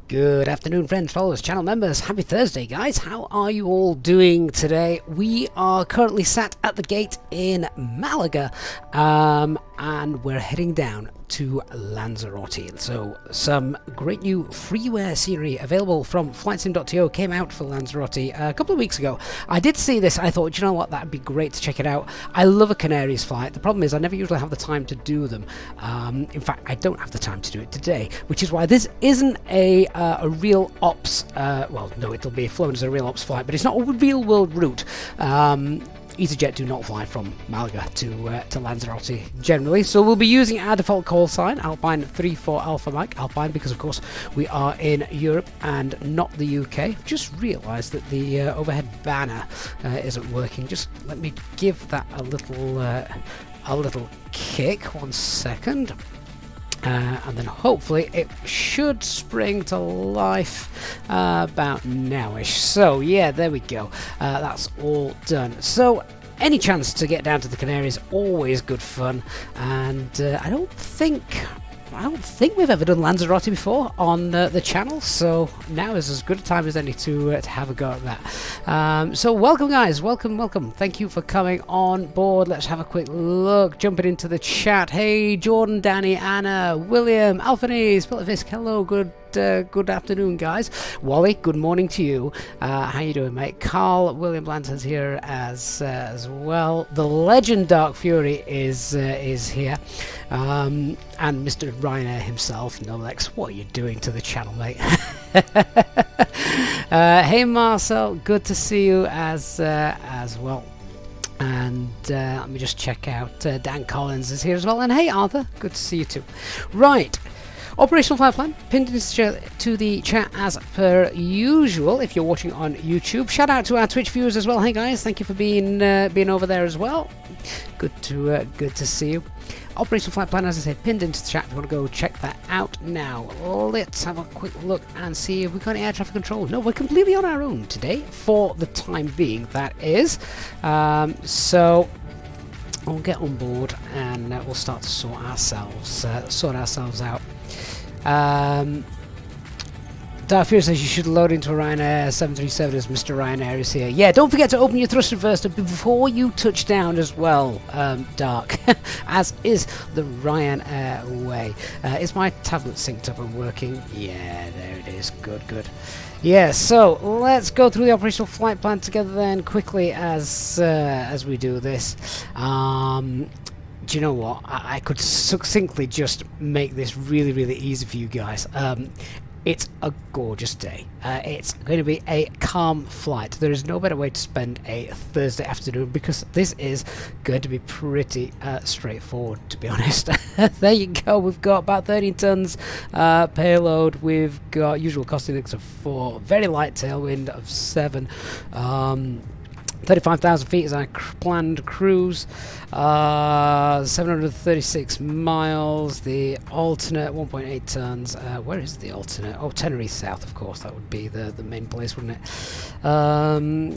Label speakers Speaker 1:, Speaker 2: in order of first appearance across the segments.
Speaker 1: Good afternoon, friends, followers, channel members. Happy Thursday, guys. How are you all doing today? We are currently sat at the gate in Malaga, and we're heading down to Lanzarote. So some great new freeware scenery available from flightsim.to came out for Lanzarote a couple of weeks ago. I did see this. I thought, you know what, that'd be great to check it out. I love a Canaries flight. The problem is I never usually have the time to do them. In fact, I don't have the time to do it today, which is why this isn't a real ops, well, no, it'll be flown as a real ops flight, but it's not a real world route. Easyjet do not fly from Malaga to Lanzarote generally, so we'll be using our default call sign, Alpine 34 Alpha Mike, Alpine, because of course we are in Europe and not the UK. Just realised that the overhead banner isn't working. Just let me give that a little kick. 1 second. And then hopefully it should spring to life about nowish. So yeah, there we go. That's all done. So any chance to get down to the Canaries, always good fun. And I don't think we've ever done Lanzarote before on the channel, so now is as good a time as any to have a go at that. So welcome, guys, welcome. Thank you for coming on board. Let's have a quick look, jumping into the chat. Hey, Jordan, Danny, Anna, William, Alphanese, Pilotfisk, hello, good afternoon, guys. Wally, good morning to you. How you doing, mate? Carl, William Blanton's here as well. The legend Dark Fury is here, and Mr. Ryanair himself, no Lex. What are you doing to the channel, mate? Hey, Marcel, good to see you as well. And let me just check out. Dan Collins is here as well, and hey, Arthur, good to see you too. Right. Operational flight plan pinned to the chat as per usual. If you're watching on YouTube, shout out to our Twitch viewers as well. Hey guys, thank you for being over there as well. Good to see you. Operational flight plan, as I said, pinned into the chat. If you want to go check that out now, let's have a quick look and see if we've got any air traffic control. No, we're completely on our own today for the time being. That is, so we'll get on board and we'll start to sort ourselves out. Dark Fury says you should load into a Ryanair 737 as Mr. Ryanair is here. Yeah, don't forget to open your thrust reverser before you touch down as well, Dark, as is the Ryanair way. Is my tablet synced up and working? Yeah, there it is. Good. Yeah, so let's go through the operational flight plan together then quickly as we do this. Do you know what? I could succinctly just make this really easy for you guys. It's a gorgeous day. It's going to be a calm flight. There is no better way to spend a Thursday afternoon because this is going to be pretty straightforward, to be honest. There you go. We've got about 13 tons payload. We've got usual cost index of 4, very light tailwind of 7. 35,000 feet is our planned cruise, 736 miles, the alternate 1.8 tons, where is the alternate? Oh, Tenerife South, of course, that would be the main place, wouldn't it?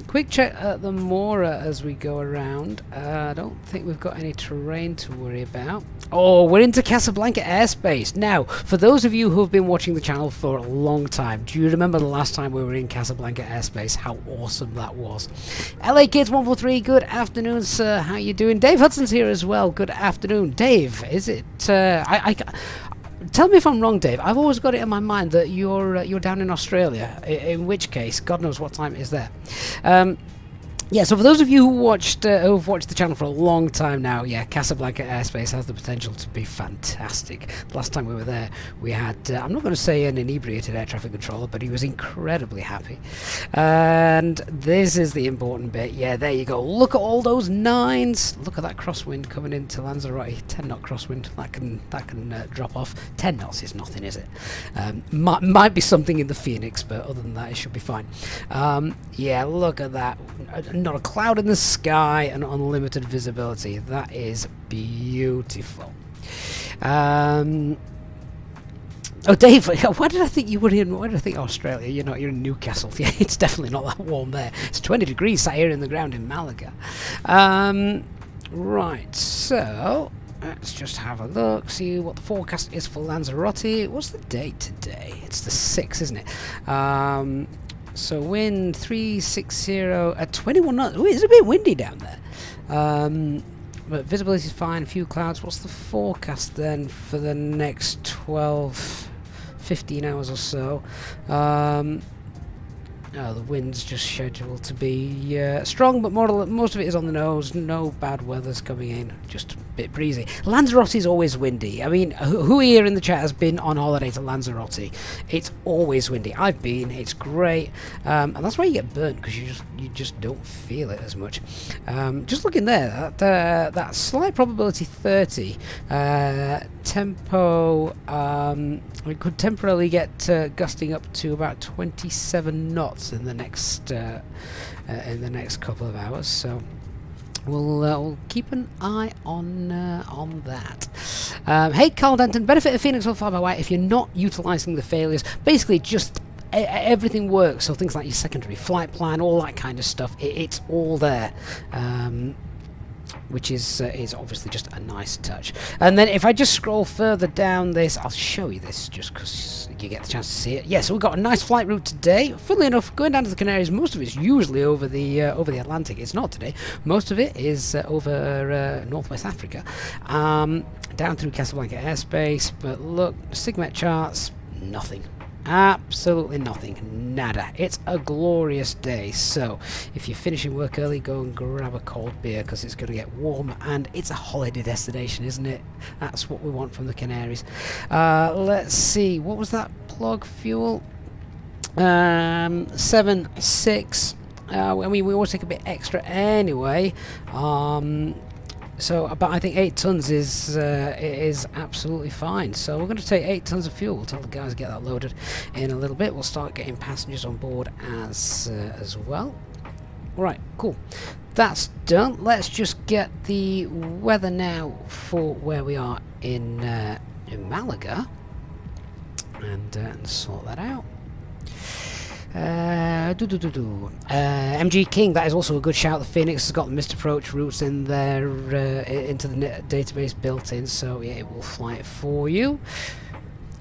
Speaker 1: Quick check at the Mora as we go around. I don't think we've got any terrain to worry about. Oh, we're into Casablanca airspace. Now, for those of you who have been watching the channel for a long time, do you remember the last time we were in Casablanca airspace? How awesome that was. LA Kids 143, good afternoon, sir. How you doing? Dave Hudson's here as well. Good afternoon. Dave, is it... tell me if I'm wrong, Dave. I've always got it in my mind that you're down in Australia, in which case, God knows what time it is there. Yeah, so for those of you who've watched the channel for a long time now, yeah, Casablanca airspace has the potential to be fantastic. The last time we were there, we had, I'm not going to say an inebriated air traffic controller, but he was incredibly happy. And this is the important bit. Yeah, there you go. Look at all those 9s. Look at that crosswind coming into Lanzarote. 10 knot crosswind. That can drop off. 10 knots is nothing, is it? Might be something in the Fenix, but other than that, it should be fine. Yeah, look at that. Not a cloud in the sky and unlimited visibility. That is beautiful. Oh, Dave, why did I think you were in? Why did I think Australia? You're in Newcastle. Yeah, it's definitely not that warm there. It's 20 degrees sat here in the ground in Malaga. Right, so let's just have a look, see what the forecast is for Lanzarote. What's the date today? It's the 6th, isn't it? So wind 360 at 21 knots. Ooh, it's a bit windy down there. But visibility is fine, a few clouds. What's the forecast then for the next 12, 15 hours or so? Oh, the wind's just scheduled to be strong, but most of it is on the nose. No bad weather's coming in, just a bit breezy. Lanzarote is always windy. I mean, who here in the chat has been on holiday to Lanzarote? It's always windy. I've been. It's great, and that's why you get burnt, because you just don't feel it as much. Just looking there, that slight probability 30 tempo. We could temporarily get gusting up to about 27 knots in the next couple of hours. So we'll keep an eye on that. Hey, Carl Denton, benefit of Fenix or fly-by-wire if you're not utilising the failures. Basically, just everything works. So things like your secondary flight plan, all that kind of stuff, it's all there. Which is obviously just a nice touch. And then if I just scroll further down this, I'll show you this just because you get the chance to see it. Yeah, so we've got a nice flight route today. Funnily enough, going down to the Canaries, most of it's usually over the Atlantic. It's not today. Most of it is over Northwest Africa, down through Casablanca airspace. But look, SIGMET charts, nothing. Absolutely nothing. Nada. It's a glorious day. So if you're finishing work early, go and grab a cold beer because it's going to get warm, and it's a holiday destination, isn't it? That's what we want from the Canaries. Let's see, what was that plug fuel? 7.6. I mean, we always take a bit extra anyway. So about, I think 8 tons is absolutely fine. So we're going to take 8 tons of fuel. We'll tell the guys to get that loaded in a little bit. We'll start getting passengers on board as well. Right, cool. That's done. Let's just get the weather now for where we are in Malaga, and sort that out. MG King, that is also a good shout. The Phoenix has got the missed approach routes in there into the database built in, so yeah, it will fly it for you.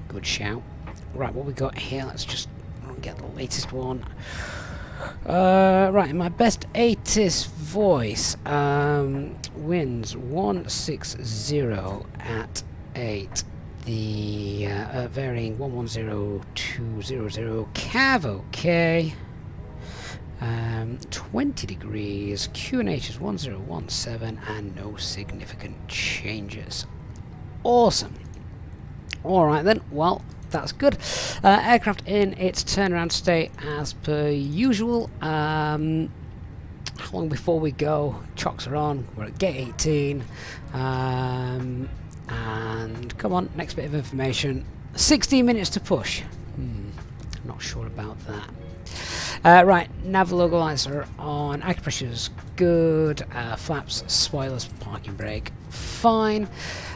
Speaker 1: Good shout. Right, what we got here, let's just get the latest one. Right, in my best 80s voice, winds 160 at 8. The varying 110200 cav, okay. 20 degrees, QNH is 1017, and no significant changes. Awesome. Alright then, well, that's good. Aircraft in its turnaround state as per usual. How long before we go? Chocks are on, we're at gate 18. And come on, next bit of information. 16 minutes to push. Not sure about that. Right, nav logo lights are on. Acupressure's good. Flaps, spoilers, parking brake, fine.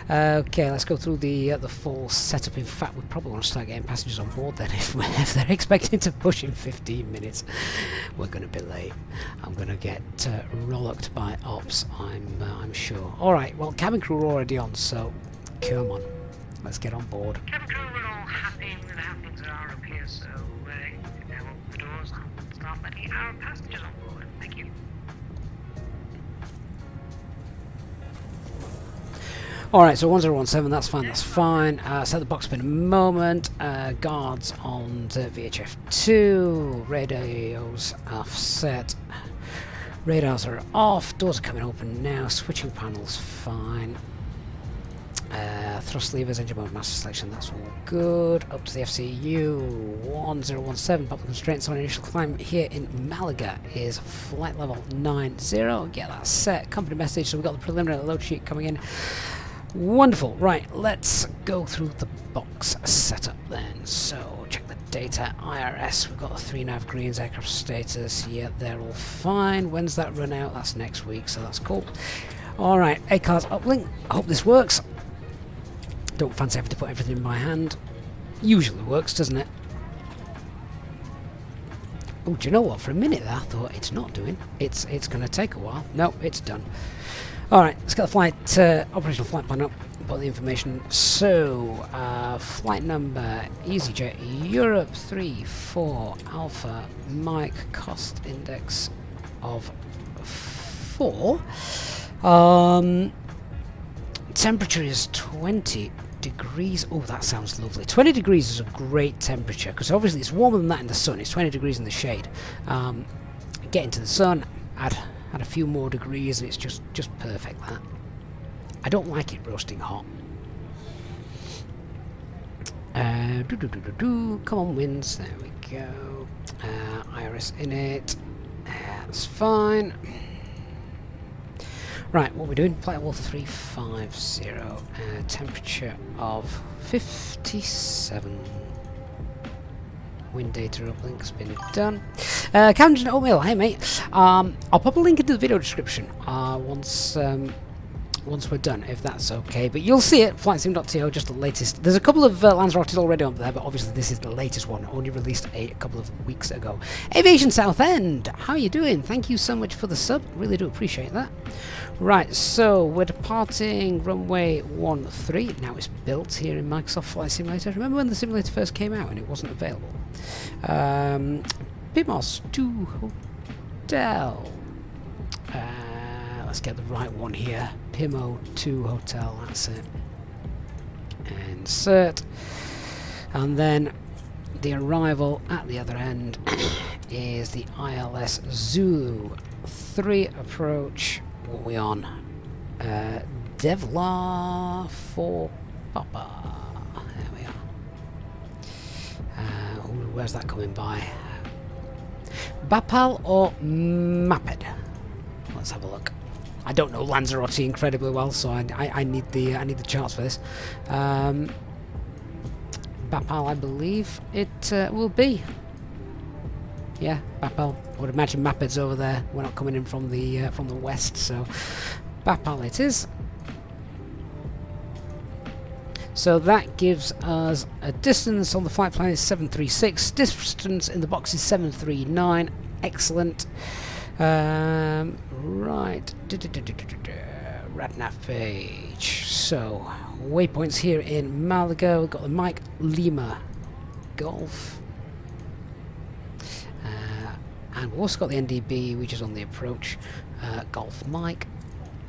Speaker 1: Okay, let's go through the full setup. In fact, we probably want to start getting passengers on board then if they're expecting to push in 15 minutes. We're going to be late. I'm going to get rollocked by ops, I'm sure. Alright, well, cabin crew are already on, so come on, let's get on board.
Speaker 2: Cabin crew, we're all happy with how things are up here, so now open the doors and start letting our passengers on board. Thank you.
Speaker 1: Alright, so 1017, that's fine, set the box up in a moment. Guards on to VHF 2, radios offset, radars are off, doors are coming open now, switching panels fine. Thrust levers, engine mode, master selection, that's all good. Up to the FCU, 1017, public constraints on initial climb here in Malaga is flight level 90. Get that set, company message, so we've got the preliminary load sheet coming in. Wonderful. Right, let's go through the box setup then. So check the data, IRS, we've got the 3 nav greens, aircraft status, yeah, they're all fine. When's that run out? That's next week, so that's cool. Alright, ACARS uplink, I hope this works. Don't fancy having to put everything in my hand. Usually works, doesn't it? Oh, do you know what? For a minute there, I thought it's not doing. It's going to take a while. No, it's done. Alright, let's get the flight, operational flight plan up, put the information. So, flight number, Easyjet, Europe 34 Alpha, Mike, cost index of 4. Temperature is 20 degrees. Oh, that sounds lovely. 20 degrees is a great temperature, because obviously it's warmer than that in the sun. It's 20 degrees in the shade. Get into the sun, add a few more degrees, and it's just perfect, that. I don't like it roasting hot. Come on, winds. There we go. Iris in it. That's fine. Right, what we're doing, flight level 350, temperature of 57. Wind data uplink's been done. Camden Oatmeal, hey mate. I'll pop a link into the video description once we're done, if that's okay. But you'll see it, flightsim.to, just the latest. There's a couple of Lanzarote already on there, but obviously this is the latest one, only released a couple of weeks ago. Aviation Southend, how are you doing? Thank you so much for the sub, really do appreciate that. Right, so we're departing runway 13. Now it's built here in Microsoft Flight Simulator. Remember when the simulator first came out and it wasn't available? Pimos to Hotel. Let's get the right one here. Pimo 2 Hotel, that's it. Insert. And then the arrival at the other end is the ILS Zulu 3 approach. What are we on? Devlar for Papa. There we are. Where's that coming by? Bapal or Maped? Let's have a look. I don't know Lanzarote incredibly well, so I need the charts for this. Bapal, I believe it will be. Yeah, Bapal. I would imagine Maped's over there. We're not coming in from the west, so Bapal it is. So that gives us a distance on the flight plan is 736. Distance in the box is 739. Excellent. Right. RadNav page. So waypoints here in Malaga. We've got the Mike Lima Golf. And we've also got the NDB, which is on the approach. Golf Mike.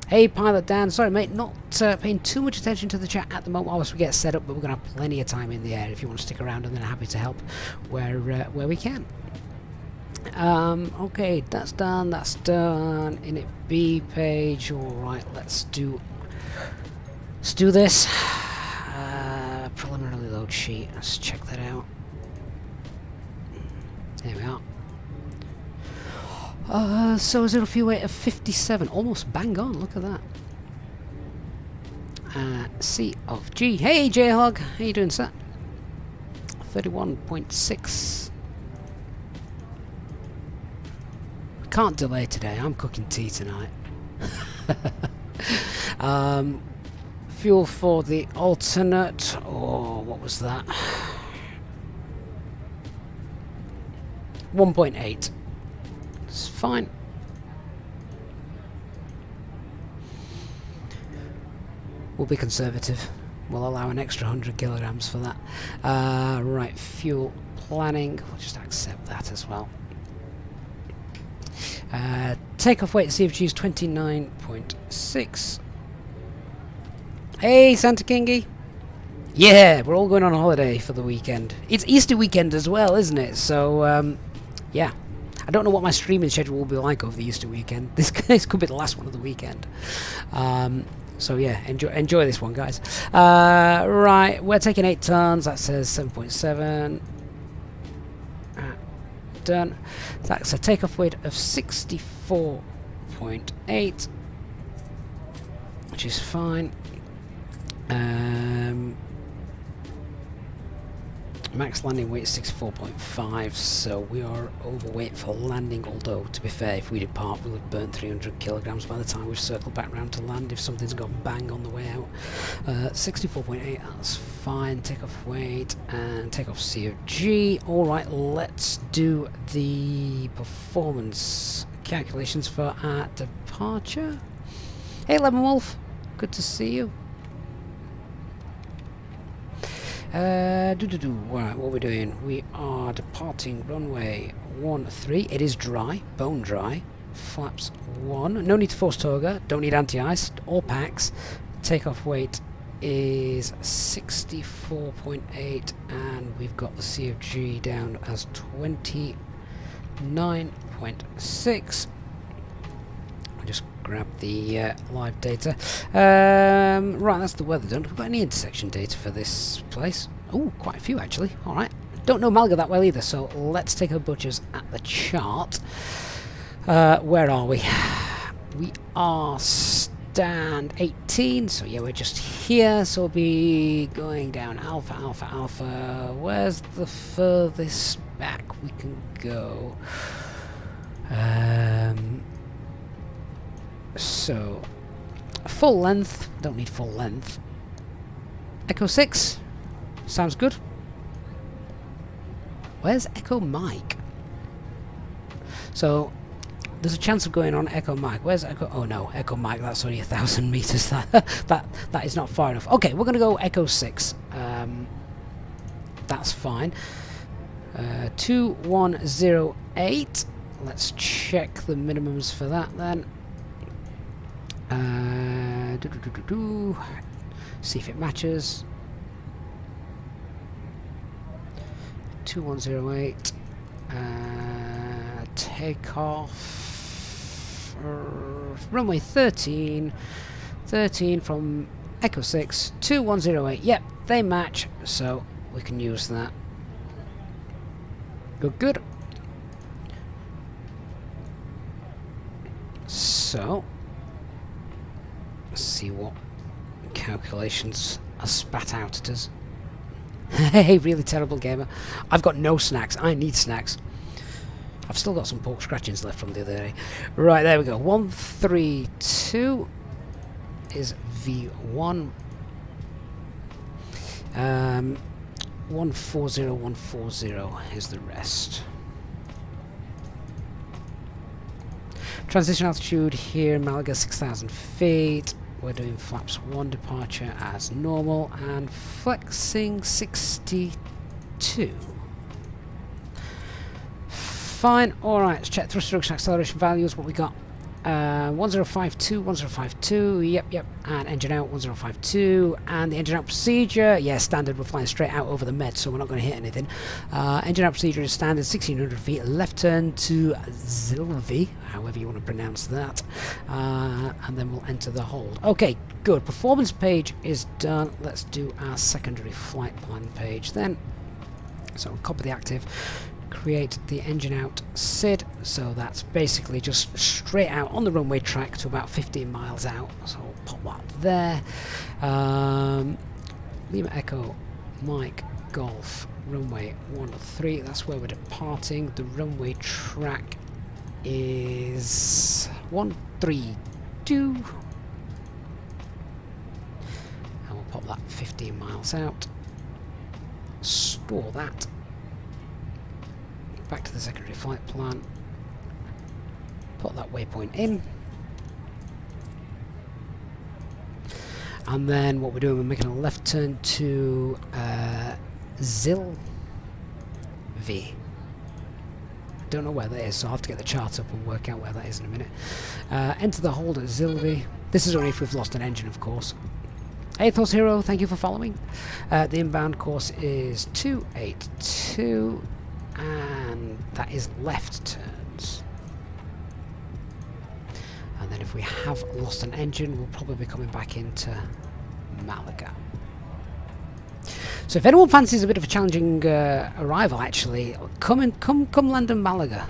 Speaker 1: Hey, Pilot Dan. Sorry, mate, not paying too much attention to the chat at the moment whilst we get set up, but we're going to have plenty of time in the air if you want to stick around, and then happy to help where we can. Okay, that's done. That's done. Init B page. All right, let's do this. Preliminary load sheet. Let's check that out. There we are. So is it a fuel weight of 57? Almost bang on, look at that. C of G. Hey J-Hog, how you doing, sir? 31.6. Can't delay today, I'm cooking tea tonight. Fuel for the alternate, oh, what was that? 1.8. It's fine. We'll be conservative. We'll allow an extra 100 kilograms for that. Right, fuel planning. We'll just accept that as well. Takeoff weight CFG is 29.6. Hey, Santa Kingy. Yeah, we're all going on holiday for the weekend. It's Easter weekend as well, isn't it? So, yeah. I don't know what my streaming schedule will be like over the Easter weekend. This could be the last one of the weekend. So yeah, enjoy this one, guys. Right, we're taking 8 tons. That says 7.7. Done. That's a takeoff weight of 64.8, which is fine. Max landing weight is 64.5, so we are overweight for landing, although to be fair, if we depart we would burn 300 kilograms by the time we've circled back round to land if something's gone bang on the way out. 64.8, that's fine. Takeoff weight and takeoff CFG. Alright, let's do the performance calculations for our departure. Hey, Lemon Wolf. Good to see you. Right, what are we doing? We are departing runway 13. It is dry, bone dry. Flaps 1. No need to force toga. Don't need anti-ice or packs. Takeoff weight is 64.8, and we've got the CFG down as 29.6. I'll just grab the live data. Right, that's the weather done. Have we got any intersection data for this place? Oh, quite a few actually. Alright. Don't know Malaga that well either, so let's take a butcher's at the chart. Where are we? We are stand 18, so yeah, we're just here, so we'll be going down Alpha, Alpha, Alpha. Where's the furthest back we can go? So, full length, don't need full length. Echo 6, sounds good. Where's Echo Mike? So, there's a chance of going on Echo Mike. Where's Echo? Oh no, Echo Mike, that's only 1,000 meters. that is not far enough. Okay, we're going to go Echo 6. That's fine. 2108. Let's check the minimums for that then. See if it matches. 2108. Takeoff. Runway 13 from Echo 6, 2108. Yep, they match, so we can use that. Good. So, let's see what calculations are spat out at us. Hey, really terrible gamer. I've got no snacks. I need snacks. I've still got some pork scratchings left from the other day. Right, there we go. 132 is V1. 140 is the rest. Transition altitude here, Malaga 6,000 feet. We're doing flaps 1 departure as normal and flexing 62. Fine. Alright, let's check thrust reduction acceleration values. What we got? 1052, 1052, yep, and engine out 1052, and the engine out procedure, yeah, standard, we're flying straight out over the Med, so we're not going to hit anything. Engine out procedure is standard, 1600 feet, left turn to Zilvi, however you want to pronounce that, and then we'll enter the hold. Okay, good, performance page is done. Let's do our secondary flight plan page then. So we'll copy the active, create the engine out SID, so that's basically just straight out on the runway track to about 15 miles out, so we'll pop that there. Lima Echo Mike Golf runway 13, that's where we're departing. The runway track is 132, and we'll pop that 15 miles out, store that. Back to the secondary flight plan, put that waypoint in, and then what we're doing, we're making a left turn to Zilvi. Don't know where that is, so I'll have to get the chart up and work out where that is in a minute. Enter the hold at Zilvi. This is only if we've lost an engine, of course. Athos Hero, thank you for following. The inbound course is 282. And that is left turns. And then if we have lost an engine, we'll probably be coming back into Malaga. So if anyone fancies a bit of a challenging arrival, actually, come land in Malaga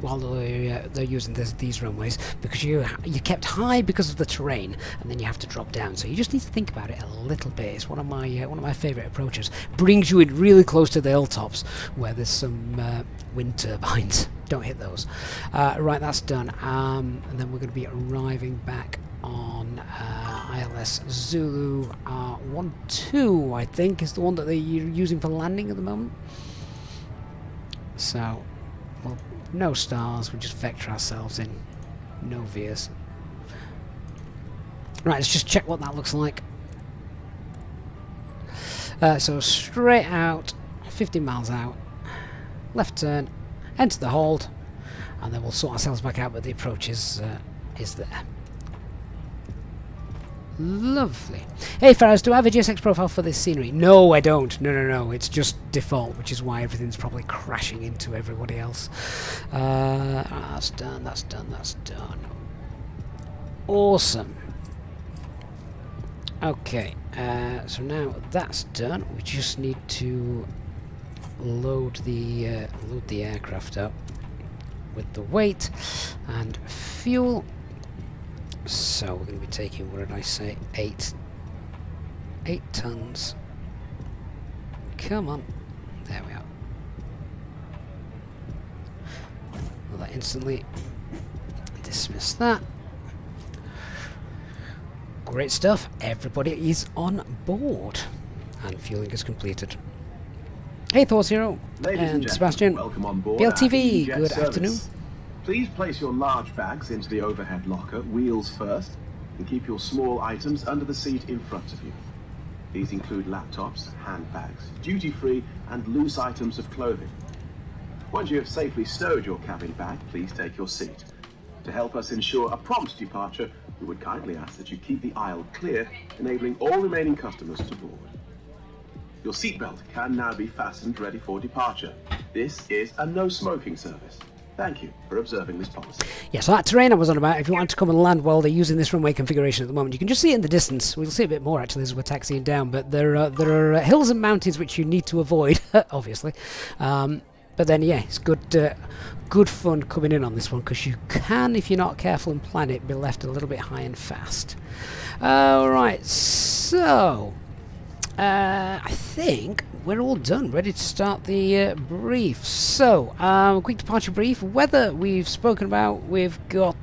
Speaker 1: while they're using these runways, because you're kept high because of the terrain, and then you have to drop down. So you just need to think about it a little bit. It's one of my favourite approaches. Brings you in really close to the hilltops where there's some wind turbines. Don't hit those. Right, that's done. And then we're going to be arriving back on ILS Zulu 12, I think, is the one that they're using for landing at the moment. So, well, no stars, we just vector ourselves in, no veers. Right, let's just check what that looks like. So straight out, 50 miles out, left turn, enter the hold, and then we'll sort ourselves back out, but the approach is there. Lovely. Hey Faraz, do I have a GSX profile for this scenery? No, I don't. No. It's just default, which is why everything's probably crashing into everybody else. That's done. Awesome. Okay, so now that's done. We just need to load the aircraft up with the weight and fuel. So we're going to be taking, what did I say, 8 tons. Come on. There we are. Will that instantly dismiss that. Great stuff. Everybody is on board. And fueling is completed. Hey Thor Zero and Sebastian.
Speaker 3: Welcome on board
Speaker 1: BLTV,
Speaker 3: Easyjet
Speaker 1: good
Speaker 3: service.
Speaker 1: afternoon.
Speaker 3: Please place your large bags into the overhead locker, wheels first, and keep your small items under the seat in front of you. These include laptops, handbags, duty-free and loose items of clothing. Once you have safely stowed your cabin bag, please take your seat. To help us ensure a prompt departure, we would kindly ask that you keep the aisle clear, enabling all remaining customers to board. Your seatbelt can now be fastened ready for departure. This is a no-smoking service. Thank you for observing this policy.
Speaker 1: Yeah, so that terrain I was on about, if you want to come and land while they're using this runway configuration at the moment, you can just see it in the distance. We'll see a bit more actually as we're taxiing down, but there are hills and mountains which you need to avoid, obviously. But then, yeah, it's good fun coming in on this one, because you can, if you're not careful and plan it, be left a little bit high and fast. Alright, so I think we're all done, ready to start the brief. So, quick departure brief. Weather we've spoken about. We've got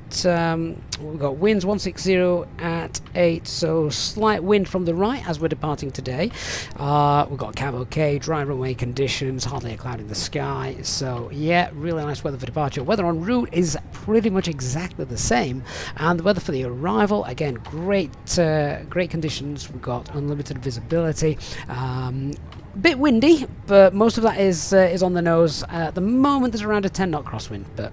Speaker 1: winds 160 at 8, so slight wind from the right as we're departing today. We've got cab okay, dry runway conditions, hardly a cloud in the sky. So yeah, really nice weather for departure. Weather en route is pretty much exactly the same, and the weather for the arrival, again, great conditions. We've got unlimited visibility. Bit windy, but most of that is on the nose. At the moment there's around a 10 knot crosswind, but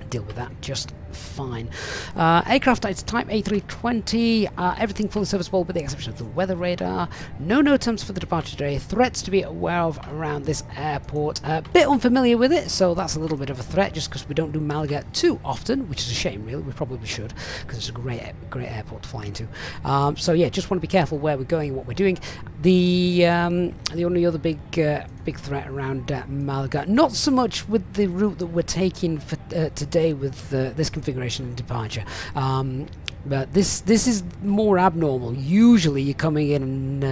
Speaker 1: deal with that just fine. Aircraft it's type A320, everything fully serviceable with the exception of the weather radar. No attempts for the departure today. Threats to be aware of around this airport. A bit unfamiliar with it, so that's a little bit of a threat just because we don't do Malaga too often, which is a shame really. We probably should, because it's a great airport to fly into. So yeah, just want to be careful where we're going and what we're doing. The only other big threat around Malaga, not so much with the route that we're taking for today with this configuration and departure, but this is more abnormal. Usually you're coming in and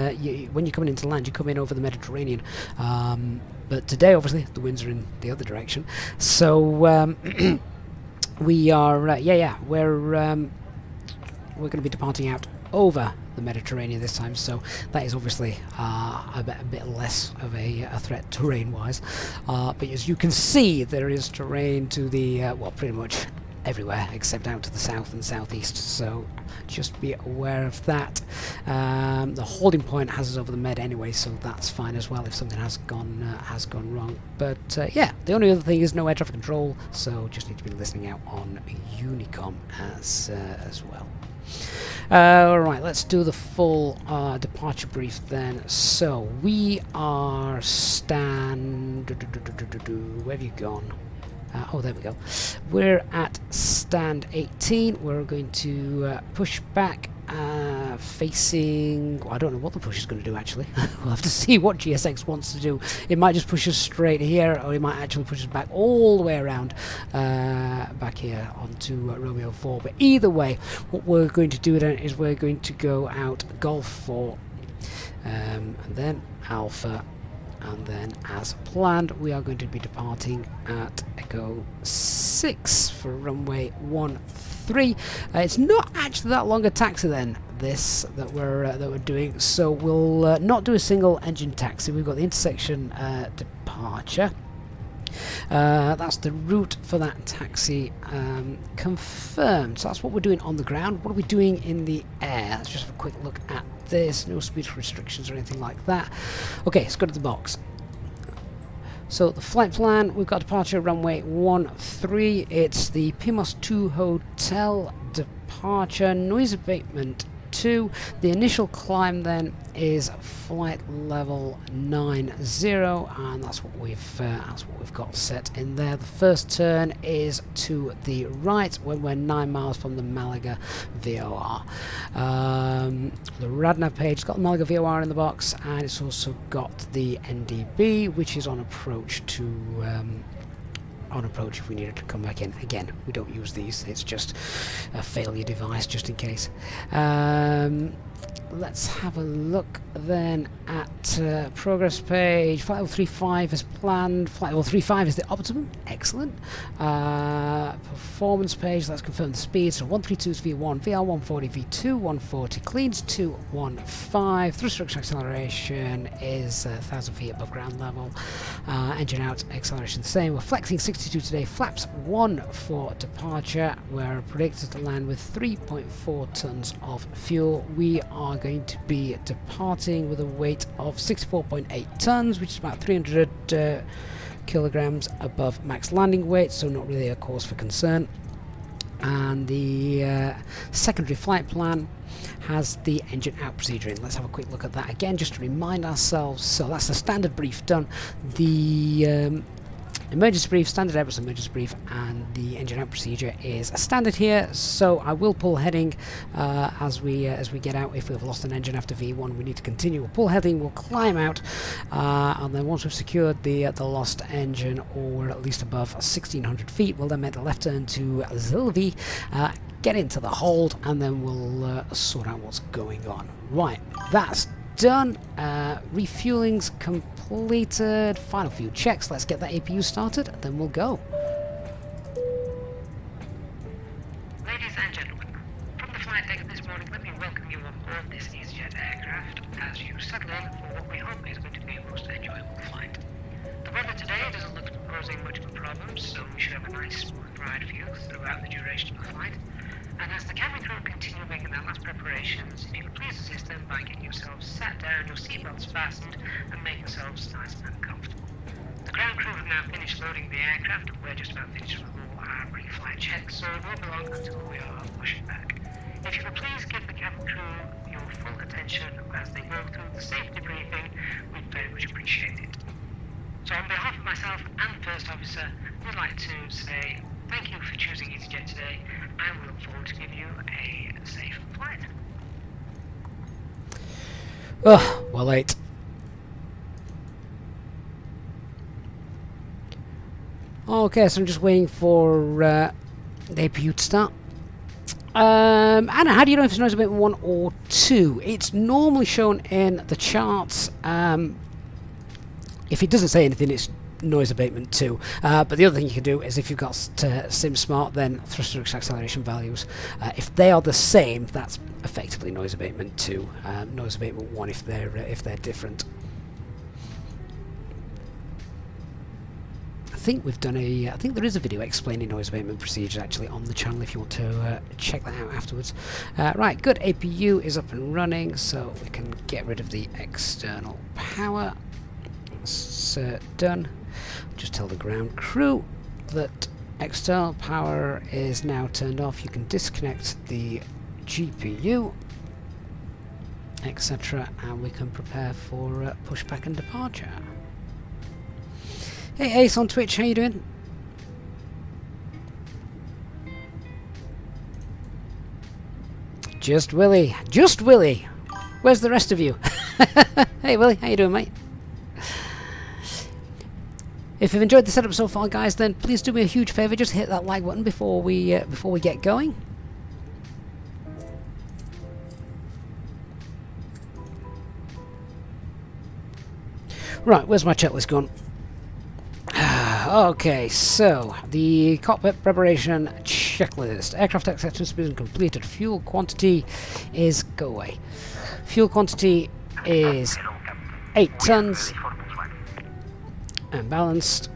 Speaker 1: when you're coming into land, you come in over the Mediterranean, but today obviously the winds are in the other direction, so we are we're going to be departing out over the Mediterranean this time, so that is obviously a bit less of a threat terrain-wise. But as you can see, there is terrain to the well, pretty much everywhere except out to the south and southeast. So just be aware of that. The holding point has us over the Med anyway, so that's fine as well if something has gone wrong. But yeah, the only other thing is no air traffic control, so just need to be listening out on Unicom as well. Alright, let's do the full departure brief then. So we are where have you gone? Oh, there we go. We're at stand 18. We're going to push back facing... Well, I don't know what the push is going to do actually. We'll have to see what GSX wants to do. It might just push us straight here, or it might actually push us back all the way around back here onto Romeo 4. But either way, what we're going to do then is we're going to go out Golf 4 and then Alpha, and then as planned we are going to be departing at Echo 6 for runway 13. It's not actually that long a taxi then, this that we're doing, so we'll not do a single engine taxi. We've got the intersection departure, That's the route for that taxi confirmed. So that's what we're doing on the ground. What are we doing in the air? Let's just have a quick look at this. No speed restrictions or anything like that. Okay, let's go to the box. So the flight plan, we've got departure runway 13. It's the PMOS 2 hotel departure, noise abatement 2. The initial climb then is flight level 90, and that's what we've got set in there. The first turn is to the right when we're 9 miles from the Malaga VOR. The RadNav page has got the Malaga VOR in the box, and it's also got the NDB, which is on approach to if we needed to come back in. Again, we don't use these, it's just a failure device just in case. Let's have a look then at progress page. Flight level 35 is planned. Flight level 35 is the optimum. Excellent. Performance page, let's confirm the speed. So 132 is V1, VR 140, V2 140, cleans 215. Thrust reduction acceleration is 1,000 feet above ground level. Engine out acceleration the same. We're flexing 62 today. Flaps 1 for departure. We're predicted to land with 3.4 tons of fuel. We are going to be departing with a weight of 64.8 tons, which is about 300 kilograms above max landing weight, so not really a cause for concern. And the secondary flight plan has the engine out procedure in. Let's have a quick look at that again just to remind ourselves. So that's the standard brief done. The emergency brief, standard Airbus emergency brief, and the engine out procedure is a standard here. So I will pull heading as we get out. If we've lost an engine after V1, we need to continue. We'll pull heading, we'll climb out, and then once we've secured the lost engine, or at least above 1,600 feet, we'll then make the left turn to Zilvi, get into the hold, and then we'll sort out what's going on. Right, that's done. Refueling's completed. Final few checks. Let's get that APU started, then we'll go.
Speaker 2: Ladies and gentlemen, from the flight deck this morning, let me welcome you on board this Easyjet aircraft as you settle in for what we hope is going to be a most enjoyable flight. The weather today doesn't look to be posing much of a problem, so we should have a nice smooth ride for you throughout the duration of the flight. And as the cabin crew continue making their last preparations, if you could please assist them by getting yourselves sat down, your seatbelts fastened, and make yourselves nice and comfortable. The ground crew have now finished loading the aircraft, and we're just about finished with all our pre-flight checks, so it won't be long until we are pushing back. If you could please give the cabin crew your full attention as they go through the safety briefing, we'd very much appreciate it. So on behalf of myself and the First Officer, we'd like to say thank you for choosing Easyjet today, and we look forward to giving you a safe flight.
Speaker 1: Oh, well, late. Okay, so I'm just waiting for the APU to start. Anna, how do you know if it's noise abatement 1 or 2? It's normally shown in the charts. If it doesn't say anything, it's noise abatement 2. But the other thing you can do is if you've got SimSmart, then thrust reduction acceleration values. If they are the same, that's effectively noise abatement 2. Noise abatement 1 if they're different. I think we've done I think there is a video explaining noise abatement procedures actually on the channel if you want to check that out afterwards. Right, good. APU is up and running, so we can get rid of the external power. That's done. Just tell the ground crew that external power is now turned off. You can disconnect the GPU, etc., and we can prepare for pushback and departure. Hey Ace on Twitch, how you doing? Just Willie. Just Willie! Where's the rest of you? Hey Willie, how you doing, mate? If you've enjoyed the setup so far, guys, then please do me a huge favour, just hit that like button before we get going. Right, where's my checklist gone? Okay, so the cockpit preparation checklist. Aircraft acceptance has been completed. Fuel quantity is go away. Fuel quantity is 8 tons. And balanced.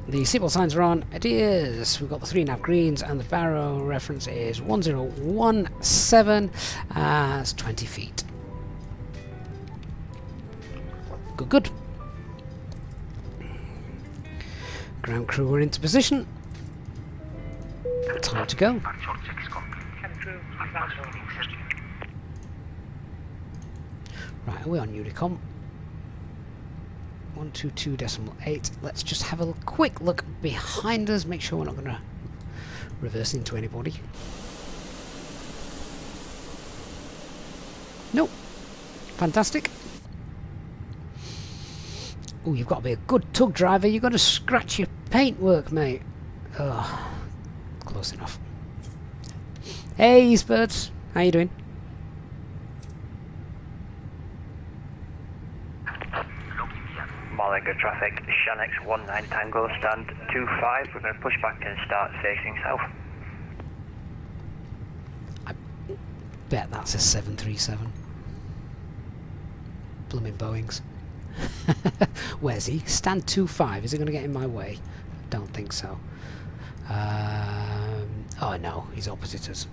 Speaker 1: The seatbelt signs are on. It is. We've got the 3 nav greens, and the barrow reference is 1017. It's 20 feet. Good, good. Ground crew are into position. Time to go. Right, are we on Unicom? 122.8. Let's just have a quick look behind us, make sure we're not going to reverse into anybody. Nope. Fantastic. Oh, you've got to be a good tug driver. You've got to scratch your paintwork, mate. Oh, close enough. Hey, Spurts. How you doing?
Speaker 4: Malaga traffic, Shanix 19 Tango, stand 25. We're going to push back and start facing south.
Speaker 1: I bet that's a 737. Blooming Boeings. Where's he? Stand 25. Is he going to get in my way? Don't think so. Oh no, he's opposite us.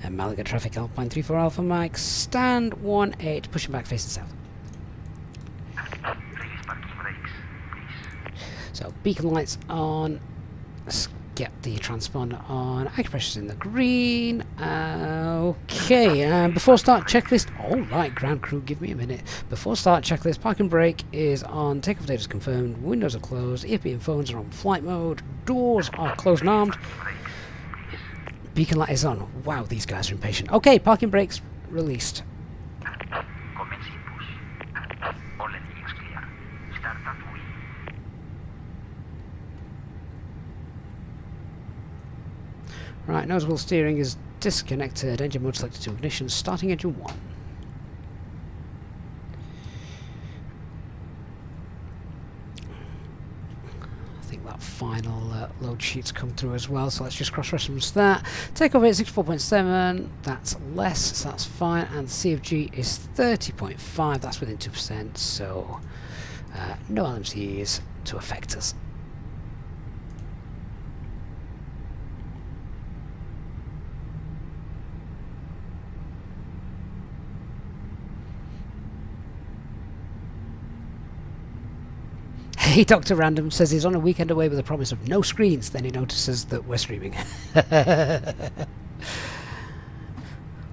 Speaker 1: And Malaga traffic, Alpine 34 Alpha Mike, stand 18, pushing back facing south. So beacon lights on. Let's get the transponder on. Acupressure's in the green. Okay, before start checklist. All right, ground crew, give me a minute. Before start checklist, parking brake is on. Takeoff data is confirmed. Windows are closed. EFP and phones are on flight mode. Doors are closed and armed. Beacon light is on. Wow, these guys are impatient. Okay, parking brakes released. Right, nose wheel steering is disconnected. Engine mode selected to ignition. Starting engine 1. I think that final load sheet's come through as well, so let's just cross-reference that. Takeoff rate 64.7, that's less, so that's fine, and CFG is 30.5, that's within 2%, so no LMCs to affect us. Hey, Dr. Random says he's on a weekend away with a promise of no screens, then he notices that we're streaming.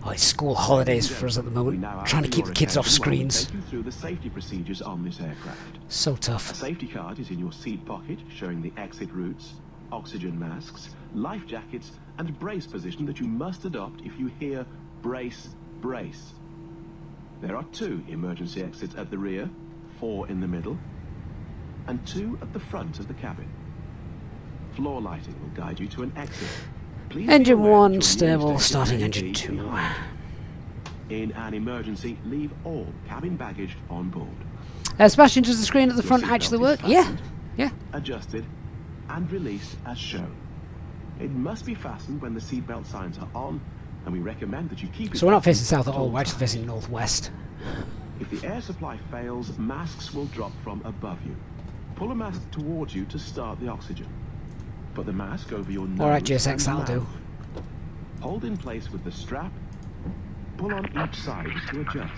Speaker 1: Oh, it's school holidays for us at the moment, trying to keep the kids off screens.
Speaker 3: Take you through the safety procedures on this aircraft.
Speaker 1: So
Speaker 3: A
Speaker 1: tough.
Speaker 3: safety card is in your seat pocket, showing the exit routes, oxygen masks, life jackets, and brace position that you must adopt if you hear brace, brace. There are 2 emergency exits at the rear, 4 in the middle, and 2 at the front of the cabin. Floor lighting will guide you to an exit. Please be
Speaker 1: Engine
Speaker 3: aware that
Speaker 1: 1
Speaker 3: your
Speaker 1: stable,
Speaker 3: nearest
Speaker 1: starting
Speaker 3: exit
Speaker 1: engine
Speaker 3: may
Speaker 1: 2.
Speaker 3: be behind. In an emergency, leave all cabin baggage on board.
Speaker 1: Smash into the screen at the
Speaker 3: Your
Speaker 1: front
Speaker 3: seatbelt
Speaker 1: actually
Speaker 3: is
Speaker 1: work? Yeah,
Speaker 3: fastened,
Speaker 1: yeah.
Speaker 3: adjusted, and released as shown. It must be fastened when the seatbelt signs are on, and we recommend that you keep it.
Speaker 1: So we're not facing
Speaker 3: fastened
Speaker 1: south at all, we're actually
Speaker 3: times.
Speaker 1: facing northwest.
Speaker 3: If the air supply fails, masks will drop from above you. Pull a mask towards you to start the oxygen. Put the mask over your nose.
Speaker 1: Alright, GSX,
Speaker 3: and
Speaker 1: that'll
Speaker 3: mouth.
Speaker 1: do.
Speaker 3: Hold in place with the strap. Pull on each side to adjust.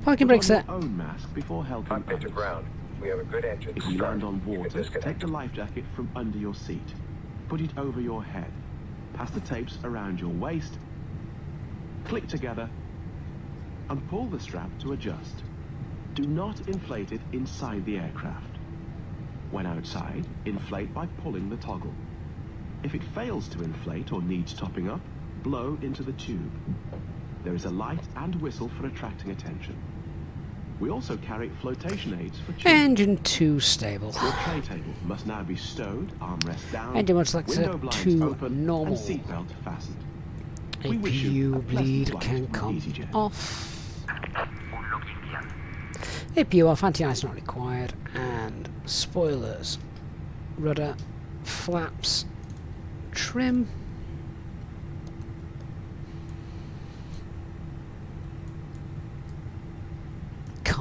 Speaker 1: Parking
Speaker 3: Put
Speaker 1: brakes
Speaker 3: on
Speaker 1: set.
Speaker 3: your own mask before helping
Speaker 5: Cockpit to
Speaker 3: others.
Speaker 5: ground. We have a good engine.
Speaker 3: If you land on
Speaker 5: You can
Speaker 3: water,
Speaker 5: disconnect.
Speaker 3: take the life jacket from under your seat. Put it over your head. Pass the tapes around your waist. Click together. And pull the strap to adjust. Do not inflate it inside the aircraft. When outside, inflate by pulling the toggle. If it fails to inflate or needs topping up, blow into the tube. There is a light and whistle for attracting attention. We also carry flotation aids for children.
Speaker 1: Engine 2 stable.
Speaker 3: Your tray table must now be stowed, armrest down,
Speaker 1: Engine 1 selector
Speaker 3: window blinds
Speaker 1: 2
Speaker 3: open,
Speaker 1: normal.
Speaker 3: and seatbelt fastened. We wish
Speaker 1: APU
Speaker 3: you a pleasant
Speaker 1: bleed
Speaker 3: flight
Speaker 1: can
Speaker 3: with
Speaker 1: come
Speaker 3: Easyjet.
Speaker 1: off. APU off, anti-ice not required, and spoilers, rudder, flaps, trim.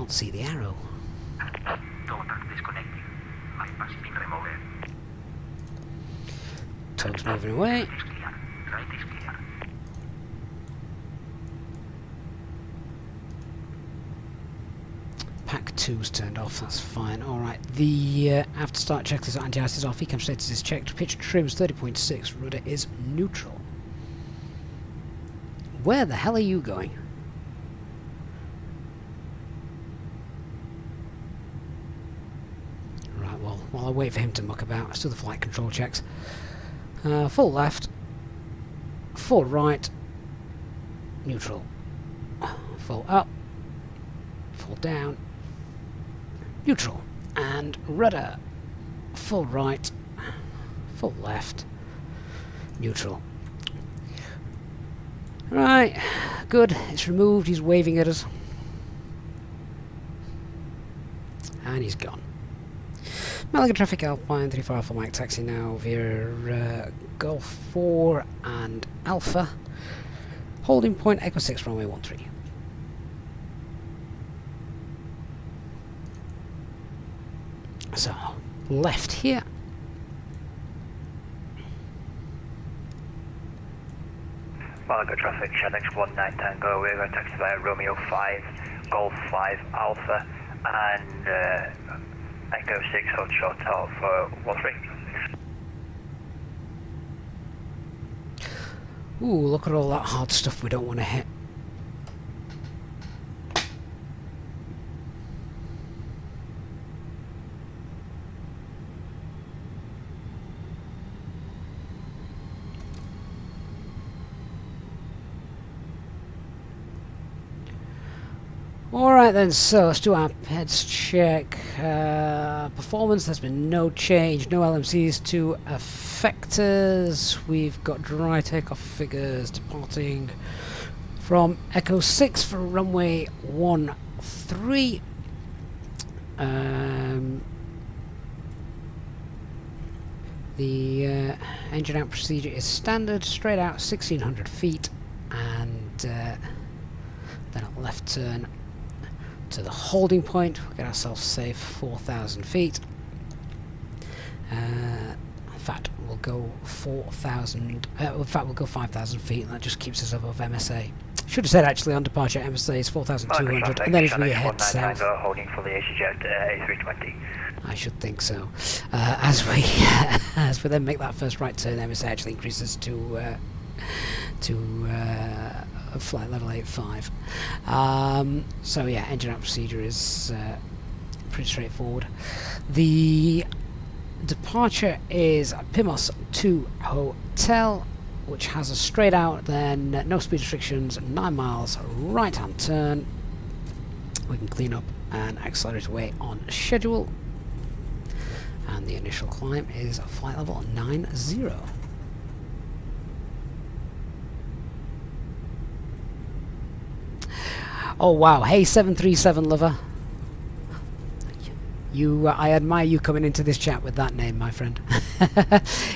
Speaker 1: can't see the arrow.
Speaker 5: Total disconnecting. Bypass pin removed.
Speaker 1: Tug's moving away.
Speaker 5: Is clear. Right is clear.
Speaker 1: Pack 2's turned off, that's fine. Alright, the after start checklist anti-ice is off, ecam status is checked, pitch trim's 30.6, rudder is neutral. Where the hell are you going? Right, well, while I wait for him to muck about, let's do the flight control checks. Full left, full right, neutral, full up, full down, neutral, and rudder, full right, full left, neutral. Right, good, it's removed, he's waving at us. And he's gone. Malaga traffic Alpine 34 Alpha Mike taxi now via Golf 4 and Alpha. Holding point Echo 6 runway 13. So, left here.
Speaker 4: Malaga traffic, GSX 19 Tango, we're going to taxi via Romeo 5, Golf 5 Alpha, and Echo 6 hold short for 13.
Speaker 1: Ooh, look at all that hard stuff we don't want to hit. Alright then, so let's do our heads check. Performance, there's been no change, no LMCs to effectors. We've got dry takeoff figures departing from Echo 6 for runway 13. The engine out procedure is standard, straight out 1600 feet, and then a left turn to the holding point. We'll get ourselves safe 4,000 feet. In fact, we'll go 4,000. In fact, we'll go 5,000 feet, and that just keeps us above MSA. Should have said actually on departure MSA is 4,200, and then as we head south.
Speaker 4: Holding for the Easyjet A320.
Speaker 1: I should think so. As we as we then make that first right turn, MSA actually increases to flight level 85. So yeah, engine out procedure is pretty straightforward. The departure is Pimos to Hotel, which has a straight out, then no speed restrictions, 9 miles, right hand turn. We can clean up and accelerate away on schedule. And the initial climb is flight level 90. Oh wow, hey 737 lover. You, I admire you coming into this chat with that name, my friend.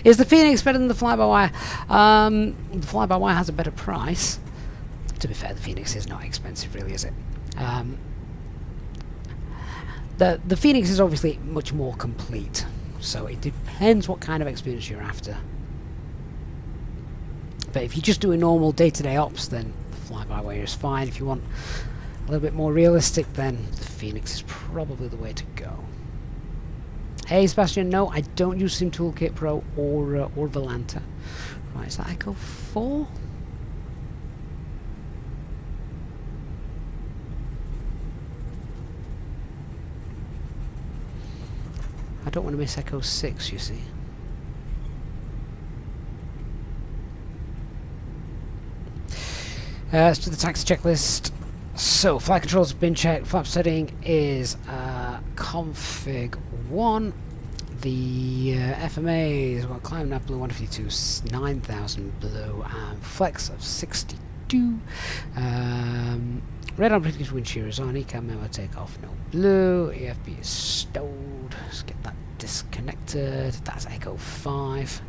Speaker 1: Is the Fenix better than the fly-by-wire? The fly-by-wire has a better price. To be fair, the Fenix is not expensive, really, is it? The Fenix is obviously much more complete, so it depends what kind of experience you're after. But if you're just doing normal day-to-day ops, then the fly-by-wire is fine. If you want a little bit more realistic, then the Fenix is probably the way to go. Hey Sebastian, no, I don't use Sim Toolkit Pro or Volanta. Right, is that Echo 4? I don't want to miss Echo 6, you see. Let's do the taxi checklist. So, flight controls have been checked. Flap setting is config 1. The FMA is got climb nav blue 152, 9,000 blue, and flex of 62. Red on previous wind shear is on. Ecam memo takeoff no blue. EFB is stowed. Let's get that disconnected. That's Echo 5.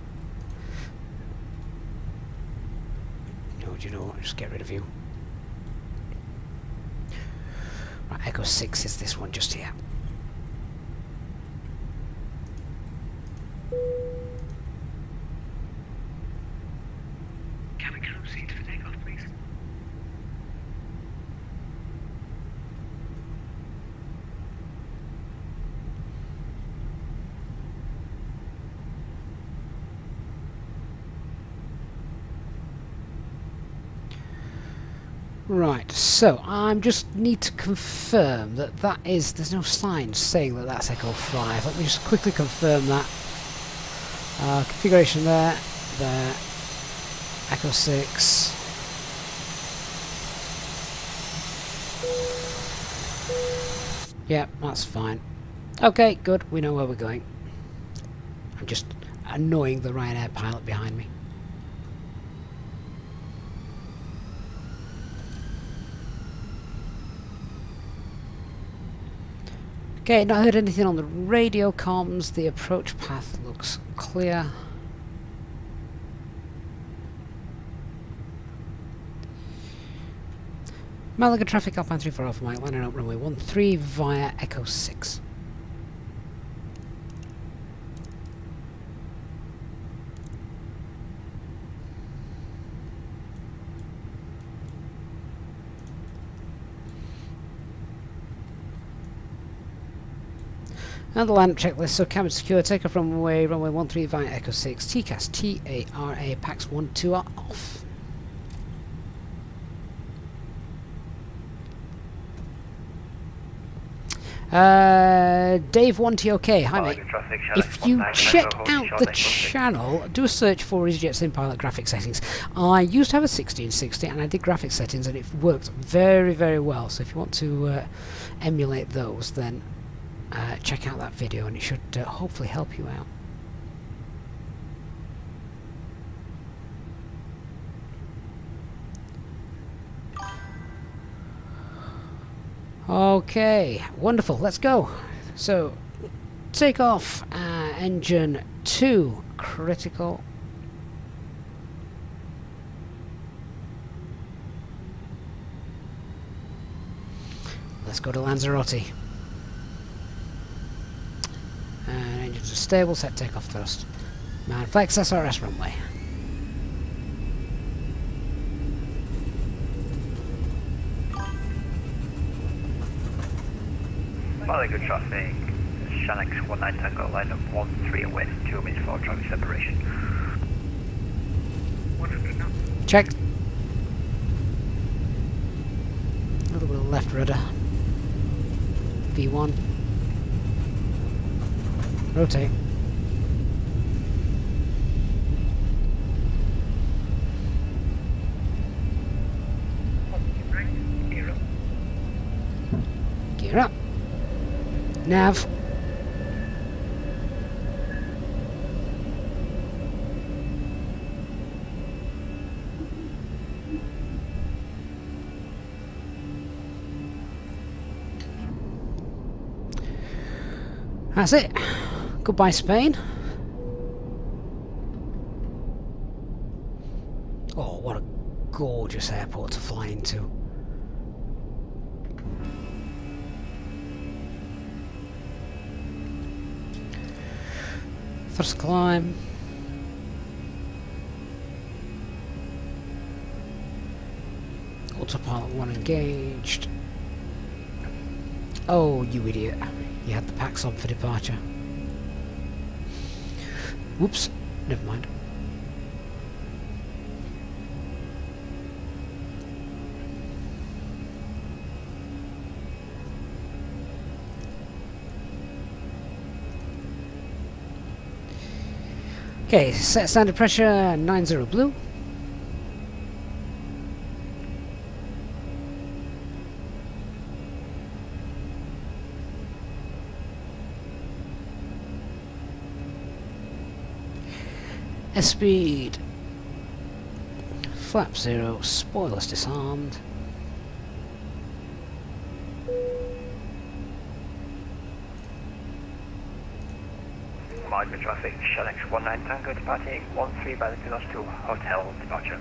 Speaker 1: No, do you know what? Just get rid of you. Right, Echo 6 is this one just here.
Speaker 2: Cabin crew seat for takeoff, please.
Speaker 1: Right, so I just need to confirm that that is, there's no sign saying that that's Echo 5. Let me just quickly confirm that. Configuration there, Echo 6. Yeah, that's fine. Okay, good, we know where we're going. I'm just annoying the Ryanair pilot behind me. Okay, not heard anything on the radio comms. The approach path looks clear. Malaga traffic Alpine 340 Alpha Mike, landing up runway 13 via Echo 6. And the land checklist, so cabin secure, takeoff runway 13 via Echo 6, TCAS, TARA, PAX 1, 2 are off. Dave 1TOK, hi mate. If you check out the channel, do a search for Easyjet Sim Pilot graphic settings. I used to have a 1660 and I did graphic settings and it worked very, very well. So if you want to emulate those, then check out that video and it should hopefully help you out. Okay, wonderful, let's go. So, takeoff, engine 2, critical. Let's go to Lanzarote. And engines are stable, set takeoff thrust. Man flex SRS runway.
Speaker 4: Malaga traffic, Shanix 19 Tango, line up 13 away from 2 minutes for traffic separation.
Speaker 2: 100 now.
Speaker 1: Checked. A little bit of left rudder. V1. Rotate.
Speaker 2: Positive right, gear up.
Speaker 1: Gear up. Nav. That's it. Goodbye, Spain. Oh, what a gorgeous airport to fly into. First climb. Autopilot 1 engaged. Oh, you idiot. You had the packs on for departure. Whoops, never mind. Okay, set standard pressure 90 blue. Speed. Flap 0, spoilers disarmed.
Speaker 4: Malaga traffic, Shanix 19 Tango, departing 13 by the Takeoff to hotel departure.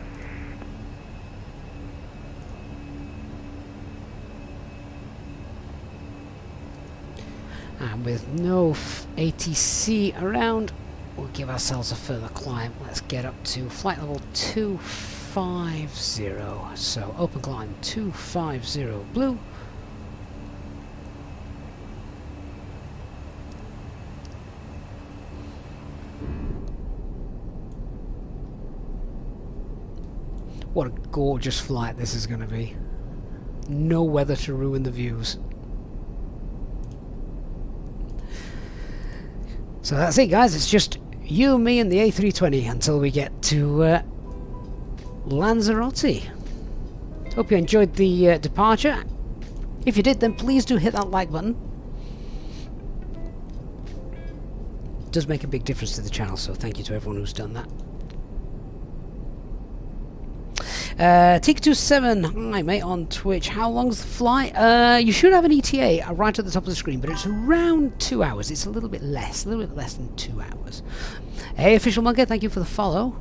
Speaker 1: And with no ATC around, we'll give ourselves a further climb. Let's get up to flight level 250. So open climb 250 blue. What a gorgeous flight this is going to be. No weather to ruin the views. So that's it, guys. It's just you, me, and the A320 until we get to Lanzarote. Hope you enjoyed the departure. If you did, then please do hit that like button. It does make a big difference to the channel, so thank you to everyone who's done that. Tik27, hi mate, on Twitch. How long's the flight? You should have an ETA right at the top of the screen, but it's around 2 hours. It's a little bit less than 2 hours. Hey, Official Monkey, thank you for the follow.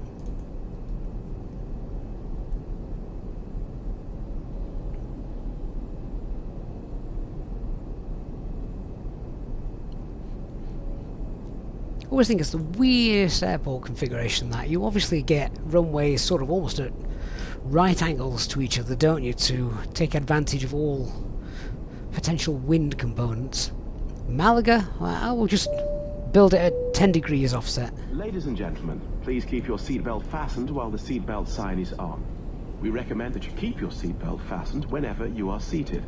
Speaker 1: I always think it's the weirdest airport configuration that you obviously get runways sort of almost at right angles to each other, don't you, to take advantage of all potential wind components. Malaga, well, we'll just build it at 10 degrees offset.
Speaker 3: Ladies and gentlemen, please keep your seatbelt fastened while the seatbelt sign is on. We recommend that you keep your seatbelt fastened whenever you are seated.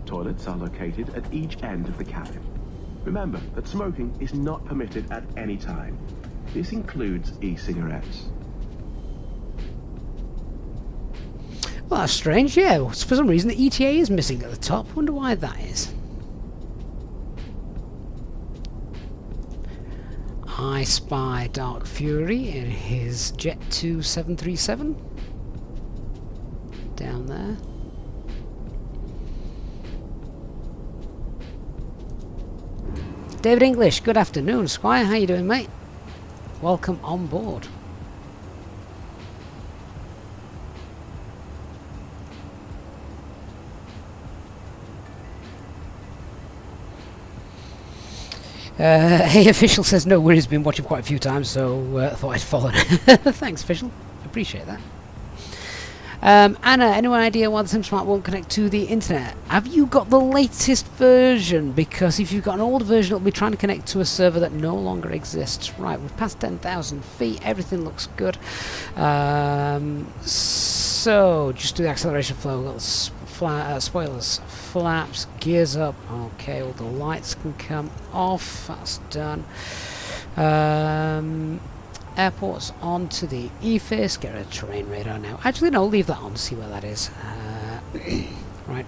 Speaker 3: Toilets are located at each end of the cabin. Remember that smoking is not permitted at any time. This includes e-cigarettes.
Speaker 1: Well, that's strange, yeah. For some reason the ETA is missing at the top. Wonder why that is. I spy Dark Fury in his Jet 2 737. Down there. David English, good afternoon, Squire. How you doing, mate? Welcome on board. Hey, Official says no worries, been watching quite a few times, so thought I'd follow. Thanks, Official. Appreciate that. Anna, any idea why the SimSmart won't connect to the internet? Have you got the latest version? Because if you've got an older version, it'll be trying to connect to a server that no longer exists. Right, we've passed 10,000 feet. Everything looks good. So, just do the acceleration flow. We've got the spoilers, flaps, gears up. Okay, all the lights can come off. That's done. Airports onto the E-face. Get rid of terrain radar now. Actually, no, leave that on. See where that is. Right.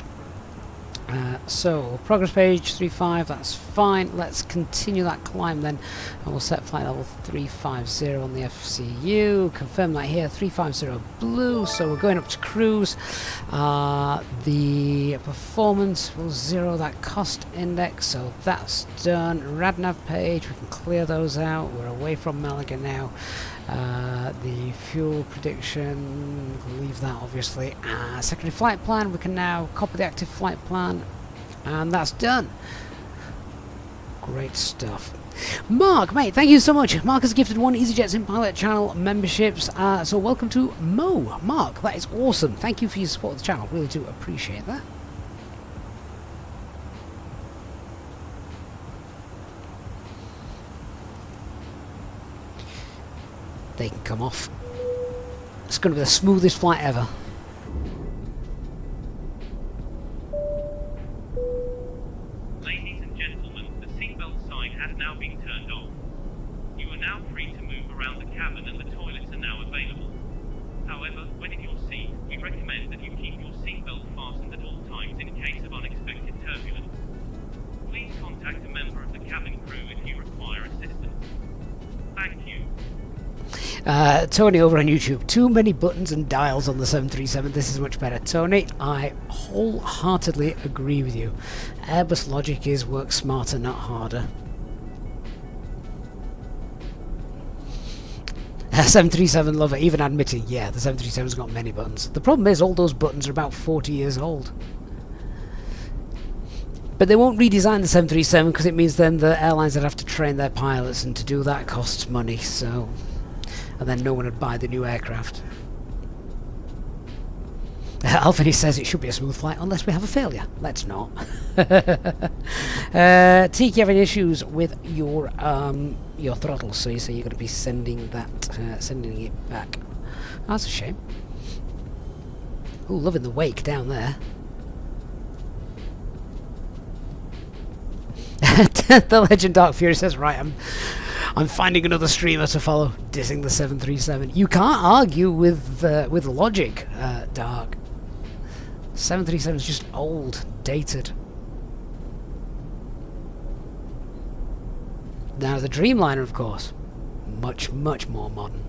Speaker 1: So, progress page 35, that's fine. Let's continue that climb then. And we'll set flight level 350 on the FCU. Confirm that here, 350 blue. So we're going up to cruise. The performance will zero that cost index. So that's done. RadNav page, we can clear those out. We're away from Malaga now. The fuel prediction, we'll leave that obviously. Secondary flight plan, we can now copy the active flight plan, and that's done. Great stuff. Mark, mate, thank you so much. Mark has gifted 1 Easyjet Sim Pilot channel memberships, so welcome to Mo. Mark, that is awesome. Thank you for your support of the channel, really do appreciate that. They can come off. It's going to be the smoothest flight ever.
Speaker 6: Ladies and gentlemen, the seatbelt sign has now been turned off. You are now free to move around the cabin and the toilets are now available. However, when in your seat, we recommend that you keep your seatbelt fastened at all times in case of unexpected turbulence. Please contact a member of the cabin crew if you require assistance. Thank you.
Speaker 1: Tony over on YouTube, too many buttons and dials on the 737. This is much better. Tony, I wholeheartedly agree with you. Airbus logic is work smarter, not harder. 737 lover, even admitting, yeah, the 737's got many buttons. The problem is all those buttons are about 40 years old. But they won't redesign the 737 because it means then the airlines would have to train their pilots, and to do that costs money. So, and then no one would buy the new aircraft. Alfie says it should be a smooth flight unless we have a failure. Let's not. Tiki, having issues with your throttle, so you say you're going to be sending it back. That's a shame. Ooh, loving the wake down there. The Legend Dark Fury says, right, I'm finding another streamer to follow, dissing the 737. You can't argue with logic, Dark. 737 is just old, dated. Now the Dreamliner, of course, much, much more modern.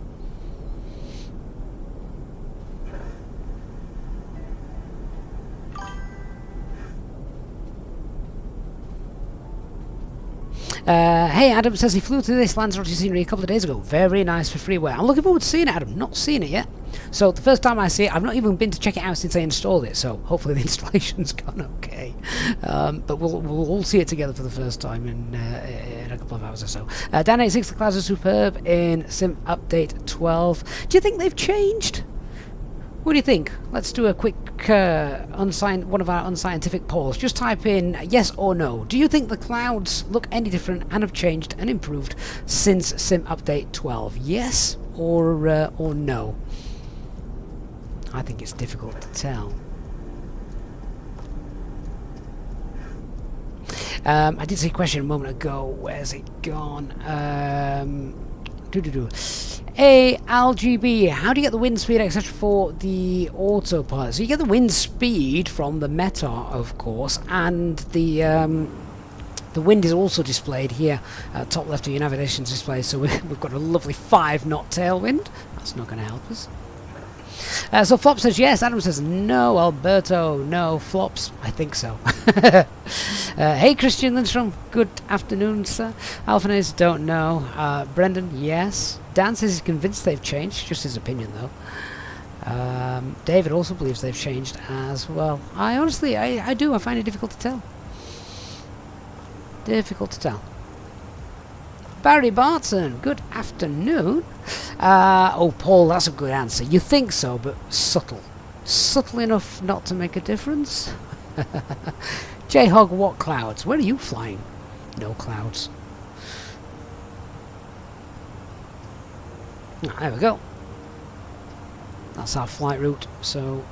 Speaker 1: Hey, Adam says he flew through this Lanzarote scenery a couple of days ago. Very nice for freeware. I'm looking forward to seeing it, Adam. Not seen it yet. So the first time I see it, I've not even been to check it out since I installed it. So hopefully the installation's gone okay. But we'll all see it together for the first time in a couple of hours or so. Dan86, the clouds are superb in Sim Update 12. Do you think they've changed? What do you think? Let's do a quick one of our unscientific polls. Just type in yes or no. Do you think the clouds look any different and have changed and improved since Sim Update 12? Yes or no? I think it's difficult to tell. I did see a question a moment ago. Where's it gone? Hey, LGB, how do you get the wind speed, etc. for the autopilot? So you get the wind speed from the METAR, of course, and the wind is also displayed here at top left of your navigation display. So we've got a lovely 5-knot tailwind. That's not going to help us. So Flop says yes, Adam says no, Alberto, no, Flops, I think so. Hey Christian Lindstrom, good afternoon sir. Alphanase, don't know. Brendan, yes. Dan says he's convinced they've changed, just his opinion though. David also believes they've changed as well. I honestly, I do, I find it difficult to tell. Difficult to tell. Barry Barton, good afternoon. Oh, Paul, that's a good answer. You think so, but subtle. Subtle enough not to make a difference? J-Hog, what clouds? Where are you flying? No clouds. Oh, there we go. That's our flight route, so...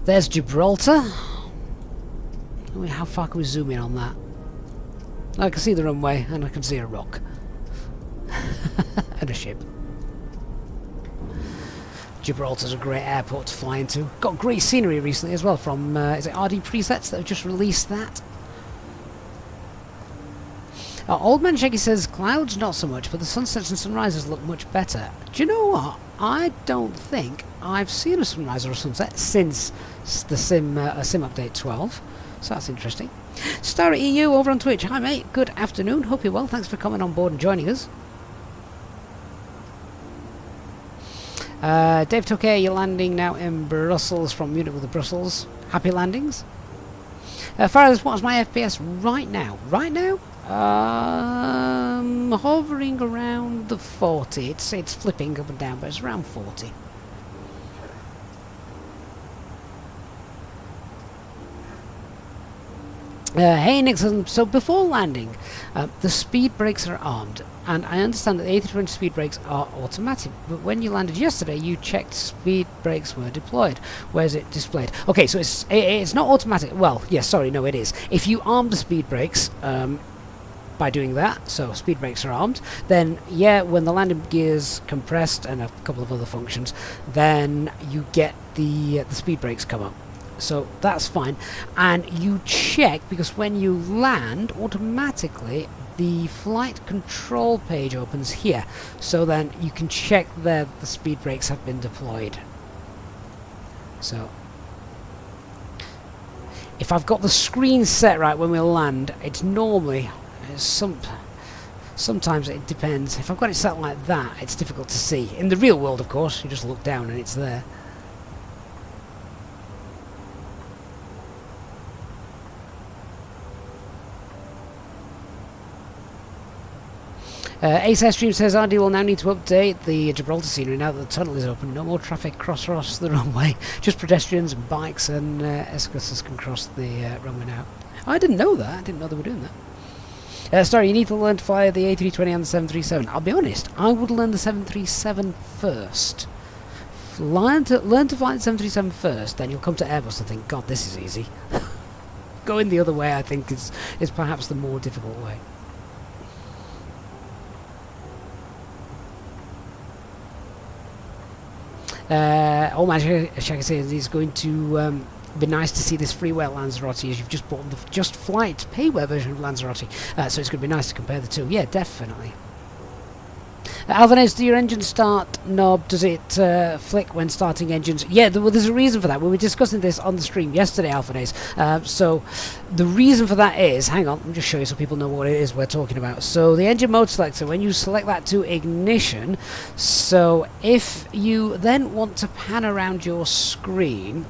Speaker 1: There's Gibraltar. How far can we zoom in on that? I can see the runway, and I can see a rock. And a ship. Gibraltar's a great airport to fly into. Got great scenery recently as well from, is it RD Presets that have just released that? Old Man Shaggy says, clouds not so much, but the sunsets and sunrises look much better. Do you know what? I don't think I've seen a sunrise or a sunset since the Sim Update 12. So that's interesting. Star EU over on Twitch. Hi mate, good afternoon. Hope you're well. Thanks for coming on board and joining us. Dave Tokay, you're landing now in Brussels from Munich with the Brussels. Happy landings. Faraz, what's my FPS right now? Right now? Hovering around the 40. It's flipping up and down, but it's around 40. Hey Nixon, so before landing, the speed brakes are armed, and I understand that the A320 speed brakes are automatic, but when you landed yesterday you checked speed brakes were deployed. Where's it displayed? Okay, so it's not automatic. Well, yes, sorry, no it is. If you arm the speed brakes by doing that, so speed brakes are armed, then yeah, when the landing gears compressed and a couple of other functions, then you get the speed brakes come up. So that's fine, and you check, because when you land automatically the flight control page opens here, so then you can check there that the speed brakes have been deployed. So if I've got the screen set right when we land, it's normally sometimes it depends. If I've got it set like that, it's difficult to see. In the real world, of course, you just look down and it's there. Ace Airstream says RD will now need to update the Gibraltar scenery now that the tunnel is open. No more traffic cross the runway. Just pedestrians and bikes and escorters can cross the runway now. I didn't know that. I didn't know they were doing that. Sorry, you need to learn to fly the A320 and the 737. I'll be honest, I would learn the 737 first. Learn to fly the 737 first, then you'll come to Airbus and think, God, this is easy. Going the other way, I think, is perhaps the more difficult way. Oh man, Shaka says it's going to be nice to see this Freeware Lanzarote as you've just bought the Just Flight payware version of Lanzarote. So it's going to be nice to compare the two. Yeah, definitely. Alvanez, do your engine start knob, does it flick when starting engines? Yeah, there's a reason for that. We were discussing this on the stream yesterday, Alvanez. So the reason for that is, hang on, let me just show you so people know what it is we're talking about. So the engine mode selector, when you select that to ignition, so if you then want to pan around your screen,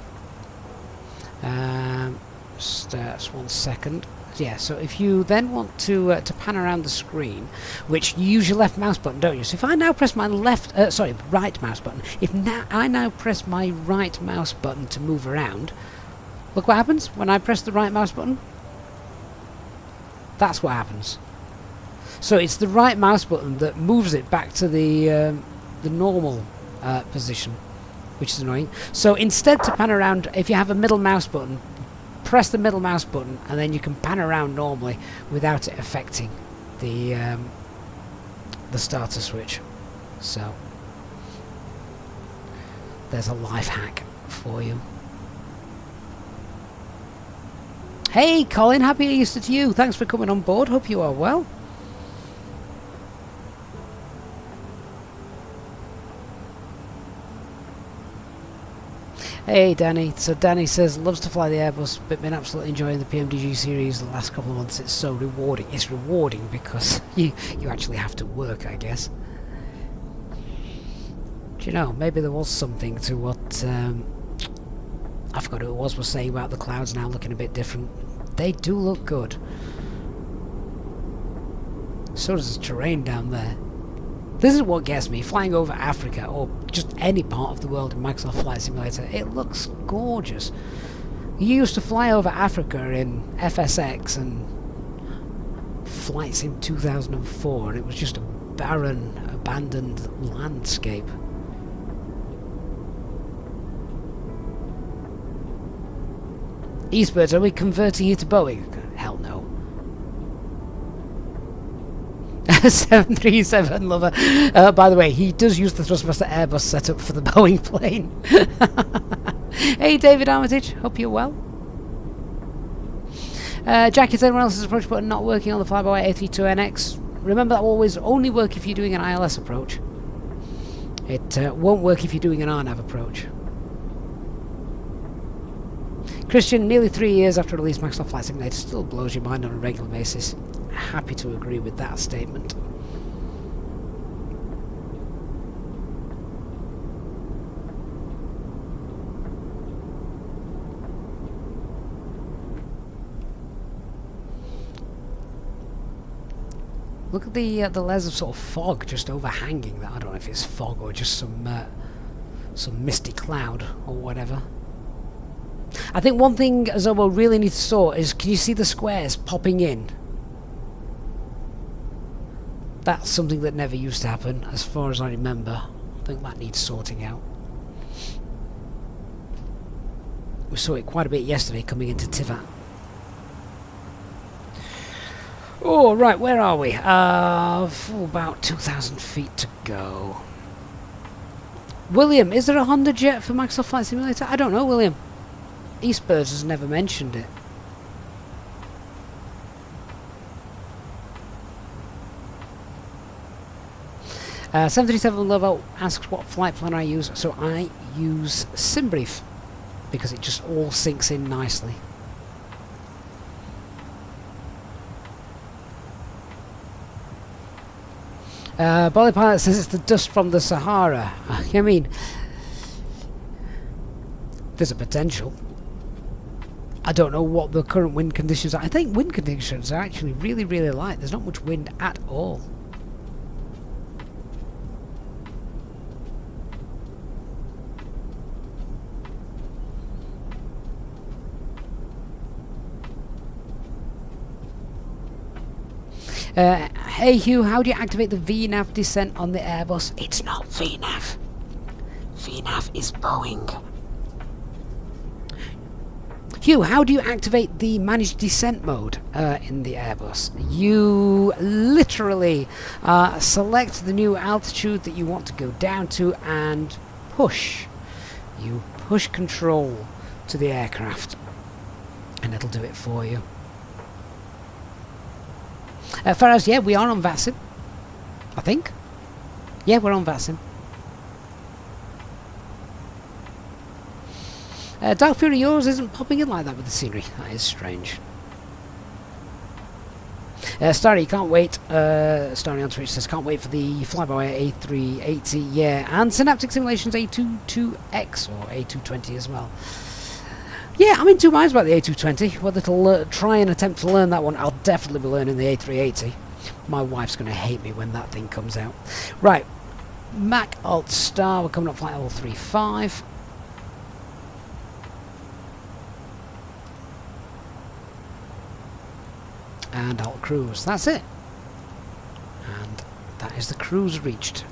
Speaker 1: just 1 second. Yeah, so if you then want to pan around the screen, which you use your left mouse button, don't you? So if I now press my right mouse button, I now press my right mouse button to move around, look what happens when I press the right mouse button. That's what happens. So it's the right mouse button that moves it back to the normal position, which is annoying. So instead, to pan around, if you have a middle mouse button, press the middle mouse button and then you can pan around normally without it affecting the starter switch. So there's a life hack for you. Hey Colin, happy Easter to you. Thanks for coming on board. Hope you are well. Hey Danny, so Danny says loves to fly the Airbus but been absolutely enjoying the PMDG series the last couple of months. It's so rewarding. It's rewarding because you actually have to work, I guess. Do you know, maybe there was something to what I forgot who it was saying about the clouds now looking a bit different. They do look good. So does the terrain down there. This is what gets me, flying over Africa or just any part of the world in Microsoft Flight Simulator. It looks gorgeous. You used to fly over Africa in FSX and FlightSim 2004 and it was just a barren, abandoned landscape. Eastbirds, are we converting you to Boeing? Hell no. 737 lover. By the way, he does use the Thrustmaster Airbus setup for the Boeing plane. Hey David Armitage, hope you're well. Jack, is anyone else's approach button not working on the Flyby A32NX? Remember, that will always only work if you're doing an ILS approach. It won't work if you're doing an RNAV approach. Christian, nearly 3 years after release, Microsoft Flight Simulator still blows your mind on a regular basis. Happy to agree with that statement. Look at the layers of sort of fog just overhanging that. I don't know if it's fog or just some misty cloud or whatever. I think one thing Azobo really needs to sort is, can you see the squares popping in? That's something that never used to happen, as far as I remember. I think that needs sorting out. We saw it quite a bit yesterday coming into Tivat. Oh, right, where are we? About 2,000 feet to go. William, is there a Honda jet for Microsoft Flight Simulator? I don't know, William. Eastbirds has never mentioned it. Uh, 737 Lovo asks what flight plan I use. So I use SimBrief because it just all sinks in nicely. Bolly Pilot says it's the dust from the Sahara. I mean, there's a potential. I don't know what the current wind conditions are. I think wind conditions are actually really, really light. There's not much wind at all. Hey Hugh, how do you activate the VNAV descent on the Airbus? It's not VNAV. VNAV is Boeing. Hugh, how do you activate the managed descent mode in the Airbus? You literally select the new altitude that you want to go down to and push. You push control to the aircraft and it'll do it for you. Faraz, yeah, we are on VATSIM, I think. Yeah, we're on VATSIM. Dark Fury, yours isn't popping in like that with the scenery. That is strange. Starry, can't wait. Starry on Twitch says, can't wait for the flyby A380. Yeah, and Synaptic Simulations A22X or A220 as well. Yeah, I'm in two minds about the A220. Whether to try and attempt to learn that one, I'll definitely be learning the A380. My wife's going to hate me when that thing comes out. Right, Mac Alt Star, we're coming up flight level 35. And Alt Cruise, that's it. And that is the cruise reached.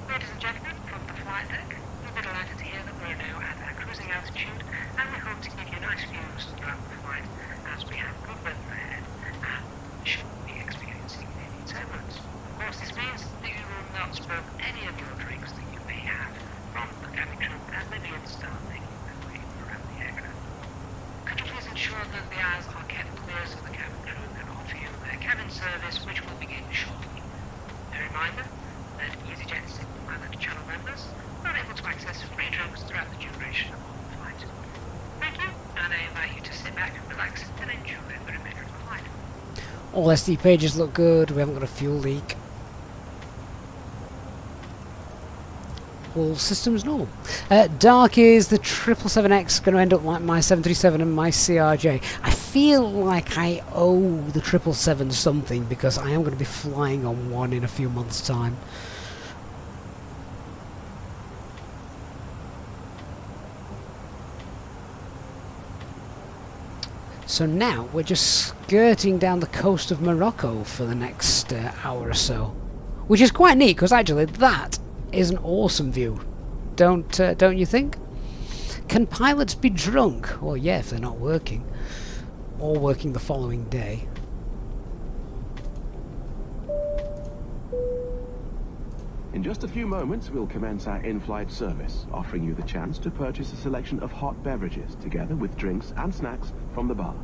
Speaker 2: Ladies and gentlemen, from the flight deck, we'll be delighted to hear that we're now at our cruising altitude, and we hope to give you nice views throughout the flight as we have good weather ahead and shouldn't be experiencing any turbulence. Of course, this means that you will not spill any of your drinks that you may have from the cabin crew as they begin to start making their way around the aircraft. Could you please ensure that the aisles are kept clear so the cabin crew can offer you their cabin service, which will begin shortly. A reminder that Easyjet single pilot channel members are able to access free drinks throughout the duration of the flight. Thank you, and I invite you to sit back, relax, and enjoy the remainder of the flight.
Speaker 1: All SD pages look good. We haven't got a fuel leak. All systems normal. Dark, is the 777X going to end up like my 737 and my CRJ? I feel like I owe the 777 something because I am going to be flying on one in a few months' time. So now we're just skirting down the coast of Morocco for the next hour or so, which is quite neat because actually that is an awesome view, don't you think? Can pilots be drunk? Well, yeah, if they're not working, or working the following day.
Speaker 3: In just a few moments, we'll commence our in-flight service, offering you the chance to purchase a selection of hot beverages, together with drinks and snacks from the bar.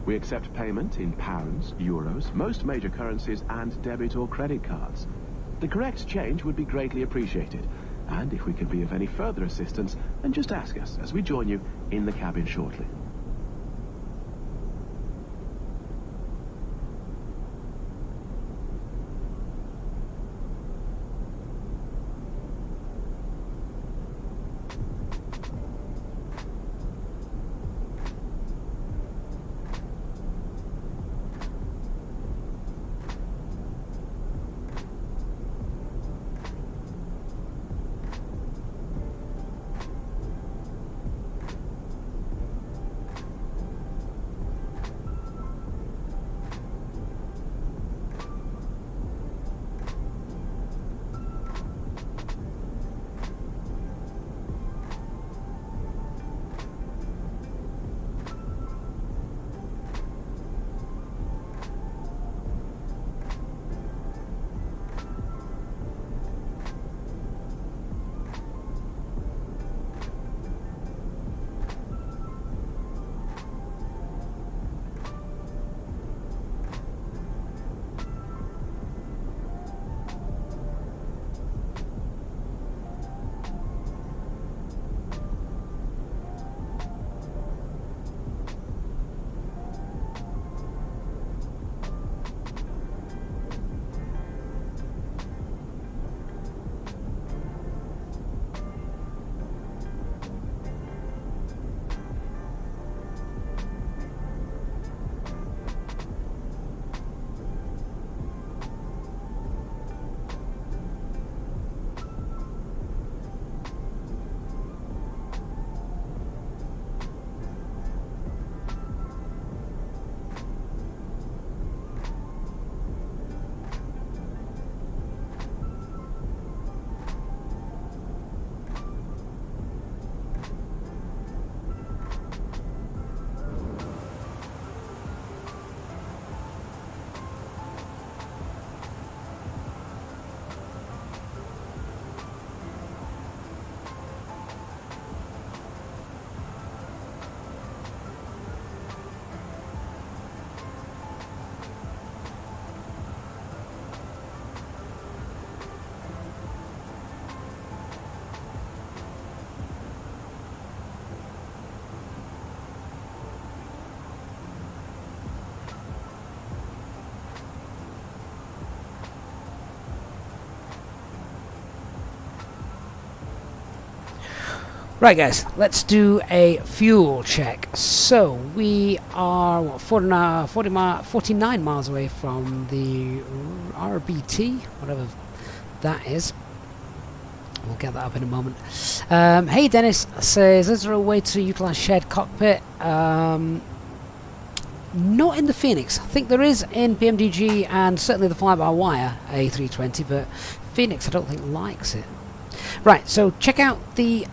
Speaker 3: We accept payment in pounds, euros, most major currencies, and debit or credit cards. The correct change would be greatly appreciated, and if we can be of any further assistance, then just ask us as we join you in the cabin shortly.
Speaker 1: Right guys, let's do a fuel check. So we are what, 49 miles away from the RBT, whatever that is. We'll get that up in a moment. Hey Dennis says, is there a way to utilize shared cockpit? Not in the Fenix. I think there is in PMDG and certainly the fly-by-wire A320, but Fenix I don't think likes it. Right, so check out the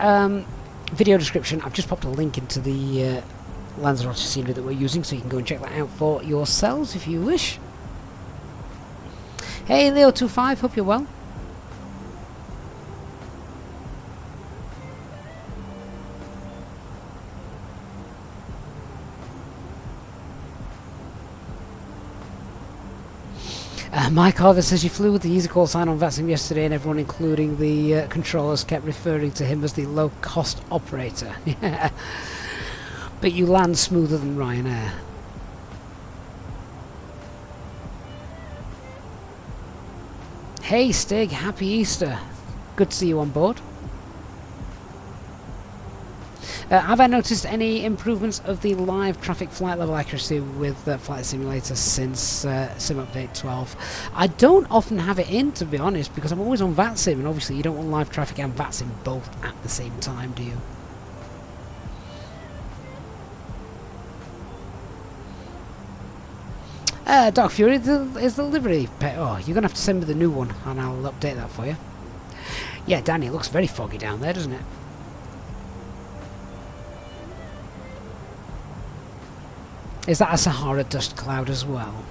Speaker 1: video description. I've just popped a link into the Lanzarote scenery that we're using, so you can go and check that out for yourselves if you wish. Hey Leo25, hope you're well. Mike Harvey says you flew with the easy call sign on VATSIM yesterday and everyone including the controllers kept referring to him as the low cost operator. Yeah. But you land smoother than Ryanair. Hey Stig, happy Easter. Good to see you on board. Have I noticed any improvements of the live traffic flight level accuracy with Flight Simulator since Sim Update 12? I don't often have it in, to be honest, because I'm always on VATSIM, and obviously you don't want live traffic and VATSIM both at the same time, do you? Dark Fury, is the livery oh, you're going to have to send me the new one, and I'll update that for you. Yeah, Danny, it looks very foggy down there, doesn't it? Is that a Sahara dust cloud as well?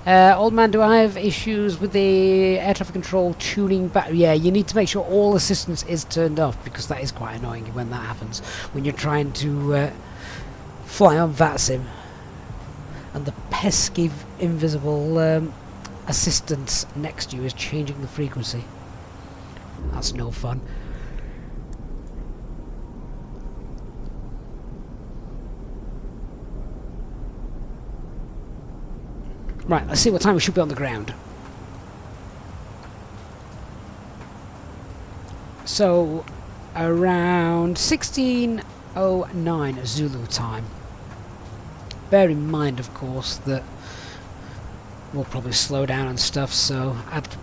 Speaker 1: Old man, do I have issues with the air traffic control tuning back? Yeah, you need to make sure all assistance is turned off, because that is quite annoying when that happens. When you're trying to fly on VATSIM and the pesky invisible assistance next to you is changing the frequency. That's no fun. Right, let's see what time we should be on the ground. So, around 16:09 Zulu time. Bear in mind, of course, that we'll probably slow down and stuff, so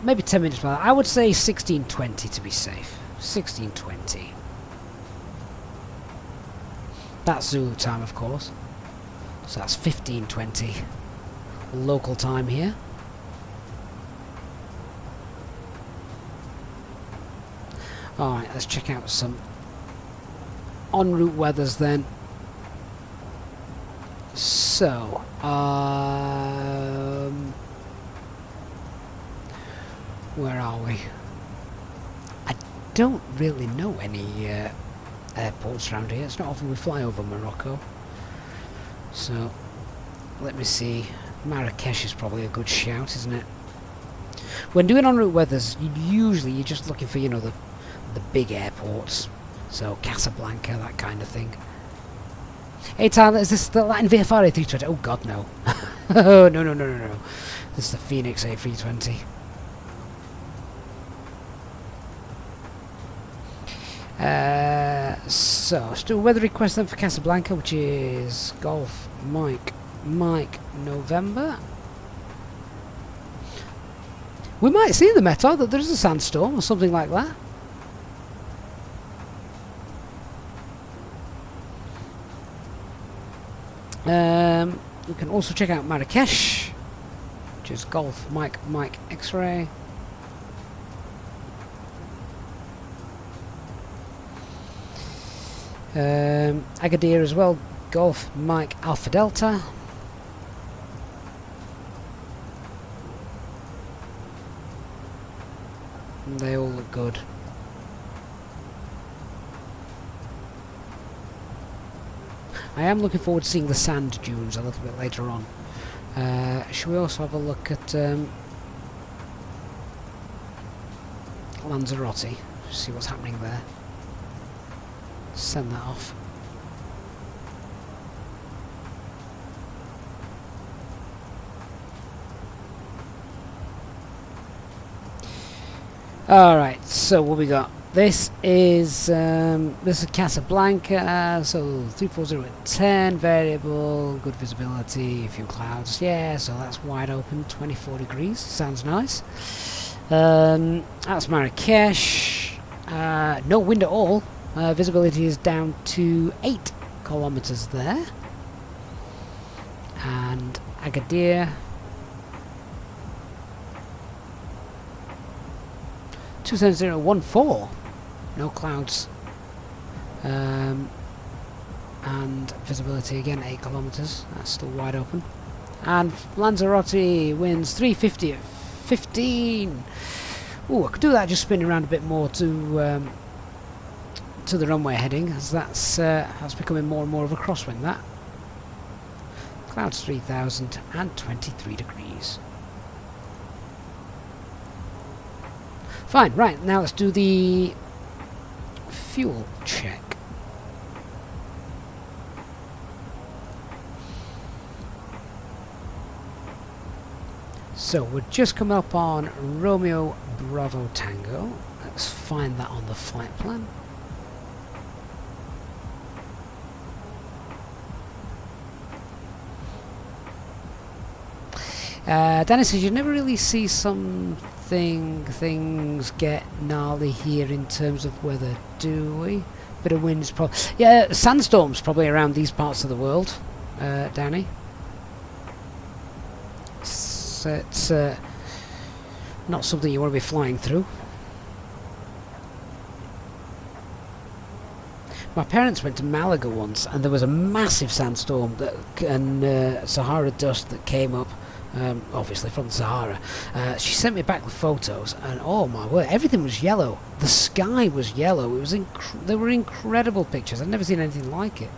Speaker 1: maybe 10 minutes by that. I would say 16:20 to be safe. 16:20. That's Zulu time, of course. So that's 15:20. Local time here. Alright, let's check out some en route weathers then. So, where are we? I don't really know any airports around here. It's not often we fly over Morocco. So, let me see. Marrakesh is probably a good shout, isn't it? When doing en route weathers, you're just looking for, you know, the big airports. So Casablanca, that kind of thing. Hey Tyler, is this the Latin VFR A320? Oh god, no. Oh, no. This is the Fenix A320. So, let's do a weather request then for Casablanca, which is Golf Mike November. We might see in the Meteor that there's a sandstorm or something like that. We can also check out Marrakesh, which is Golf Mike X-ray. Agadir as well, Golf Mike Alpha Delta. They all look good. I am looking forward to seeing the sand dunes a little bit later on. Should we also have a look at Lanzarote? See what's happening there. Send that off. Alright, so what we got? This is Casablanca, so 340 at 10, variable, good visibility, a few clouds, yeah, so that's wide open, 24 degrees, sounds nice. That's Marrakesh, no wind at all, visibility is down to 8 kilometers there. And Agadir, 27014, no clouds, and visibility again 8 kilometers, that's still wide open. And Lanzarote winds 350 at 15. Ooh, I could do that just spinning around a bit more to the runway heading, as that's becoming more and more of a crosswind. That clouds 3000 and 23 degrees. Fine, right, now let's do the fuel check. So we're just coming up on Romeo Bravo Tango. Let's find that on the flight plan. Danny says you never really see things get gnarly here in terms of weather, do we? Bit of wind's probably, yeah, sandstorms probably around these parts of the world, Danny. So it's not something you want to be flying through. My parents went to Malaga once, and there was a massive sandstorm and Sahara dust that came up. Obviously from the Sahara. She sent me back the photos, and oh my word, everything was yellow. The sky was yellow. It was they were incredible pictures. I've never seen anything like it.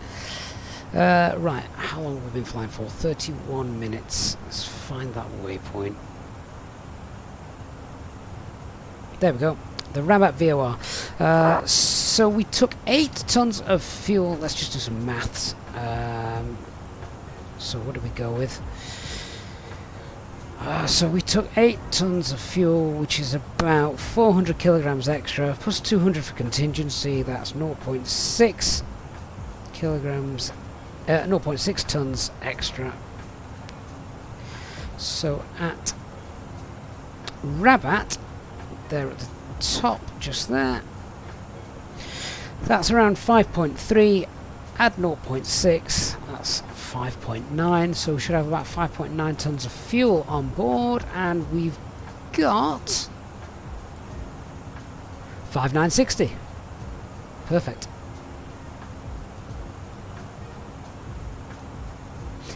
Speaker 1: Right, how long have we been flying for? 31 minutes. Let's find that waypoint. There we go. The Rabat VOR. So we took 8 tons of fuel. Let's just do some maths. So what did we go with? So we took 8 tons of fuel, which is about 400 kilograms extra, plus 200 for contingency. That's 0.6 kilograms, 0.6 tons extra. So at Rabat, there at the top, just there, that's around 5.3. Add 0.6, that's 5.9, so we should have about 5.9 tons of fuel on board, and we've got 5960. Perfect.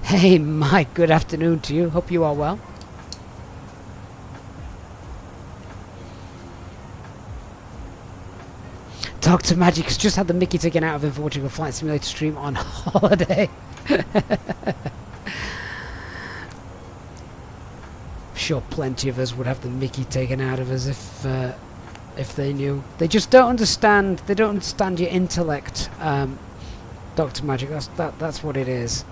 Speaker 1: Hey Mike, good afternoon to you, hope you are well. Dr. Magic has just had the Mickey taken out of him for watching a flight simulator stream on holiday. I'm sure plenty of us would have the Mickey taken out of us if they knew. They just don't understand. They don't understand your intellect, Dr. Magic. That's what it is.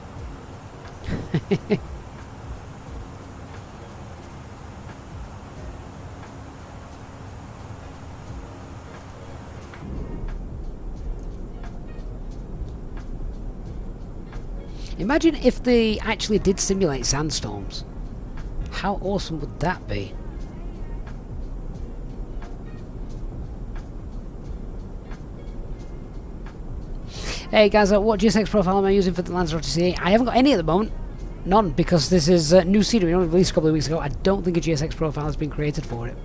Speaker 1: Imagine if they actually did simulate sandstorms. How awesome would that be? Hey guys, what GSX profile am I using for the Lanzarote CA? I haven't got any at the moment. None, because this is new scenery. Only released a couple of weeks ago. I don't think a GSX profile has been created for it.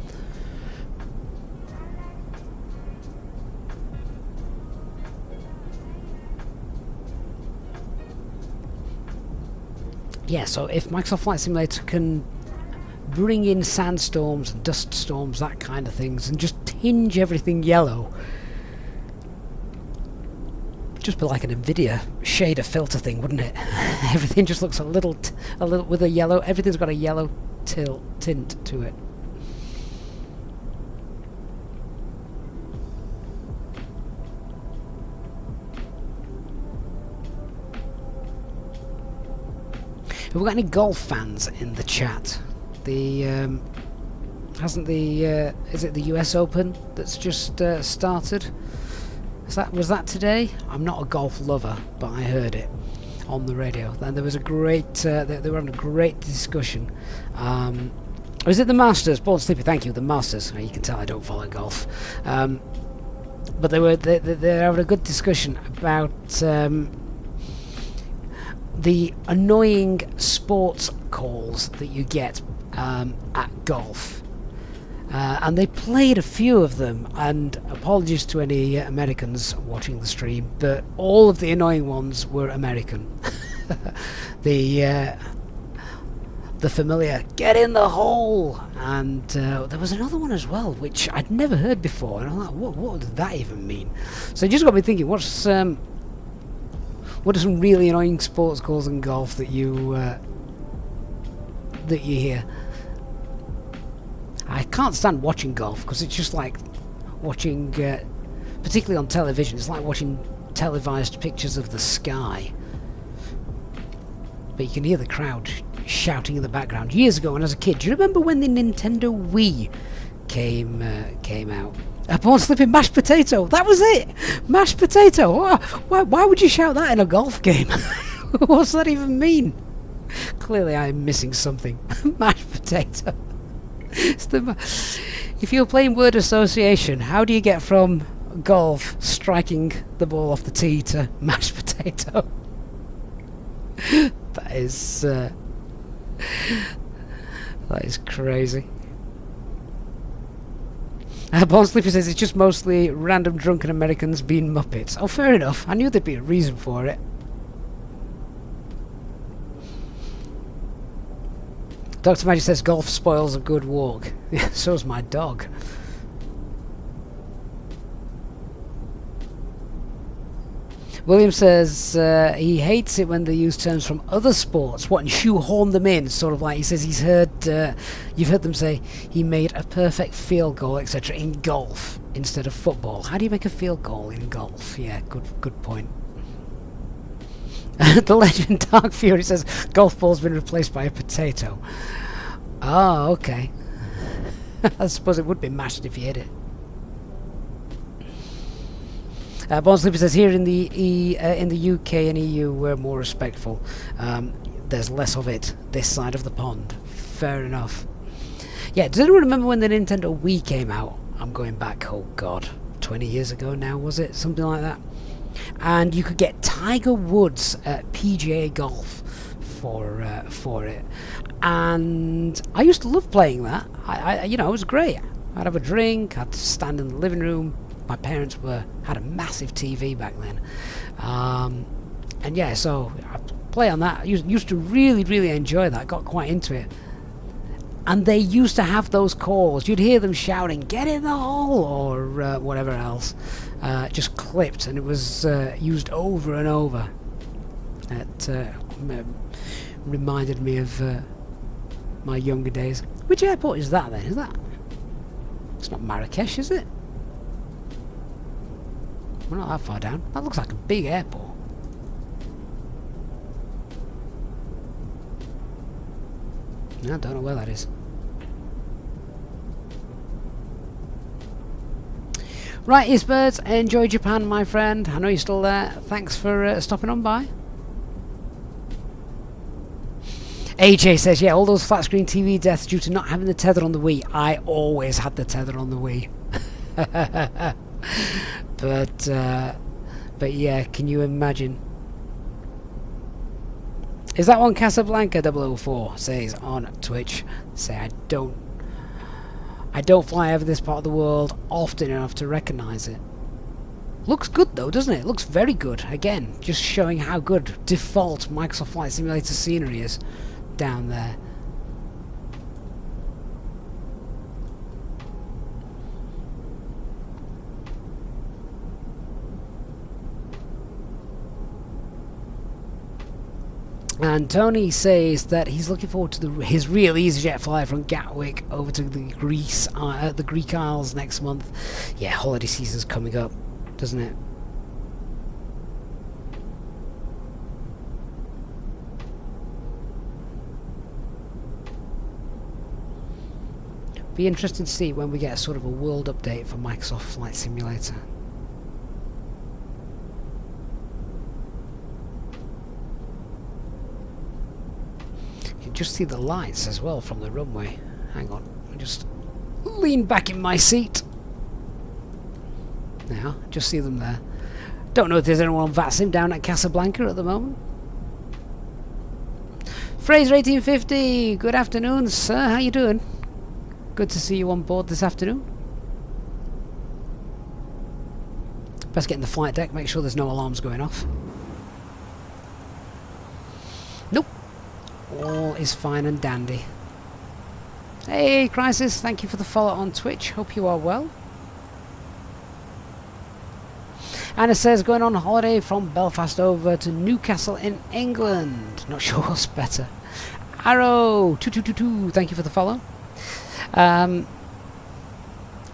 Speaker 1: Yeah, so if Microsoft Flight Simulator can bring in sandstorms and dust storms, that kind of things, and just tinge everything yellow, just be like an NVIDIA shader filter thing, wouldn't it? Everything just looks a little with a yellow. Everything's got a yellow tint to it. Have we got any golf fans in the chat? I Hasn't the is it the US Open that's just started? Was that today? I'm not a golf lover, but I heard it on the radio. And there was a great they were having a great discussion. Was it the Masters? Born Sleepy, thank you. The Masters. You can tell I don't follow golf. But they're having a good discussion about the annoying sports calls that you get at golf. And they played a few of them, and apologies to any Americans watching the stream, but all of the annoying ones were American. The familiar "get in the hole," and there was another one as well which I'd never heard before, and I'm like, what does that even mean? So it just got me thinking, what are some really annoying sports calls in golf that you hear? I can't stand watching golf because it's just like watching, particularly on television, it's like watching televised pictures of the sky. But you can hear the crowd shouting in the background. Years ago when I was a kid, do you remember when the Nintendo Wii came out? Upon slipping mashed potato, that was it! Mashed potato! Why would you shout that in a golf game? What's that even mean? Clearly I'm missing something. Mashed potato. If you're playing word association, how do you get from golf, striking the ball off the tee, to mashed potato? That is crazy. Born Sleeper says it's just mostly random drunken Americans being muppets. Oh, fair enough. I knew there'd be a reason for it. Dr. Magic says golf spoils a good walk. Yeah, so's my dog. William says he hates it when they use terms from other sports, and shoehorn them in, sort of like, he says you've heard them say he made a perfect field goal, etc. in golf instead of football. How do you make a field goal in golf? Yeah, good point. The legend Dark Fury says golf ball's been replaced by a potato. Oh, okay. I suppose it would be mashed if you hit it. Born Sleeper says here in the UK and EU we're more respectful. There's less of it this side of the pond. Fair enough. Yeah, does anyone remember when the Nintendo Wii came out? I'm going back, oh god, 20 years ago now, was it? Something like that. And you could get Tiger Woods at PGA Golf for it, and I used to love playing that. It was great. I'd have a drink, I'd stand in the living room. My parents had a massive TV back then, and yeah, so I'd play on that. I used to really enjoy that. Got quite into it. And they used to have those calls. You'd hear them shouting, "Get in the hole," or whatever else. Just clipped, and it was used over and over. It reminded me of my younger days. Which airport is that then? It's not Marrakesh, is it? We're not that far down. That looks like a big airport. I don't know where that is. Right, Eastbirds, enjoy Japan, my friend. I know you're still there. Thanks for stopping on by. AJ says, yeah, all those flat screen TV deaths due to not having the tether on the Wii. I always had the tether on the Wii. But yeah, can you imagine? Is that one Casablanca 004 says on Twitch? Say I don't fly over this part of the world often enough to recognise it. Looks good though, doesn't it? Looks very good. Again, just showing how good default Microsoft Flight Simulator scenery is down there. And Tony says that he's looking forward to his real EasyJet flight from Gatwick over to the Greek Isles next month. Yeah, holiday season's coming up, doesn't it? Be interesting to see when we get a sort of a world update for Microsoft Flight Simulator. You can just see the lights as well from the runway. Hang on, I'll just lean back in my seat. Now, just see them there. Don't know if there's anyone on VATSIM down at Casablanca at the moment. Fraser 1850, good afternoon, sir. How you doing? Good to see you on board this afternoon. Best get in the flight deck, make sure there's no alarms going off. Nope. All is fine and dandy. Hey, Crisis, thank you for the follow on Twitch. Hope you are well. Anna says, going on holiday from Belfast over to Newcastle in England. Not sure what's better. Arrow 2222, thank you for the follow.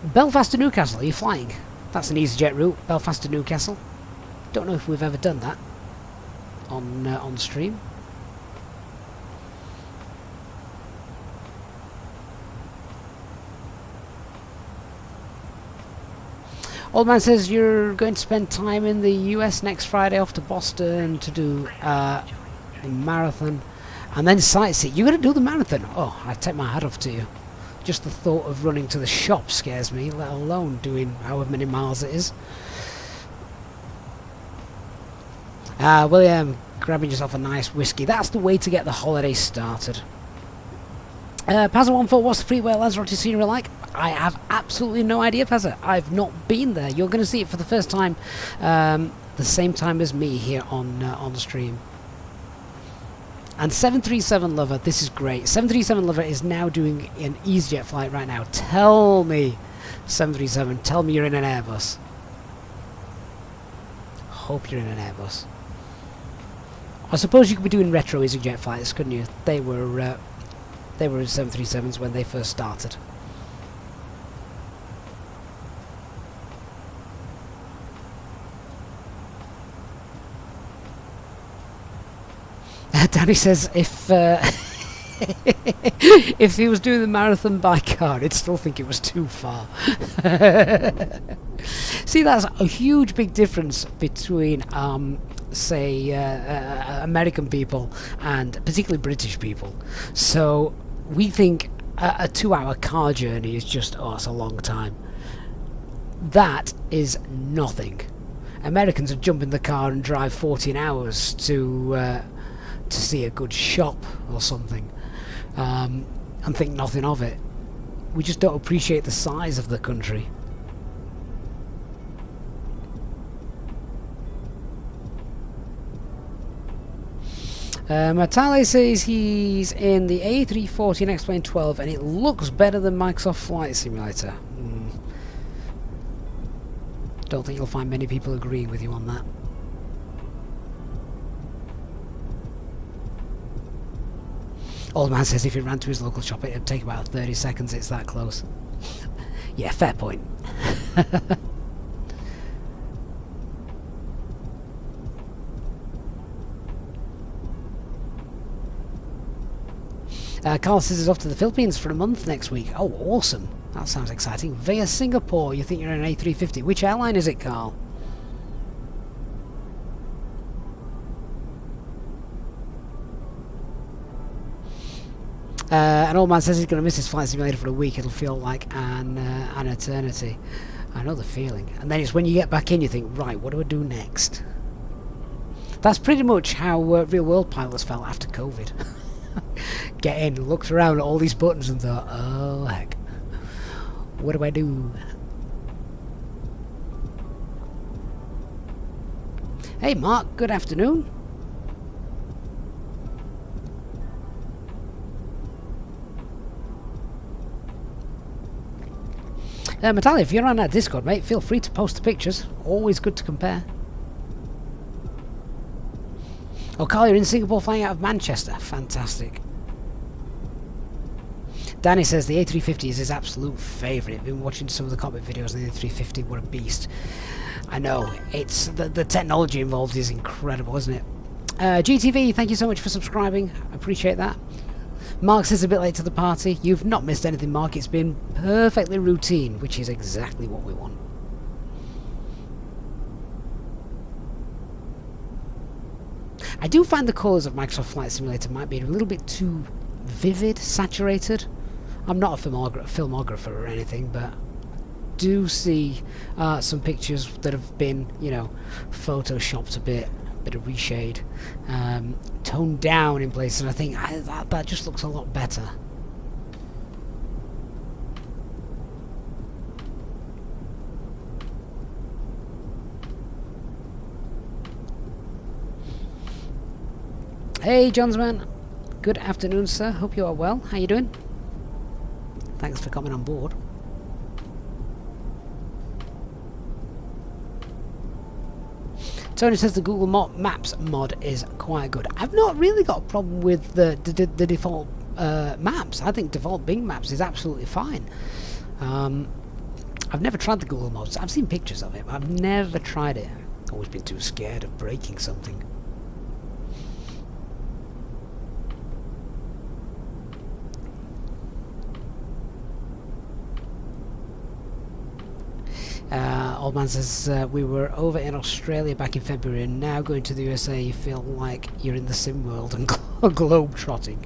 Speaker 1: Belfast to Newcastle, are you flying? That's an Easyjet route, Belfast to Newcastle. Don't know if we've ever done that on stream. Old man says you're going to spend time in the US next Friday, off to Boston to do a marathon and then sightsee. You're going to do the marathon? Oh, I take my hat off to you. Just the thought of running to the shop scares me, let alone doing however many miles it is. William, grabbing yourself a nice whiskey. That's the way to get the holiday started. Pazza14, what's the Freeware Lanzarote scenery like? I have absolutely no idea, Pazza. I've not been there. You're going to see it for the first time, the same time as me here on the stream. And 737 Lover, this is great. 737 Lover is now doing an Easyjet flight right now. Tell me, 737, tell me you're in an Airbus. Hope you're in an Airbus. I suppose you could be doing retro Easyjet flights, couldn't you? They were 737s when they first started. Danny says if if he was doing the marathon by car, he'd still think it was too far. See, that's a huge big difference between say American people and particularly British people. So we think a 2-hour car journey is just, oh, it's a long time. That is nothing. Americans would jump in the car and drive 14 hours to see a good shop or something, and think nothing of it. We just don't appreciate the size of the country. Matale says he's in the A340 and X-Plane 12 and it looks better than Microsoft Flight Simulator. Don't think you'll find many people agreeing with you on that. Old man says if he ran to his local shop, it'd take about 30 seconds, it's that close. Yeah, fair point. Carl says he's off to the Philippines for a month next week. Oh, awesome. That sounds exciting. Via Singapore, you think you're in an A350. Which airline is it, Carl? An old man says he's going to miss his flight simulator for a week. It'll feel like an eternity. I know the feeling. And then it's when you get back in, you think, right, what do I do next? That's pretty much how real world pilots felt after COVID. Get in, looked around at all these buttons and thought, oh heck, what do I do? Hey Mark, good afternoon. Metalli, if you're on that Discord, mate, feel free to post the pictures. Always good to compare. Oh, Carl, you're in Singapore flying out of Manchester. Fantastic. Danny says the A350 is his absolute favourite. Been watching some of the cockpit videos of the A350. What a beast. I know. It's the technology involved is incredible, isn't it? GTV, thank you so much for subscribing. I appreciate that. Mark says a bit late to the party. You've not missed anything, Mark. It's been perfectly routine, which is exactly what we want. I do find the colours of Microsoft Flight Simulator might be a little bit too vivid, saturated. I'm not a filmographer or anything, but do see some pictures that have been, you know, photoshopped a bit of reshade, toned down in places, and I think that just looks a lot better. Hey, Johnsman. Good afternoon, sir. Hope you are well. How you doing? Thanks for coming on board. Tony says the Google Maps mod is quite good. I've not really got a problem with the default maps. I think default Bing Maps is absolutely fine. I've never tried the Google mods. I've seen pictures of it, but I've never tried it. Always been too scared of breaking something. Old man says we were over in Australia back in February and now going to the USA you feel like you're in the sim world and globe trotting.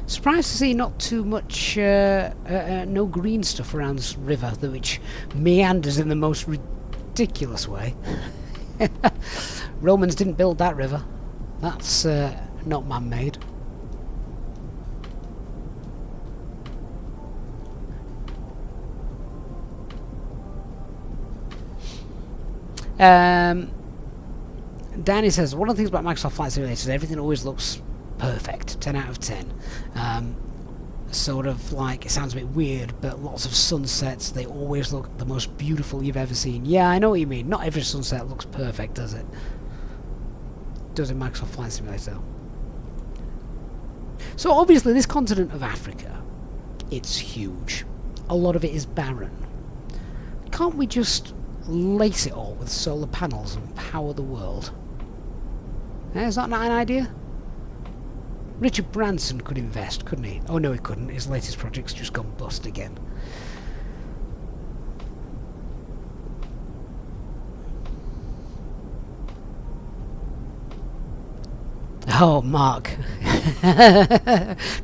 Speaker 1: Surprised to see not too much no green stuff around this river which meanders in the most ridiculous way. Romans didn't build that river. That's not man-made. Danny says, one of the things about Microsoft Flight Simulator is everything always looks perfect. 10 out of 10. Sort of like, it sounds a bit weird, but lots of sunsets, they always look the most beautiful you've ever seen. Yeah, I know what you mean. Not every sunset looks perfect, does it? Does in Microsoft Flight Simulator. So obviously this continent of Africa, it's huge. A lot of it is barren. Can't we just lace it all with solar panels and power the world? Is that not an idea? Richard Branson could invest, couldn't he? Oh no, he couldn't. His latest project's just gone bust again. Oh, Mark.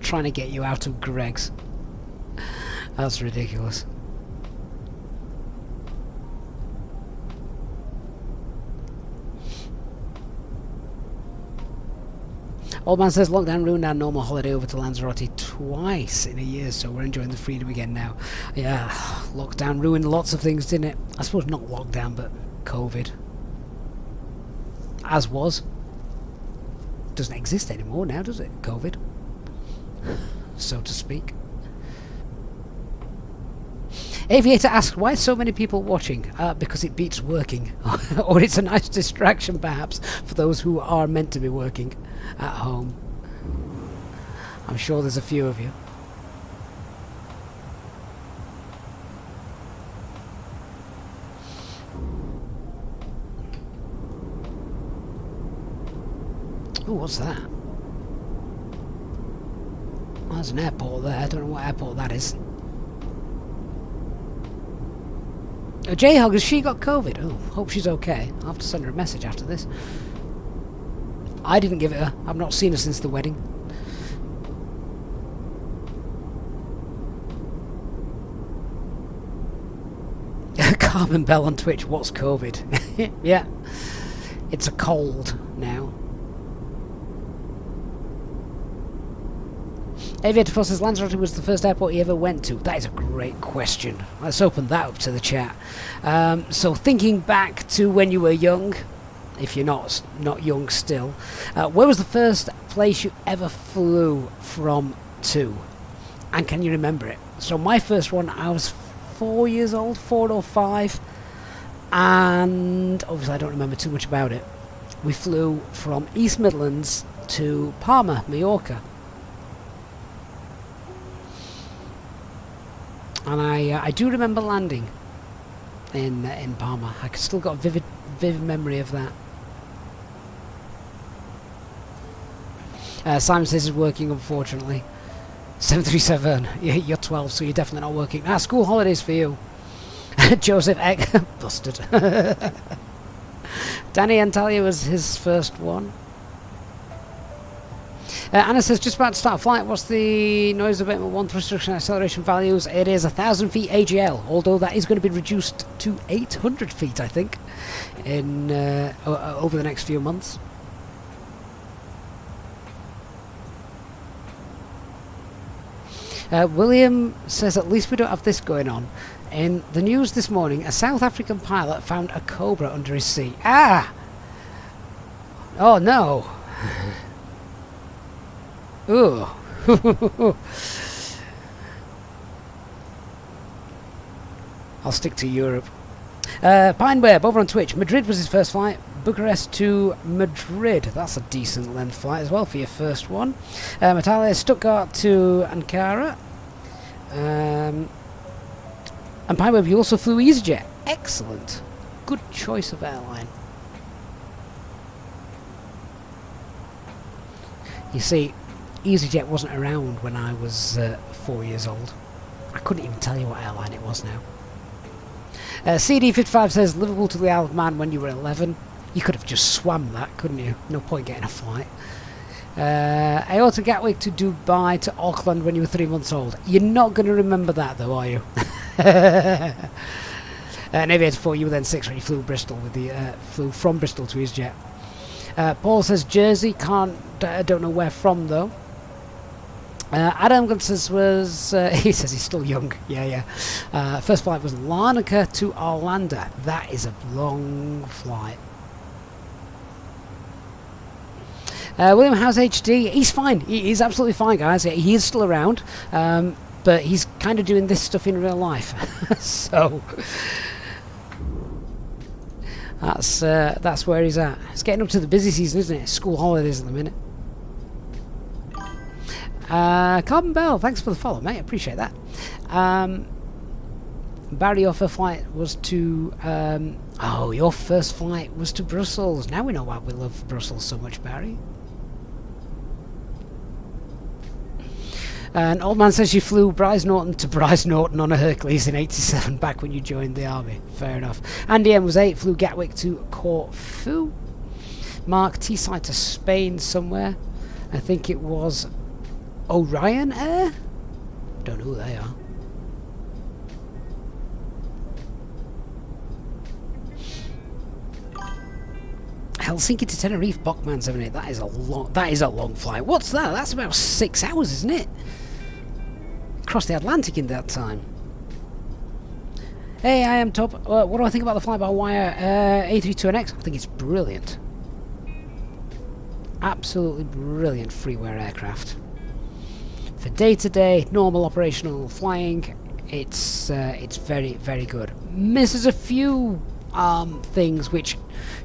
Speaker 1: Trying to get you out of Greg's. That's ridiculous. Old man says lockdown ruined our normal holiday over to Lanzarote twice in a year, so we're enjoying the freedom again now. Yeah, lockdown ruined lots of things, didn't it? I suppose not lockdown, but COVID. As was. Doesn't exist anymore now, does it? COVID. So to speak. Aviator asks, why so many people watching? Because it beats working. Or it's a nice distraction, perhaps, for those who are meant to be working at home. I'm sure there's a few of you. Oh, what's that? Well, there's an airport there. I don't know what airport that is. Oh, J-Hog, has she got COVID? Oh, hope she's okay. I'll have to send her a message after this. I didn't give it her. I've not seen her since the wedding. Carmen Bell on Twitch, what's COVID? Yeah. It's a cold now. Aviator Foss says Lanzarote was the first airport he ever went to. That is a great question. Let's open that up to the chat. So thinking back to when you were young, if you're not young still, where was the first place you ever flew from to? And can you remember it? So my first one, I was 4 years old, 4 or 5, and obviously I don't remember too much about it. We flew from East Midlands to Palma, Mallorca. And I do remember landing in Palma. I still got a vivid memory of that. Simon says it's working, unfortunately. 737, you're 12, so you're definitely not working. School holidays for you. Joseph Eck, busted. Danny Antalya was his first one. Anna says, just about to start a flight. What's the noise abatement 1 thrust acceleration values? It is 1,000 feet AGL, although that is going to be reduced to 800 feet, I think, in over the next few months. William says, at least we don't have this going on. In the news this morning, a South African pilot found a cobra under his seat. Ah! Oh no! Ooh. I'll stick to Europe. Pineweb over on Twitch. Madrid was his first flight. Bucharest to Madrid. That's a decent length flight as well for your first one. Natalia, Stuttgart to Ankara. And Pineweb, you also flew EasyJet. Excellent. Good choice of airline. You see, EasyJet wasn't around when I was 4 years old. I couldn't even tell you what airline it was now. CD55 says, Liverpool to the Isle of Man when you were 11. You could have just swam that, couldn't you? No point getting a flight. Aorta Gatwick to Dubai to Auckland when you were 3 months old. You're not going to remember that though, are you? Aviator 4, you were then 6 when you flew Bristol with the flew from Bristol to EasyJet. Paul says Jersey, don't know where from though. Adam Gunses was, he says he's still young, yeah. First flight was Larnaca to Arlanda. That is a long flight. William House HD, he's fine, he's absolutely fine guys, he is still around, but he's kind of doing this stuff in real life, so that's where he's at. It's getting up to the busy season, isn't it? School holidays at the minute. Carbon Bell, thanks for the follow, mate. Appreciate that. Barry, your first flight was to... your first flight was to Brussels. Now we know why we love Brussels so much, Barry. And Old Man says you flew Bryce Norton to Bryce Norton on a Hercules in '87, back when you joined the army. Fair enough. Andy M was 8, flew Gatwick to Corfu. Mark, T-side to Spain somewhere. I think it was... Orion Air? Don't know who they are. Helsinki to Tenerife, Bachmann 78. That is a long flight. What's that? That's about 6 hours, isn't it? Across the Atlantic in that time. Hey, I am Top. What do I think about the fly-by-wire A320X? I think it's brilliant. Absolutely brilliant freeware aircraft. For day-to-day, normal operational flying, it's very, very good. Misses a few things which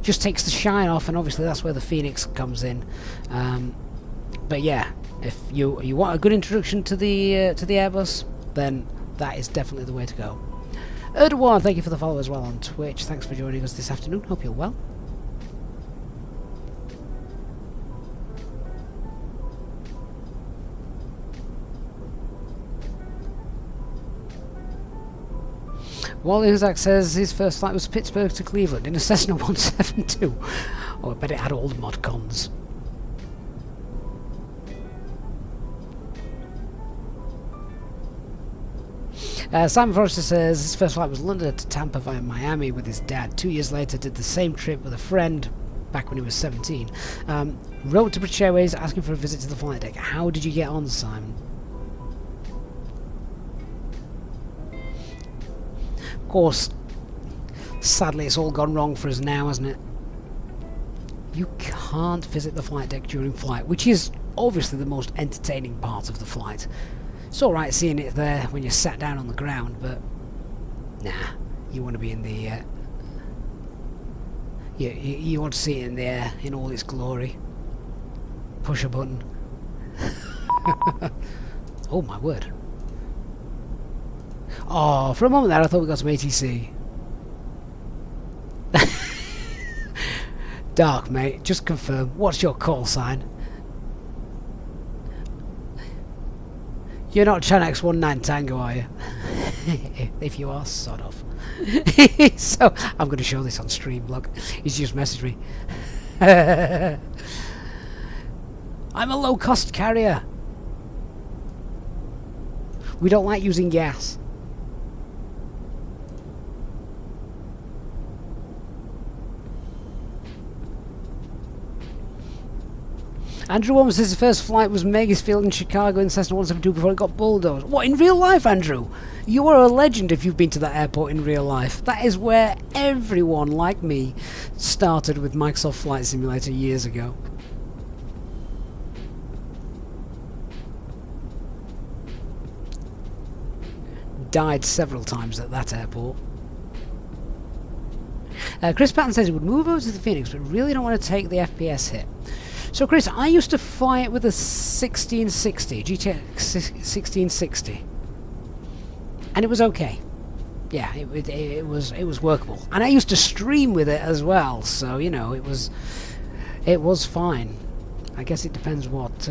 Speaker 1: just takes the shine off, and obviously that's where the Fenix comes in. But yeah, if you want a good introduction to the Airbus, then that is definitely the way to go. Erdogan, thank you for the follow as well on Twitch. Thanks for joining us this afternoon. Hope you're well. Wally Huzak says his first flight was Pittsburgh to Cleveland in a Cessna 172. Oh, I bet it had all the mod cons. Simon Forrester says his first flight was London to Tampa via Miami with his dad. 2 years later did the same trip with a friend back when he was 17. Wrote to British Airways asking for a visit to the flight deck. How did you get on, Simon? Of course, sadly it's all gone wrong for us now, hasn't it? You can't visit the flight deck during flight, which is obviously the most entertaining part of the flight. It's alright seeing it there when you're sat down on the ground, but nah, you want to be in the you want to see it in the air in all its glory. Push a button. Oh my word. Oh, for a moment there I thought we got some ATC. Dark, mate. Just confirm. What's your call sign? You're not Chanex 19 Tango, are you? If you are, sod off. So, I'm going to show this on stream. Look, he's just messaged me. I'm a low-cost carrier. We don't like using gas. Andrew Woman says his first flight was Magisfield in Chicago in Cessna 172 before it got bulldozed. What, in real life, Andrew? You are a legend if you've been to that airport in real life. That is where everyone like me started with Microsoft Flight Simulator years ago. Died several times at that airport. Chris Patton says he would move over to the Phoenix but really don't want to take the FPS hit. So Chris, I used to fly it with a 1660, GTX 1660, and it was okay. Yeah, it was workable, and I used to stream with it as well. So you know, it was fine. I guess it depends what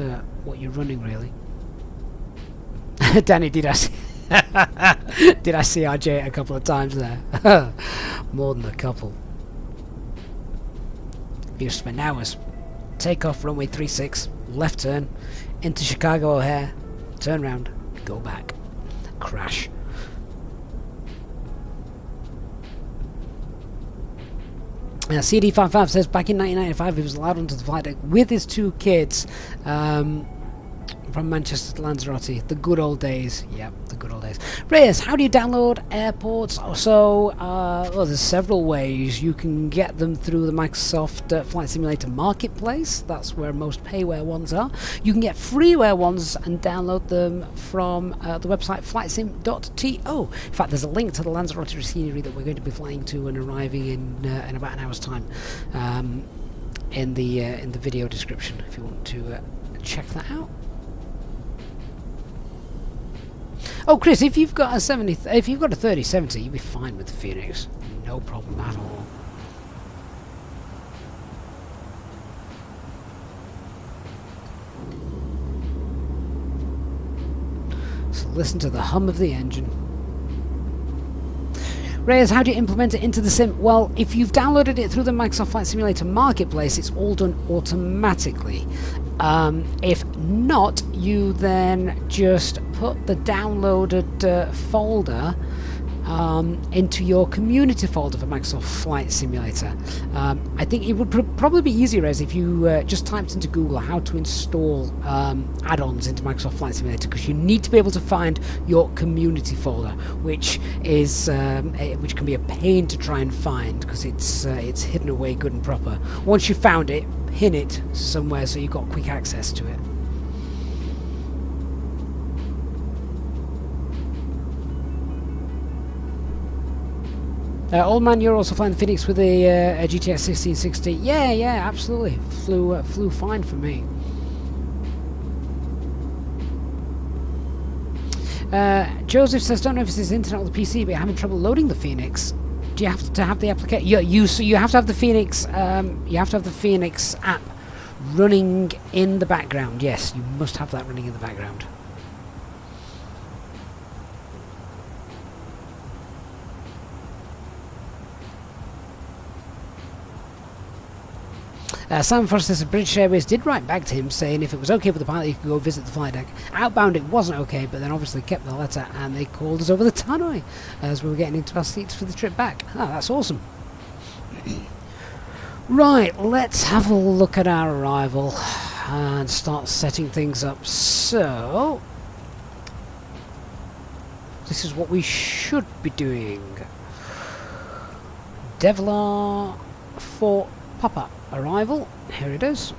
Speaker 1: you're running, really. Danny, did I see RJ a couple of times there? More than a couple. You spent hours. Takeoff, runway 36, left turn, into Chicago O'Hare, turn round, go back, crash. CD55 says back in 1995 he was allowed onto the flight deck with his 2 kids from Manchester to Lanzarote. The good old days. Yep, the good old days. Reyes, how do you download airports? So, well, there's several ways. You can get them through the Microsoft Flight Simulator Marketplace. That's where most payware ones are. You can get freeware ones and download them from the website flightsim.to. In fact, there's a link to the Lanzarote scenery that we're going to be flying to and arriving in about an hour's time in the video description if you want to check that out. Oh, Chris, if you've got a 3070, you'll be fine with the Phoenix. No problem at all. So listen to the hum of the engine. Reyes, how do you implement it into the sim? Well, if you've downloaded it through the Microsoft Flight Simulator Marketplace, it's all done automatically. If not, you then just put the downloaded folder into your community folder for Microsoft Flight Simulator. I think it would probably be easier as if you just typed into Google how to install add-ons into Microsoft Flight Simulator, because you need to be able to find your community folder, which is which can be a pain to try and find because it's hidden away good and proper. Once you've found it, pin it somewhere so you've got quick access to it. Old man, you're also flying the Phoenix with a GTX 1660. Yeah, absolutely. Flew fine for me. Joseph says, don't know if it's his internet or the PC, but you're having trouble loading the Phoenix. Do you have to have the application? You have to have the Phoenix. You have to have the Phoenix app running in the background. Yes, you must have that running in the background. Sam Frost says British Airways did write back to him saying if it was okay with the pilot he could go visit the flight deck. Outbound it wasn't okay, but then obviously kept the letter and they called us over the tannoy as we were getting into our seats for the trip back. That's awesome. Right, let's have a look at our arrival and start setting things up. So this is what we should be doing. Devlar for Papa. Arrival, here it is.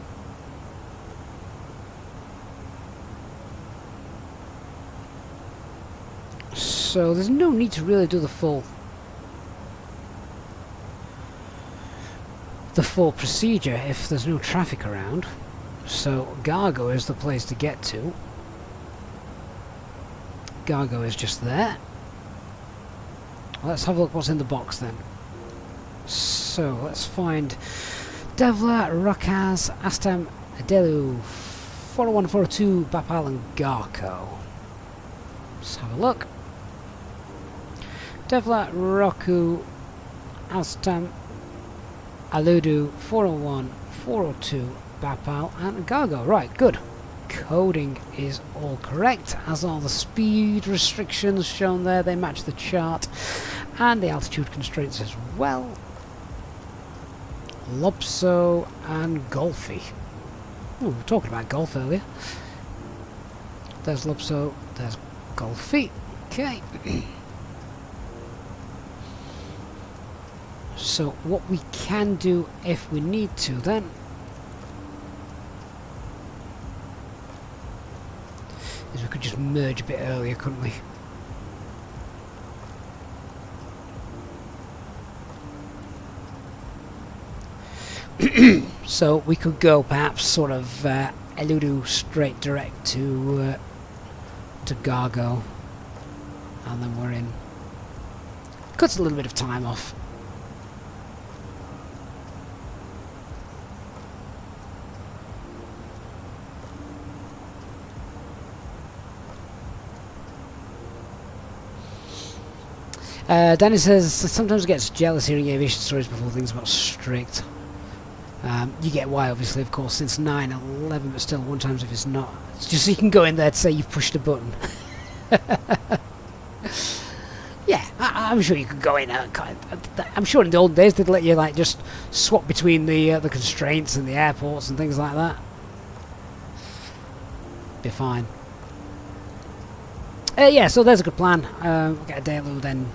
Speaker 1: So there's no need to really do the full procedure if there's no traffic around. So Gargo is the place to get to. Gargo is just there. Let's have a look what's in the box then. So let's find Devla, Rokaz, Astam, Adelu, 401, 402, Bapal and Garko. Let's have a look. Devla, Roku, Astam, Aludu, 401, 402, Bapal and Gargo. Right, good. Coding is all correct, as are the speed restrictions shown there. They match the chart, and the altitude constraints as well. Lopso and Golfy. Oh, we were talking about golf earlier. There's Lopso, there's Golfy. Okay. So what we can do if we need to then is we could just merge a bit earlier, couldn't we? So we could go perhaps sort of Eludu straight direct to Gargo, and then we're in. Cuts a little bit of time off. Danny says, sometimes gets jealous hearing aviation stories before things got strict. You get why, obviously, of course, since 9/11, but still, one times if it's not. It's just so you can go in there to say you've pushed a button. Yeah, I'm sure you could go in. I'm sure in the old days they'd let you like just swap between the constraints and the airports and things like that. Be fine. Yeah, so there's a good plan. We'll get a day at then.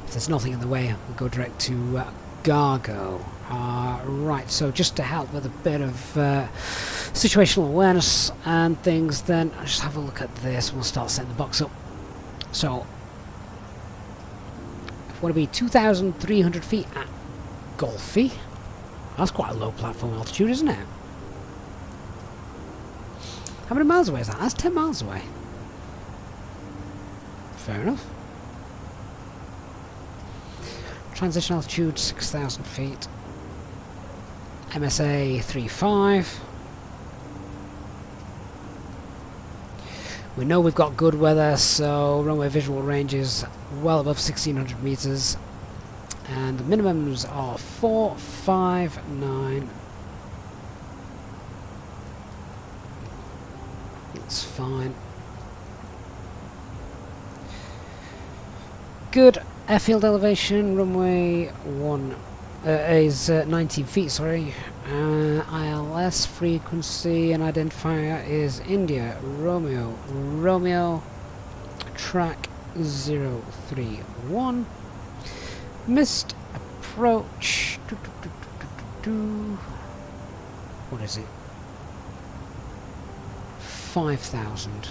Speaker 1: If there's nothing in the way, we'll go direct to Gargo. Right, so just to help with a bit of situational awareness and things, then I'll just have a look at this and we'll start setting the box up. So, if we want to be 2,300 feet at Golfy, that's quite a low platform altitude, isn't it? How many miles away is that? That's 10 miles away. Fair enough. Transition altitude 6,000 feet. MSA 3.5. We know we've got good weather, so runway visual range is well above 1,600 meters, and the minimums are 4, 5, 9. That's fine. Good. Airfield elevation, runway 1 is 19 feet, sorry. ILS frequency and identifier is India, Romeo, track 031. Missed approach. What is it? 5,000.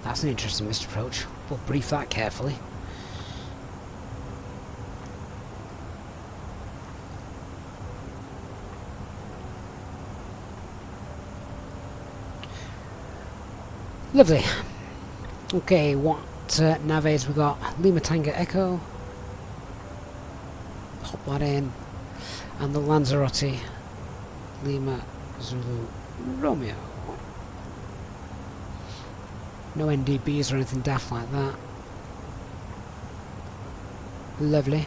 Speaker 1: That's an interesting missed approach. We'll brief that carefully. Lovely. Okay, what nav aids we got? Lima Tango Echo. Pop that in. And the Lanzarote Lima Zulu Romeo. No NDBs or anything daft like that. Lovely.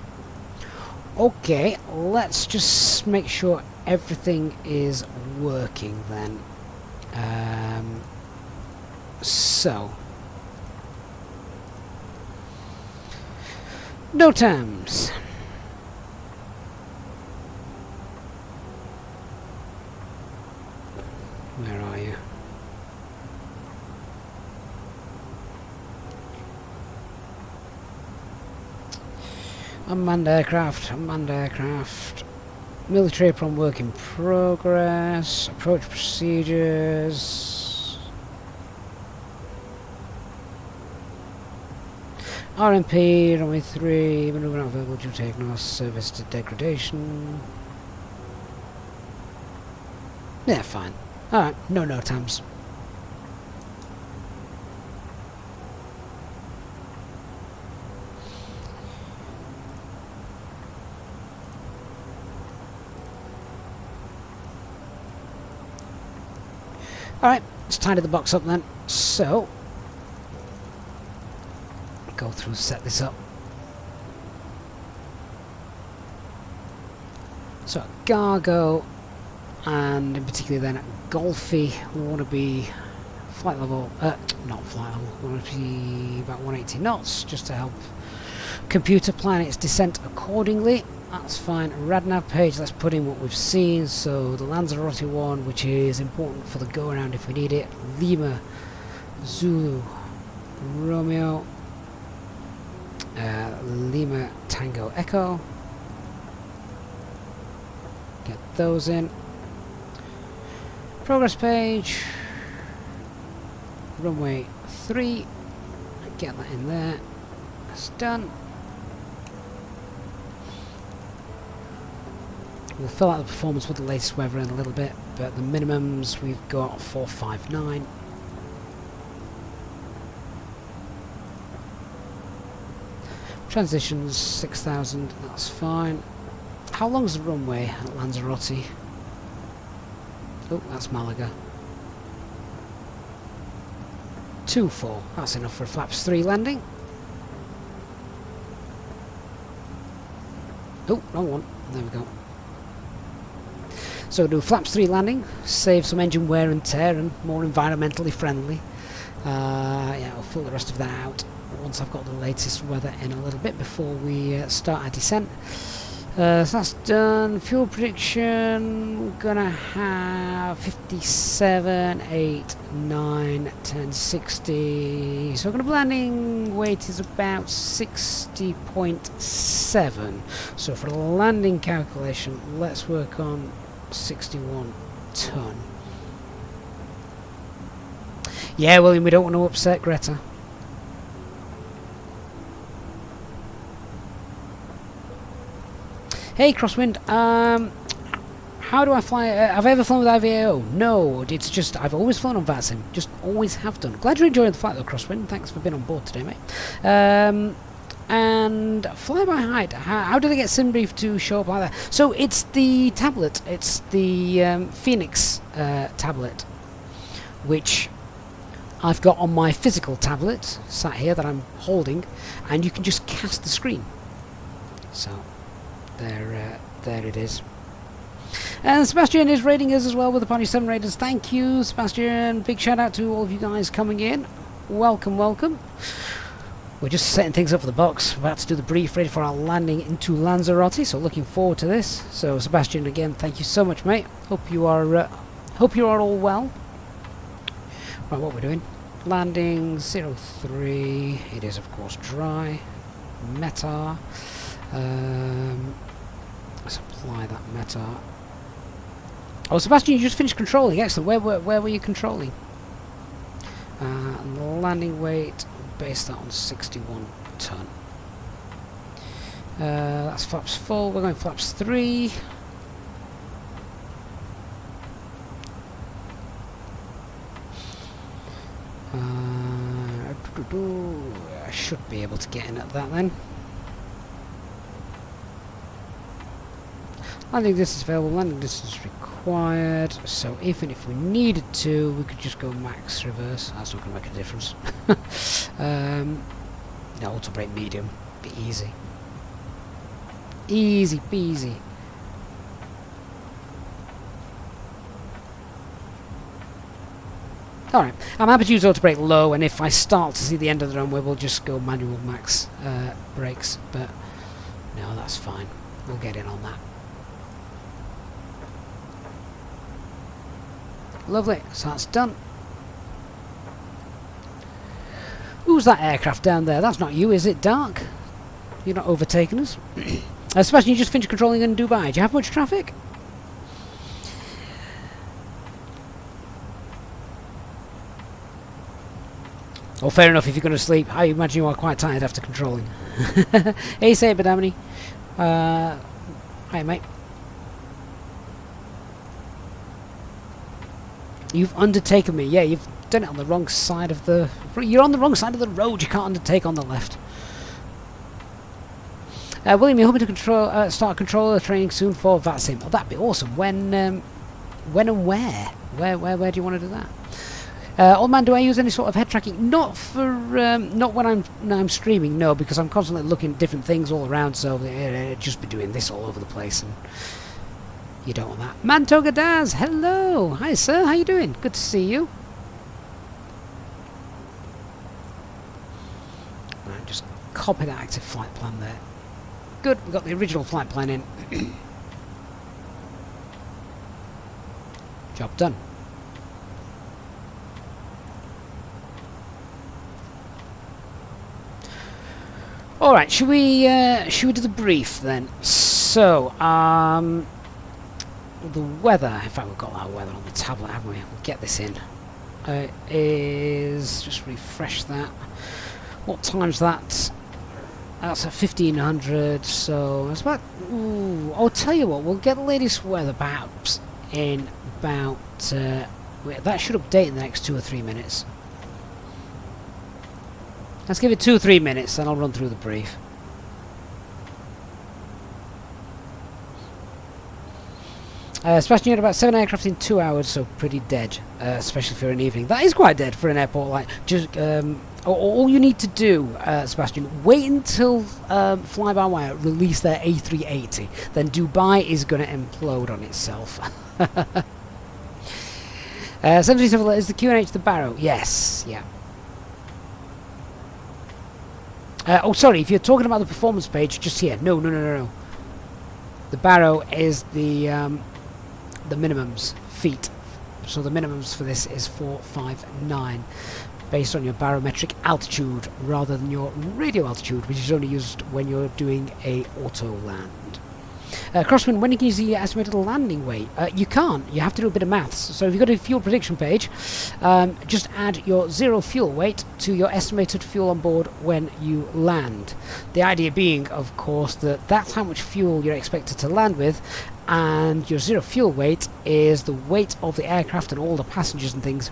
Speaker 1: Okay, let's just make sure everything is working then. So, no terms. Where are you? Unmanned aircraft, military apron work in progress, approach procedures, RMP, runway 3, maneuver not available due to taking off, service to degradation. Yeah, fine. Alright, no terms. Alright, let's tidy the box up then. So, go through, set this up. So, cargo, and in particular then at Golfy, we want to be flight level, not flight level, we want to be about 180 knots, just to help computer plan its descent accordingly. That's fine. Radnav page, let's put in what we've seen. So the Lanzarote one, which is important for the go around if we need it. Lima, Zulu, Romeo, Lima, Tango, Echo. Get those in. Progress page, runway 3. Get that in there. That's done. We'll fill out the performance with the latest weather in a little bit, but the minimums we've got 459. Transitions 6,000, that's fine. How long is the runway at Lanzarote? Oh, that's Malaga. 2-4, that's enough for a flaps 3 landing. Oh, wrong one, there we go. So we'll do a flaps 3 landing, save some engine wear and tear and more environmentally friendly. Yeah, I'll fill the rest of that out once I've got the latest weather in a little bit before we start our descent. So that's done. Fuel prediction, we're gonna have 57, 8, 9, 10, 60. So we're gonna be landing weight is about 60.7. So for the landing calculation, let's work on 61 ton. Yeah, William, we don't want to upset Greta. Hey, Crosswind. How do I fly? Have I ever flown with IVAO? No, it's just I've always flown on VATSIM. Just always have done. Glad you're enjoying the flight though, Crosswind. Thanks for being on board today, mate. And fly by height. How did I get SimBrief to show up like that? So it's the tablet. It's the Fenix tablet, which I've got on my physical tablet, sat here that I'm holding, and you can just cast the screen. So there it is. And Sebastian is rating us as well with the Party 7 Raiders. Thank you, Sebastian. Big shout out to all of you guys coming in. Welcome, welcome. We're just setting things up for the box. We're about to do the brief, ready for our landing into Lanzarote. So looking forward to this. So Sebastian, again, thank you so much, mate. Hope you are all well. Right, what we're doing? Landing 03. It is of course dry. METAR. Let's apply that METAR. Oh, Sebastian, you just finished controlling. Excellent. Where were you controlling? And the landing weight. Base that on 61 ton. That's flaps full. We're going flaps 3. I should be able to get in at that then. Landing distance available, landing distance required. So even if we needed to, we could just go max reverse. That's not going to make a difference. No, auto brake medium. Be easy. Easy peasy. Alright, I'm happy to use auto brake low, and if I start to see the end of the runway, we'll just go manual max brakes. But no, that's fine. We'll get in on that. Lovely, so that's done. Who's that aircraft down there? That's not you, is it, Dark? You're not overtaking us. Especially you just finished controlling in Dubai. Do you have much traffic? Oh, fair enough, if you're going to sleep. I imagine you are quite tired after controlling. Hey, Saber Damini. Hi, mate. You've undertaken me. Yeah, you've done it on the wrong side of the... You're on the wrong side of the road. You can't undertake on the left. William, you're hoping to control, start controller training soon for VATSIM. Oh, that'd be awesome. When and where? Where do you want to do that? Old man, do I use any sort of head tracking? Not for not when I'm streaming, no, because I'm constantly looking at different things all around, so it'd just be doing this all over the place, and you don't want that. Mantoga Daz, hello, hi sir, how you doing? Good to see you. Right, just copy that active flight plan there. Good, we've got the original flight plan in. Job done. All right, should we do the brief then? So, the weather. In fact, we've got our weather on the tablet, haven't we? We'll get this in. Is just refresh that. What time's that? That's at 1500. So it's about. Ooh, I'll tell you what. We'll get the latest weather perhaps in about. That should update in the next 2 or 3 minutes. Let's give it 2 or 3 minutes, then I'll run through the brief. Sebastian, you had about 7 aircraft in 2 hours, so pretty dead, especially for an evening. That is quite dead for an airport. Like, just all you need to do, Sebastian, wait until fly-by-wire release their A380. Then Dubai is going to implode on itself. 77 is the QNH the Barrow? Yes, yeah. Oh, sorry, if you're talking about the performance page, just here. No. The Barrow is the minimums, feet. So the minimums for this is 459, based on your barometric altitude rather than your radio altitude, which is only used when you're doing a auto land. Crossman, when you can use the estimated landing weight? You can't. You have to do a bit of maths. So if you go to the fuel prediction page, just add your 0 fuel weight to your estimated fuel on board when you land. The idea being, of course, that that's how much fuel you're expected to land with, and your 0 fuel weight is the weight of the aircraft and all the passengers and things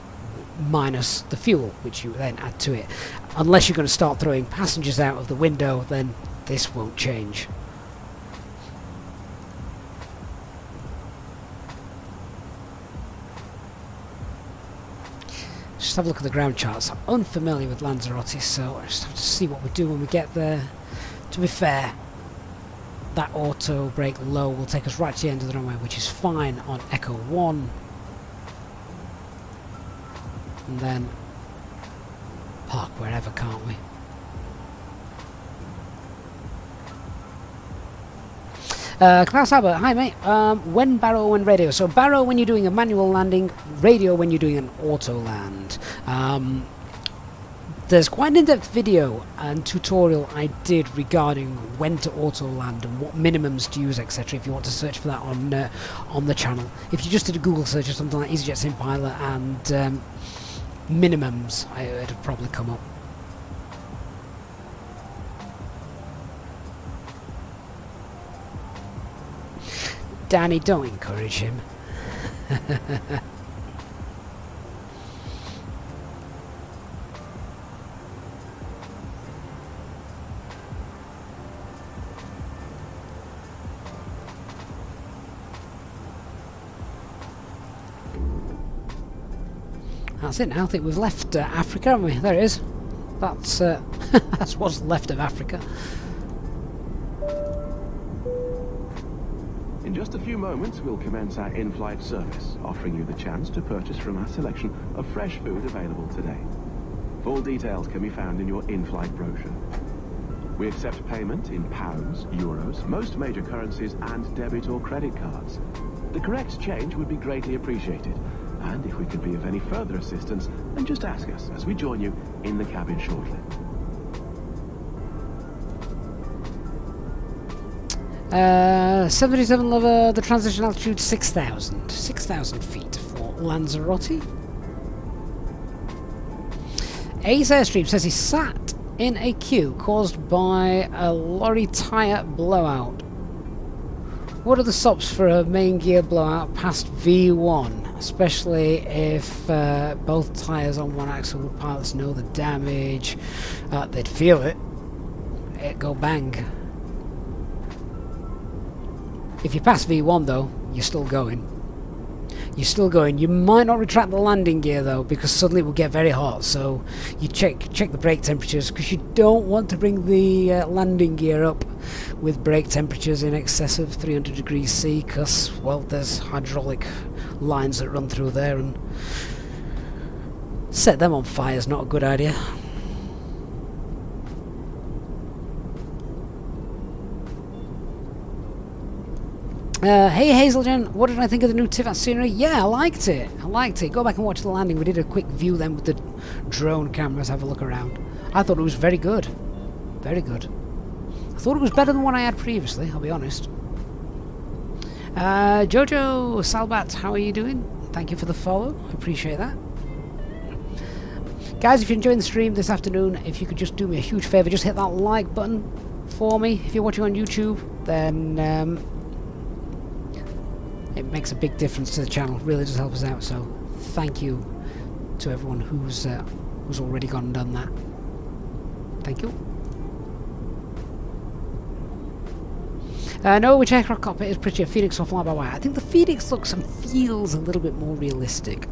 Speaker 1: minus the fuel, which you then add to it. Unless you're going to start throwing passengers out of the window, then this won't change. Just have a look at the ground charts. I'm unfamiliar with Lanzarote, so I just have to see what we do when we get there. To be fair, that auto brake low will take us right to the end of the runway, which is fine on Echo 1. And then park wherever, can't we? Klaus Albert, hi mate. When Barrow, when radio? So Barrow when you're doing a manual landing, radio when you're doing an auto land. There's quite an in-depth video and tutorial I did regarding when to auto land and what minimums to use, etc. If you want to search for that on the channel. If you just did a Google search or something like Easyjet Sim Pilot and minimums, it'd probably come up. Danny, don't encourage him. That's it now. I think we've left Africa, haven't we? There it is. That's that's what's left of Africa.
Speaker 3: In just a few moments, we'll commence our in-flight service, offering you the chance to purchase from our selection of fresh food available today. Full details can be found in your in-flight brochure. We accept payment in pounds, euros, most major currencies, and debit or credit cards. The correct change would be greatly appreciated, and if we could be of any further assistance, then just ask us as we join you in the cabin shortly.
Speaker 1: 737 Lover, the transition altitude 6,000 feet for Lanzarote. Ace Airstream says he sat in a queue caused by a lorry tyre blowout. What are the stops for a main gear blowout past V1, especially if both tyres on one axle? Would pilots know the damage? They'd feel it. It'd go bang. If you pass V1 though, you're still going. You're still going. You might not retract the landing gear though, because suddenly it will get very hot. So you check the brake temperatures, because you don't want to bring the landing gear up with brake temperatures in excess of 300 degrees C, because, well, there's hydraulic lines that run through there, and set them on fire is not a good idea. Hey Hazelgen, what did I think of the new Tivat scenery? Yeah, I liked it. Go back and watch the landing. We did a quick view then with the drone cameras, have a look around. I thought it was very good. Very good. I thought it was better than what I had previously, I'll be honest. Jojo Salbat, how are you doing? Thank you for the follow. I appreciate that. Guys, if you're enjoying the stream this afternoon, if you could just do me a huge favour, just hit that like button for me. If you're watching on YouTube, then it makes a big difference to the channel. Really does help us out. So thank you to everyone who's already gone and done that. Thank you. No, which aircraft cockpit is prettier, Phoenix or fly-by-wire? I think the Phoenix looks and feels a little bit more realistic.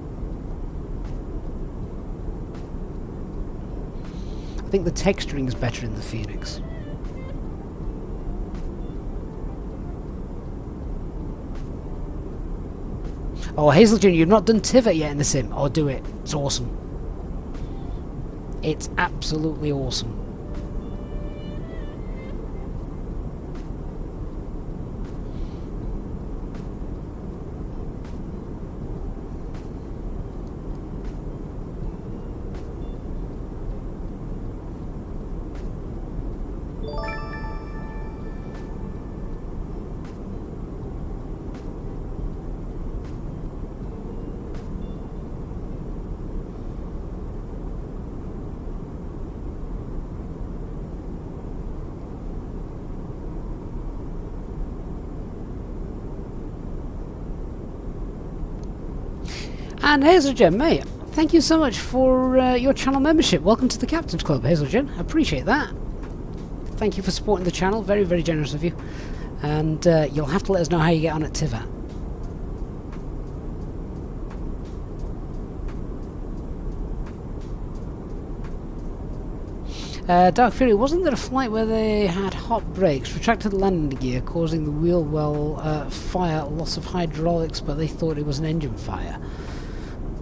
Speaker 1: I think the texturing is better in the Phoenix. Oh, Hazelton, you've not done Tivat yet in the sim. Oh, do it. It's awesome. It's absolutely awesome. And Hazelgen, mate, thank you so much for your channel membership. Welcome to the Captain's Club, Hazelgen. I appreciate that. Thank you for supporting the channel. Very, very generous of you. And you'll have to let us know how you get on at Tivat. Dark Fury, wasn't there a flight where they had hot brakes, retracted the landing gear, causing the wheel well fire, loss of hydraulics, but they thought it was an engine fire?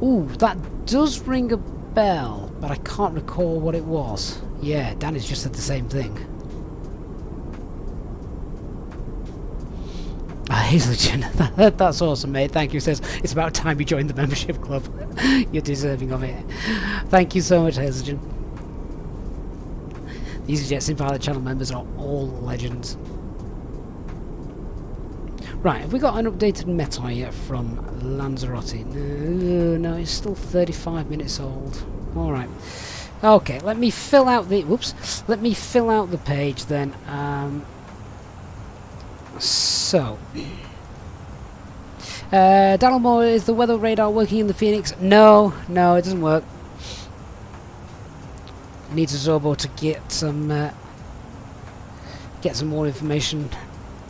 Speaker 1: Ooh, that does ring a bell, but I can't recall what it was. Yeah, Danny's just said the same thing. Hazelgen, that's awesome, mate. Thank you. Says it's about time you joined the membership club. You're deserving of it. Thank you so much, Hazelgen. The Easyjet Sim Pilot channel members are all legends. Right, have we got an updated meta yet from Lanzarote? No, it's still 35 minutes old. Alright. Okay, let me fill out the... Whoops. Let me fill out the page then. Daniel, is the weather radar working in the Phoenix? No, it doesn't work. Needs a Zobo to get some more information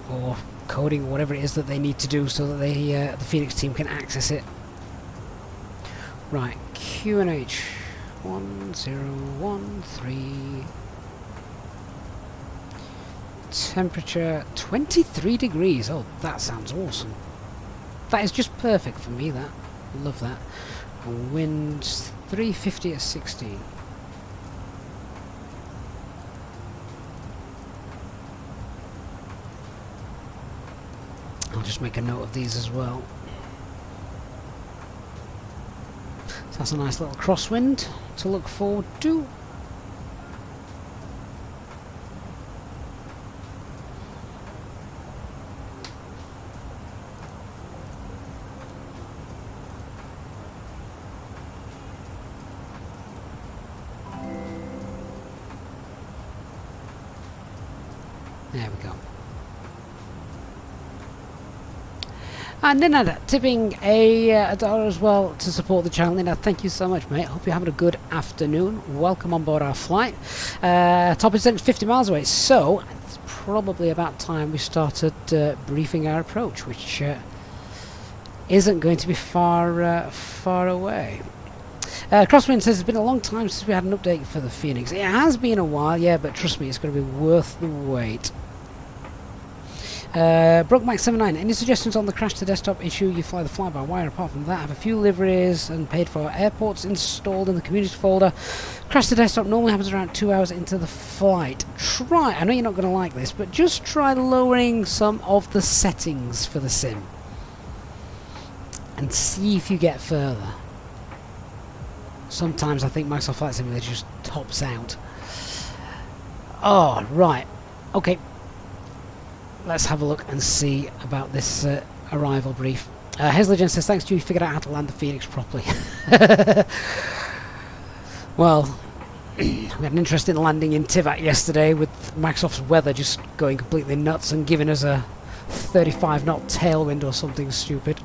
Speaker 1: or coding, or whatever it is that they need to do, so that they the Phoenix team can access it. Right, QNH 1013. Temperature 23 degrees. Oh, that sounds awesome. That is just perfect for me. That, love that. Wind 350 at 16. I'll just make a note of these as well. So that's a nice little crosswind to look forward to. There we go. And Ninad tipping a dollar as well to support the channel. Ninad, thank you so much, mate. Hope you're having a good afternoon. Welcome on board our flight. Top is 50 miles away, so it's probably about time we started briefing our approach, which isn't going to be far away. Crosswind says it's been a long time since we had an update for the Phoenix. It has been a while, yeah, but trust me, it's going to be worth the wait. Brookmax79, any suggestions on the crash to desktop issue? You fly the fly-by-wire. Apart from that, have a few liveries and paid for airports installed in the community folder. Crash to desktop normally happens around 2 hours into the flight. Try, I know you're not going to like this, but just try lowering some of the settings for the sim and see if you get further. Sometimes I think Microsoft Flight Simulator just tops out. Oh, right. Okay. Let's have a look and see about this arrival brief. Hesligen says, thanks to you figured out how to land the Phoenix properly. Well, we had an interesting landing in Tivat yesterday with Microsoft's weather just going completely nuts and giving us a 35 knot tailwind or something stupid.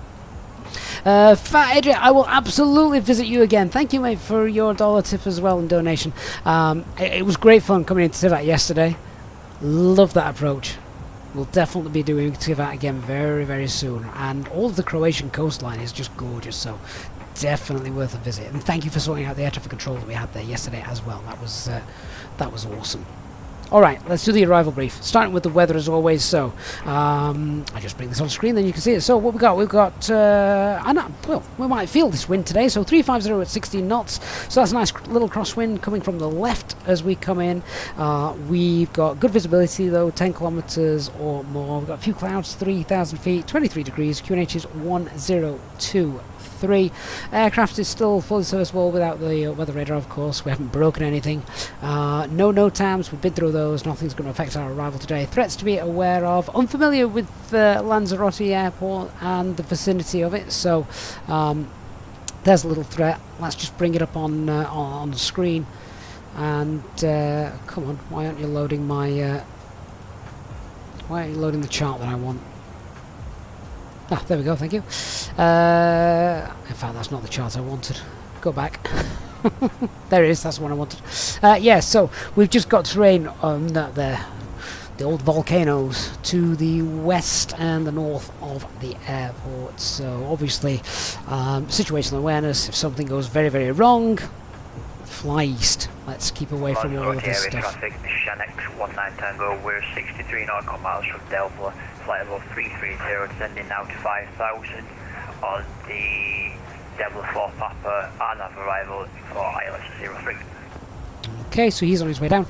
Speaker 1: Fat Adrian, I will absolutely visit you again. Thank you, mate, for your $1 tip as well and donation. It was great fun coming into Tivat yesterday. Love that approach. We'll definitely be doing Tivat again very, very soon. And all of the Croatian coastline is just gorgeous, so definitely worth a visit. And thank you for sorting out the air traffic control that we had there yesterday as well. That was awesome. Alright, let's do the arrival brief. Starting with the weather as always, so I just bring this on screen, then you can see it. So what we got? We've got, well, we might feel this wind today, so 350 at 16 knots. So that's a nice little crosswind coming from the left as we come in. We've got good visibility though, 10 kilometers or more. We've got a few clouds, 3,000 feet, 23 degrees, QNH is 1023. Aircraft is still fully serviceable without the weather radar, of course. We haven't broken anything. No NOTAMs, we've been through those. Nothing's going to affect our arrival today. Threats to be aware of. Unfamiliar with Lanzarote Airport and the vicinity of it, so there's a little threat. Let's just bring it up on the screen. And come on, why aren't you loading my? Why aren't you loading the chart that I want? Ah, there we go, thank you. In fact, that's not the chart I wanted. Go back. There it is, that's the one I wanted. Yeah, so we've just got terrain on the old volcanoes to the west and the north of the airport. So obviously, situational awareness, if something goes very, very wrong, fly east. Let's keep away from all of this stuff.
Speaker 4: Traffic, Shutdown 19 Tango, we're 63 nautical miles from Delta, flight level 330, descending now to 5,000 on the Devil 4 Papa, and have arrival for ILS 03.
Speaker 1: Okay, so he's on his way down.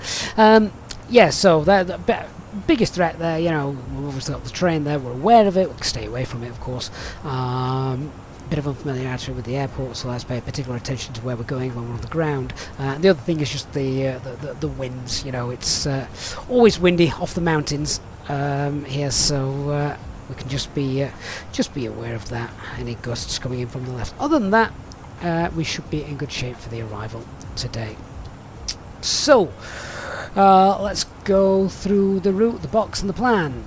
Speaker 1: Yeah, so the biggest threat there, you know, we've obviously got the train there, we're aware of it, we can stay away from it, of course. Bit of unfamiliarity with the airport, so let's pay particular attention to where we're going when we're on the ground. The other thing is just the winds. You know, it's always windy off the mountains here, so we can just be aware of that. Any gusts coming in from the left. Other than that, we should be in good shape for the arrival today. So let's go through the route, the box, and the plan.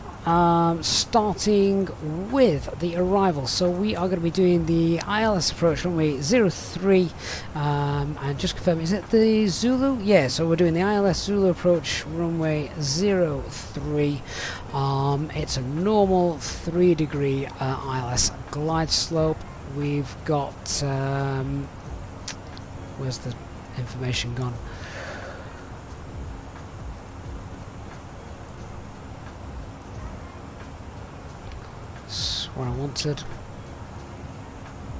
Speaker 1: Starting with the arrival, so we are going to be doing the ILS approach runway 03, and just confirm, is it the Zulu? Yeah, so we're doing the ILS Zulu approach runway 03. It's a normal 3-degree ILS glide slope. We've got where's the information gone? What I wanted.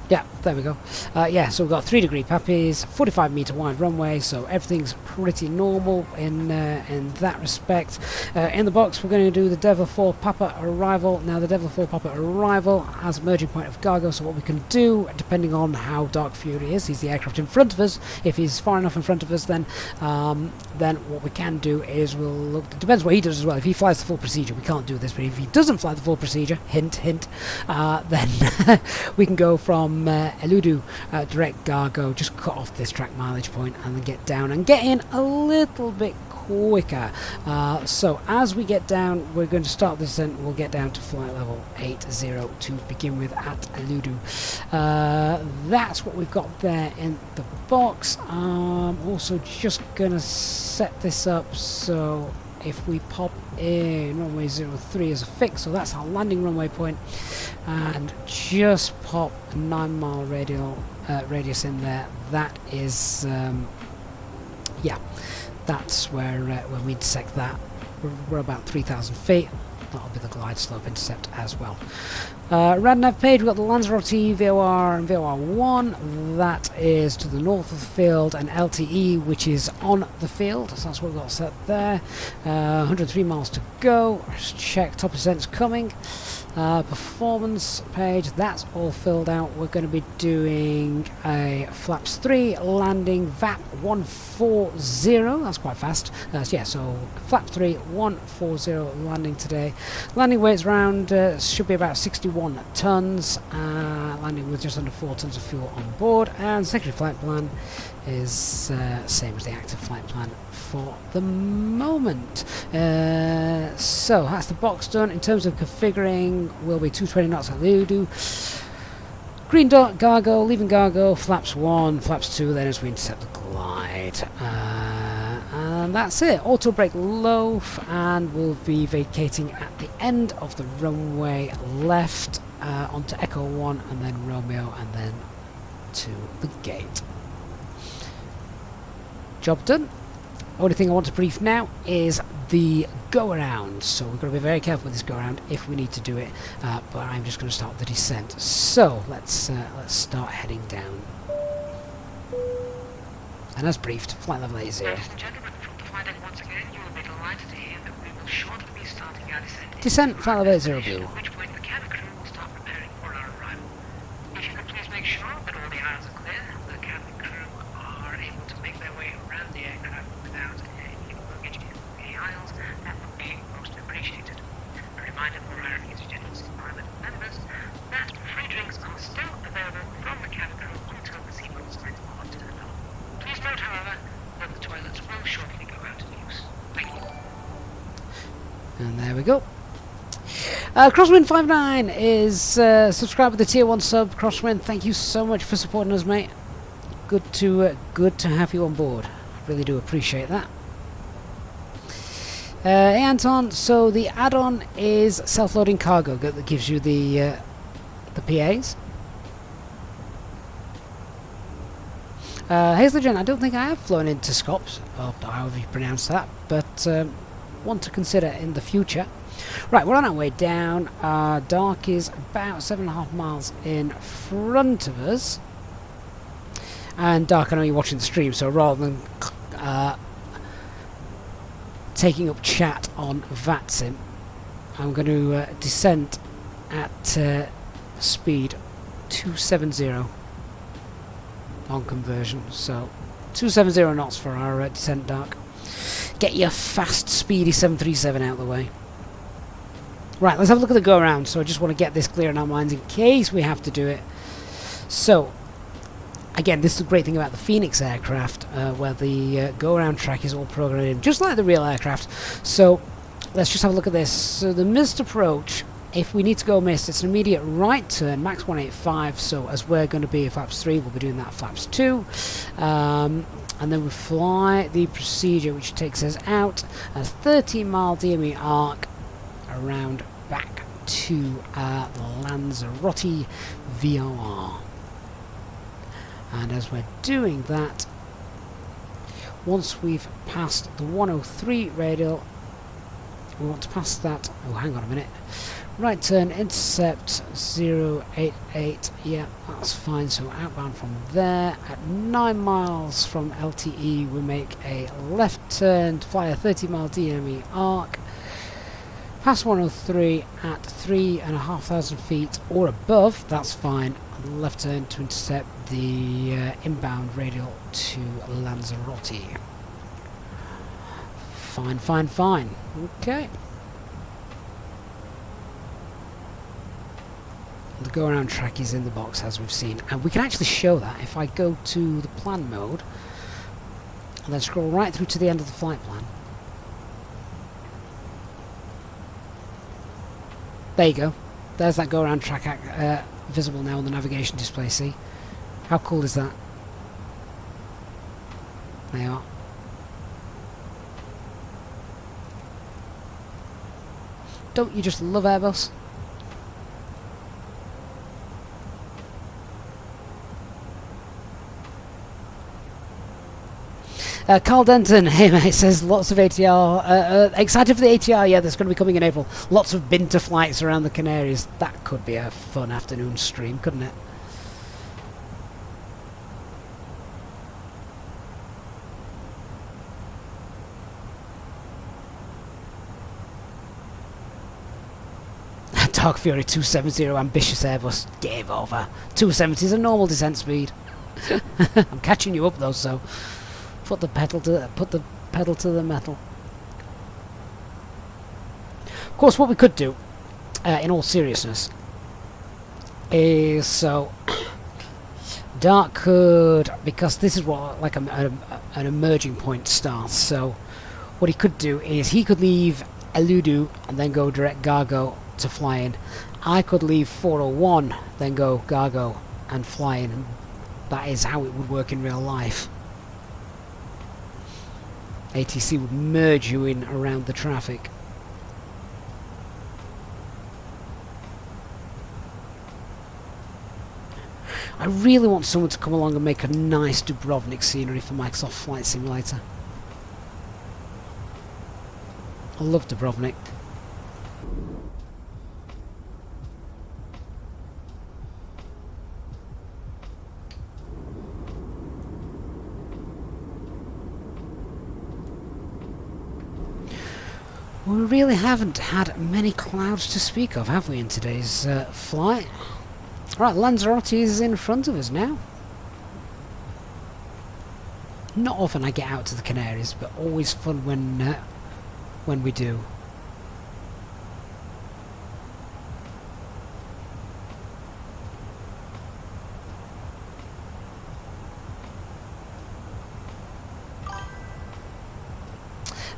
Speaker 1: Yeah, there we go. Yeah, so we've got 3-degree pappies, 45-meter wide runway, so everything's pretty normal in that respect. In the box, we're going to do the Devil 4 Papa arrival. Now, the Devil 4 Papa arrival has a merging point of Gargo, so what we can do, depending on how Dark Fury is, he's the aircraft in front of us. If he's far enough in front of us, then what we can do is we'll look. It depends what he does as well. If he flies the full procedure, we can't do this, but if he doesn't fly the full procedure, hint, hint, then we can go from Eludu direct Gargo, just cut off this track mileage point and then get down and get in a little bit quicker. So as we get down, we're going to start the descent. We'll get down to flight level 80 to begin with at Eludu. That's what we've got there in the box. Also just going to set this up so if we pop in runway 03 as a fix, so that's our landing runway point, and just pop a 9-mile radius in there, that is yeah, that's where we intersect that. We're about 3,000 feet. That'll be the glide slope intercept as well. RadNav page, we've got the Lanzarote VOR and VOR1. That is to the north of the field, and LTE, which is on the field. So that's what we've got set there. 103 miles to go. Just check top ascent's coming. Performance page, that's all filled out. We're going to be doing a flaps 3 landing VAP 140. That's quite fast. Yeah, so flaps 3 140 landing today. Landing weight's around should be about 61 tons. Landing with just under 4 tons of fuel on board, and secondary flight plan is same as the active flight plan for the moment. So that's the box done. In terms of configuring, will be 220 knots like they do. Green dot, Gargo, leaving Gargo, flaps 1, flaps 2, then as we intercept the glide. And that's it. Auto brake low, and we'll be vacating at the end of the runway left onto Echo 1, and then Romeo, and then to the gate. Job done. Only thing I want to brief now is the go around. So we've got to be very careful with this go around if we need to do it. But I'm just going to start the descent. So let's start heading down. And as briefed, flight level 80.
Speaker 2: Ladies and gentlemen, from the flight deck once again, you will be delighted to hear that we will shortly be starting our descent.
Speaker 1: Descent, flight level 80 blue.
Speaker 2: At which point the cabin crew will start preparing for our arrival. If you could please make sure that all the aisles are clear, the cabin crew are able to make their way around the aircraft without any luggage in the aisles, that would be most appreciated. A reminder for our Easyjet private members that free drinks are still available from the cabin crew until the seatbelt signs are turned on. Please note, however, that the toilets will shortly go out of use. Thank you.
Speaker 1: And there we go. Crosswind59 is subscribed with the tier 1 sub. Crosswind, thank you so much for supporting us, mate. Good to have you on board. Really do appreciate that. Hey Anton, so the add-on is self-loading cargo that gives you the PAs. Hazelgen, I don't think I have flown into Scops, or however you pronounce that, but want to consider in the future. Right, we're on our way down. Dark is about 7.5 miles in front of us. And Dark, I know you're watching the stream, so rather than taking up chat on VATSIM, I'm going to descend at speed 270 on conversion. So 270 knots for our descent, Dark. Get your fast, speedy 737 out of the way. Right, let's have a look at the go-around. So I just want to get this clear in our minds in case we have to do it. So, again, this is the great thing about the Fenix aircraft, where the go-around track is all programmed in, just like the real aircraft. So, let's just have a look at this. So, the missed approach, if we need to go missed, it's an immediate right turn, max 185. So, as we're going to be flaps 3, we'll be doing that flaps 2. And then we fly the procedure, which takes us out a 13-mile DME arc around back to the Lanzarote VOR. And as we're doing that, once we've passed the 103 radial, we want to pass that. Oh, hang on a minute. Right turn, intercept 088. Yeah, that's fine. So outbound from there. At 9 miles from LTE, we make a left turn to fly a 30-mile DME arc. Pass 103 at 3,500 feet or above. That's fine. Left turn to intercept the inbound radial to Lanzarote. Fine, fine, fine. Okay. The go-around track is in the box, as we've seen, and we can actually show that if I go to the plan mode and then scroll right through to the end of the flight plan. There you go. There's that go-around track visible now on the navigation display. See? How cool is that? There you are. Don't you just love Airbus? Carl Denton, hey mate, says lots of ATR. Excited for the ATR, yeah, that's going to be coming in April. Lots of binter flights around the Canaries. That could be a fun afternoon stream, couldn't it? Dark Fury 270, ambitious Airbus, gave over. 270 is a normal descent speed. I'm catching you up though, so put the pedal to the metal. Of course, what we could do, in all seriousness, is so Dark could, because this is what like an emerging point starts. So what he could do is he could leave Eludu and then go direct Gargo to fly in. I could leave 401, then go Gargo and fly in. That is how it would work in real life. ATC would merge you in around the traffic. I really want someone to come along and make a nice Dubrovnik scenery for Microsoft Flight Simulator. I love Dubrovnik. We really haven't had many clouds to speak of, have we, in today's flight? Right, Lanzarote is in front of us now. Not often I get out to the Canaries, but always fun when we do.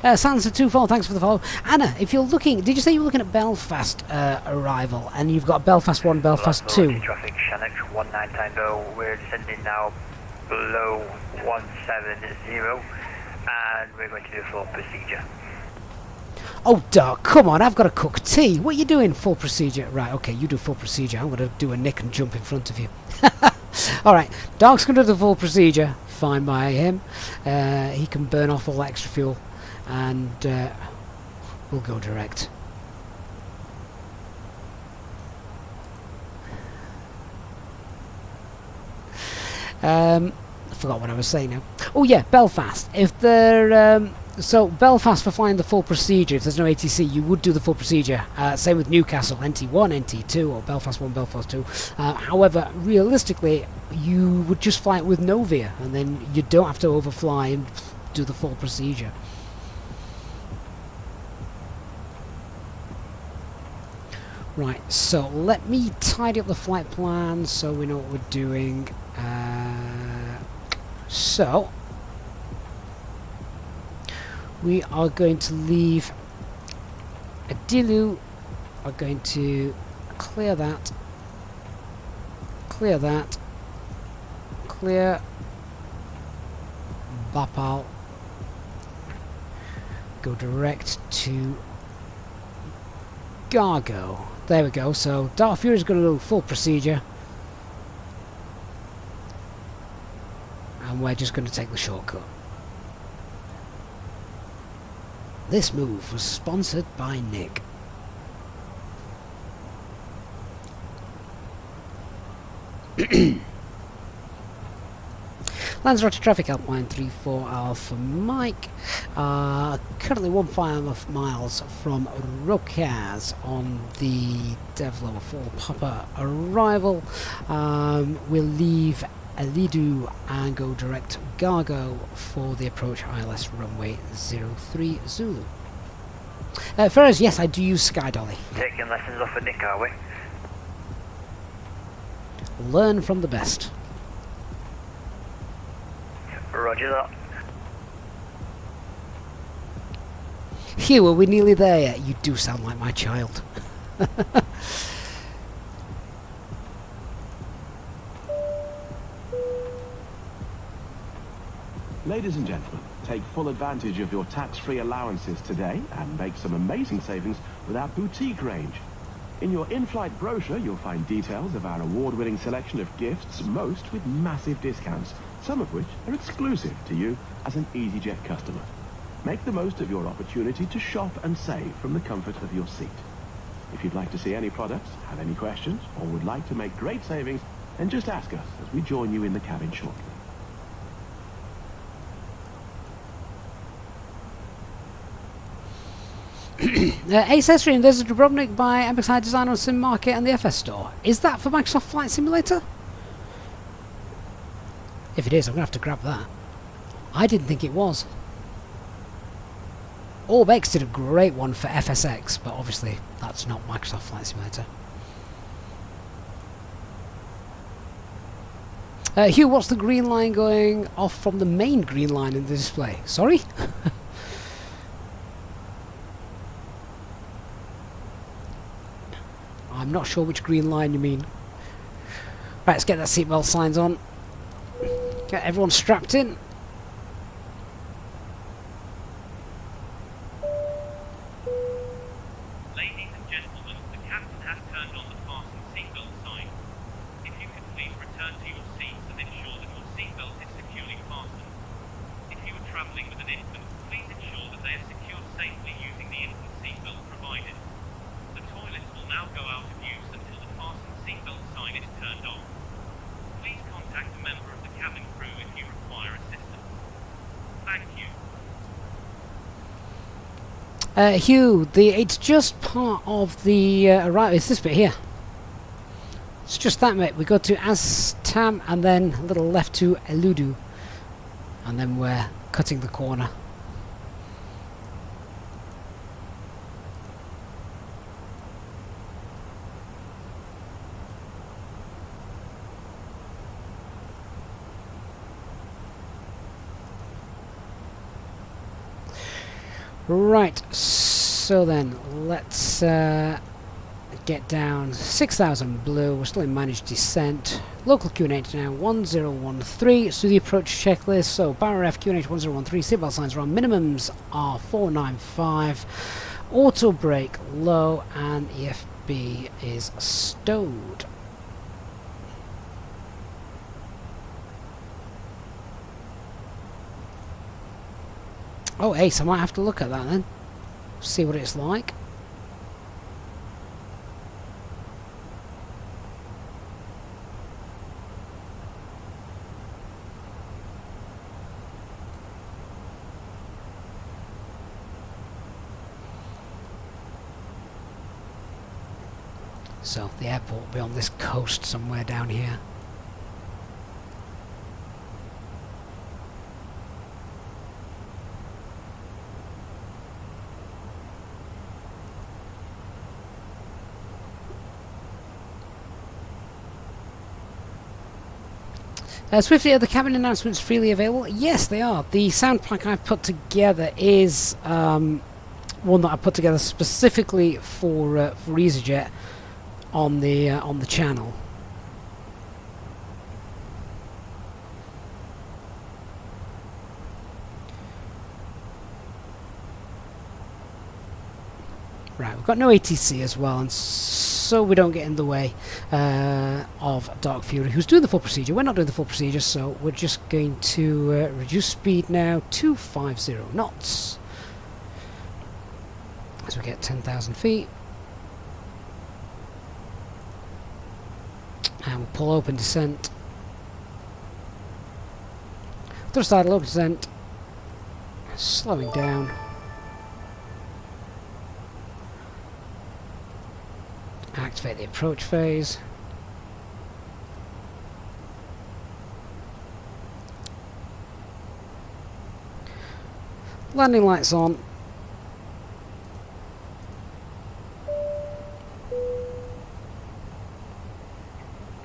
Speaker 1: Sansa 24, thanks for the follow. Anna, if you're looking, did you say you were looking at Belfast arrival, and you've got Belfast 1, Belfast 2?
Speaker 4: Traffic, Shutdown 19 Tango, we're descending now below 170, and we're going to do full procedure.
Speaker 1: Oh, Doc, come on, I've got to cook tea. What are you doing, full procedure? Right, okay, you do full procedure. I'm going to do a nick and jump in front of you. Alright, Doc's going to do the full procedure. Fine by him. He can burn off all the extra fuel. And we'll go direct. I forgot what I was saying now. Oh yeah, Belfast. If they're so Belfast for flying the full procedure, if there's no ATC, you would do the full procedure. Same with Newcastle, NT1, NT2, or Belfast 1, Belfast 2. However, realistically, you would just fly it with Novia, and then you don't have to overfly and do the full procedure. Right, so let me tidy up the flight plan so we know what we're doing. So we are going to leave Adilu, are going to clear that, clear Bapal, go direct to Gargo. There we go, so Dark Fury is going to do full procedure. And we're just going to take the shortcut. This move was sponsored by Nick. Lanzarote traffic Alpine 34 Alpha Mike. Currently 1.5 miles from Rocaz on the Devlo 4 Papa arrival. We'll leave Elidu and go direct Gargo for the approach ILS runway 03 Zulu. Ferris, yes, I do use Skydolly.
Speaker 4: Taking lessons off of Nick, are we?
Speaker 1: Learn from the best.
Speaker 4: Roger that.
Speaker 1: Hugh, are we nearly there yet? You do sound like my child.
Speaker 3: Ladies and gentlemen, take full advantage of your tax-free allowances today and make some amazing savings with our boutique range. In your in-flight brochure, you'll find details of our award-winning selection of gifts, most with massive discounts, some of which are exclusive to you as an Easyjet customer. Make the most of your opportunity to shop and save from the comfort of your seat. If you'd like to see any products, have any questions, or would like to make great savings, then just ask us as we join you in the cabin shortly.
Speaker 1: Accessory, there's a Dubrovnik by MSI Design on Sim Market and the FS Store. Is that for Microsoft Flight Simulator? If it is, I'm going to have to grab that. I didn't think it was. Orbex did a great one for FSX, but obviously that's not Microsoft Flight Simulator. Hugh, what's the green line going off from the main green line in the display? Sorry? I'm not sure which green line you mean. Right, let's get that seatbelt signs on. Get everyone strapped in.
Speaker 6: Ladies and gentlemen, the captain has turned on the fasten seatbelt sign. If you could please return to your seats and ensure that your seatbelt is securely fastened. If you are travelling with an infant, please ensure that they are secured safely using the infant seatbelt provided. The toilets will now go out of use until the fasten seatbelt sign is turned on. Please contact a member of the cabin crew if you require assistance. Thank you.
Speaker 1: Hugh, it's just part of the right. It's this bit here. It's just that bit. We go to Astam and then a little left to Eludu, and then we're cutting the corner. Right, so then let's get down 6,000 blue. We're still in managed descent. Local QNH now 1013. So the approach checklist. So Barra F QNH 1013. Seatbelt signs are on. Minimums are 495. Auto brake low and EFB is stowed. Oh, Ace, I might have to look at that then. See what it's like. So, the airport will be on this coast somewhere down here. Swiftly, are the cabin announcements freely available? Yes, they are. The sound pack I've put together is one that I put together specifically for Easyjet on the channel. Right, we've got no ATC as well, and so we don't get in the way of Dark Fury, who's doing the full procedure. We're not doing the full procedure, so we're just going to reduce speed now to 50 knots. As we get 10,000 feet. And we'll pull open descent. Thrust idle open descent. Slowing down. Activate the approach phase. Landing lights on.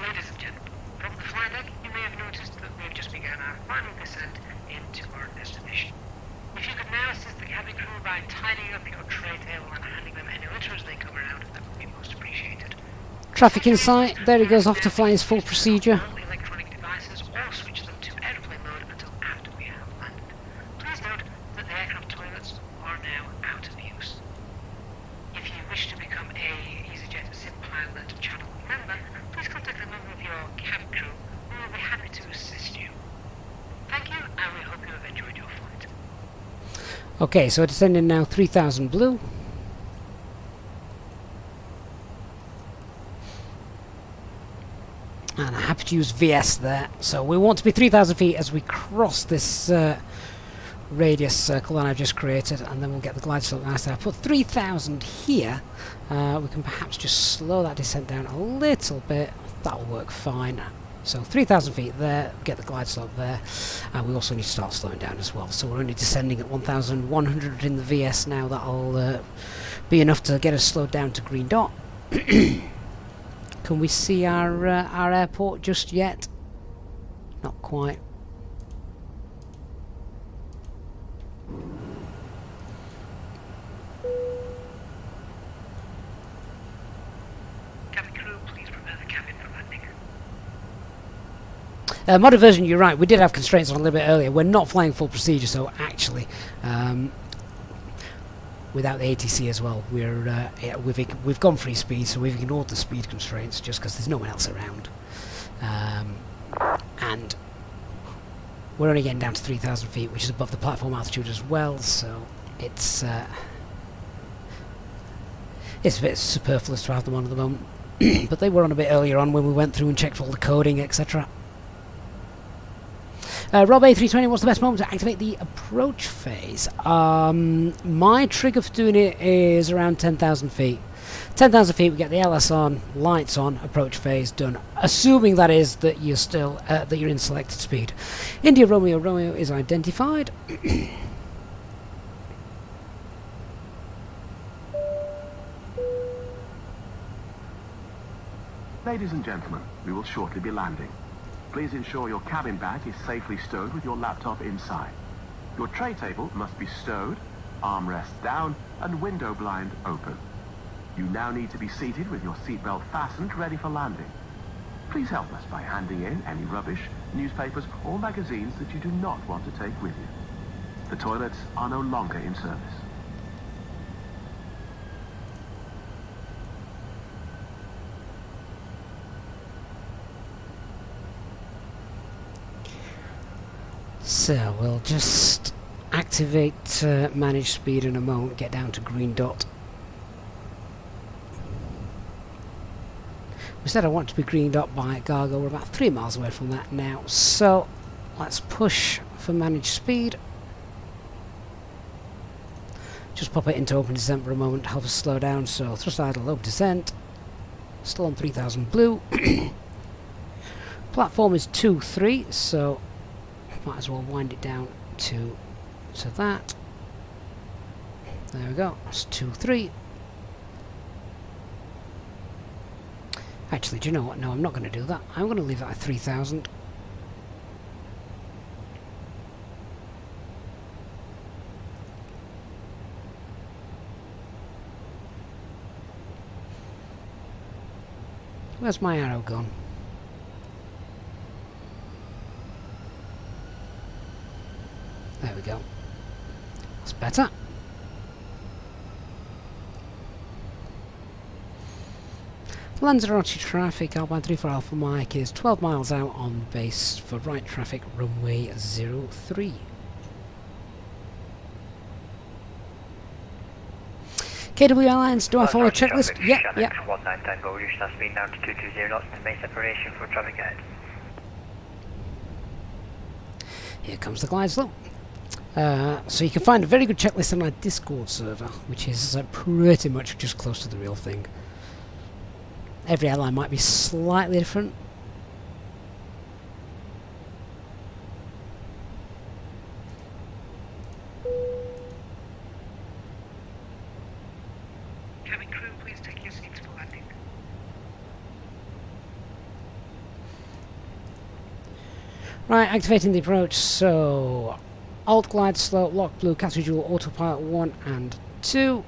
Speaker 2: Ladies and gentlemen, from the flight deck, you may have noticed that we have just begun our final descent into our destination. If you could now assist the cabin crew by tidying up your tray table and handing them any litter as they come around, that would be most appreciated.
Speaker 1: Traffic in sight. There he goes off to fly his full procedure.
Speaker 2: Electronic devices or switch them to airplane mode until after we have landed. Please note that the aircraft toilets are now out of use. If you wish to become a Easyjet Sim Pilot channel member, please contact a member of your cabin crew who will be happy to assist you. Thank you, and we hope you have enjoyed your flight.
Speaker 1: Okay, so it's sending now 3000 blue. And I happy to use VS there. So we want to be 3000 feet as we cross this radius circle that I've just created, and then we'll get the glide slope nice there. I put 3000 here. We can perhaps just slow that descent down a little bit. That'll work fine. So 3000 feet there, get the glide slope there, and we also need to start slowing down as well. So we're only descending at 1100 in the VS now. That'll be enough to get us slowed down to green dot. Can we see our airport just yet? Not quite.
Speaker 2: Cabin crew, please prepare the cabin for landing.
Speaker 1: Modern version, you're right. We did have constraints on a little bit earlier. We're not flying full procedure, so actually, without the ATC as well, we've gone free speed, so we've ignored the speed constraints just because there's no one else around, and we're only getting down to 3000 feet, which is above the platform altitude as well. So it's a bit superfluous to have them on at the moment, but they were on a bit earlier on when we went through and checked all the coding, etc. Rob A320, what's the best moment to activate the approach phase? My trigger for doing it is around 10,000 feet. 10,000 feet, we get the LS on, lights on, approach phase done. Assuming that is that you're still that you're in selected speed. India Romeo Romeo is identified.
Speaker 3: Ladies and gentlemen, we will shortly be landing. Please ensure your cabin bag is safely stowed with your laptop inside. Your tray table must be stowed, armrest down, and window blind open. You now need to be seated with your seatbelt fastened, ready for landing. Please help us by handing in any rubbish, newspapers, or magazines that you do not want to take with you. The toilets are no longer in service.
Speaker 1: So we'll just activate manage speed in a moment, get down to green dot. We said I want to be green dot by Gargo. We're about 3 miles away from that now. So let's push for manage speed. Just pop it into open descent for a moment to help us slow down. So thrust idle, open descent. Still on 3000 blue. Platform is 2-3, so might as well wind it down to that. There we go. That's 2-3. Actually, do you know what? No, I'm not going to do that. I'm going to leave that at 3000. Where's my arrow gone? There we go. That's better. Lanzarote traffic, Alpine 34 Alpha Mike is 12 miles out on base for right traffic, runway 03. KW Airlines, do I follow a checklist? Yeah, yeah.
Speaker 4: 19 Tango, reduce that speed down to 220 knots to make separation for traffic ahead.
Speaker 1: Here comes the glide slope. So you can find a very good checklist on our Discord server, which is pretty much just close to the real thing. Every airline might be slightly different.
Speaker 2: Cabin crew, please take your seats for landing.
Speaker 1: Right, activating the approach. So Alt glide slope, lock blue, category dual, autopilot 1 and 2.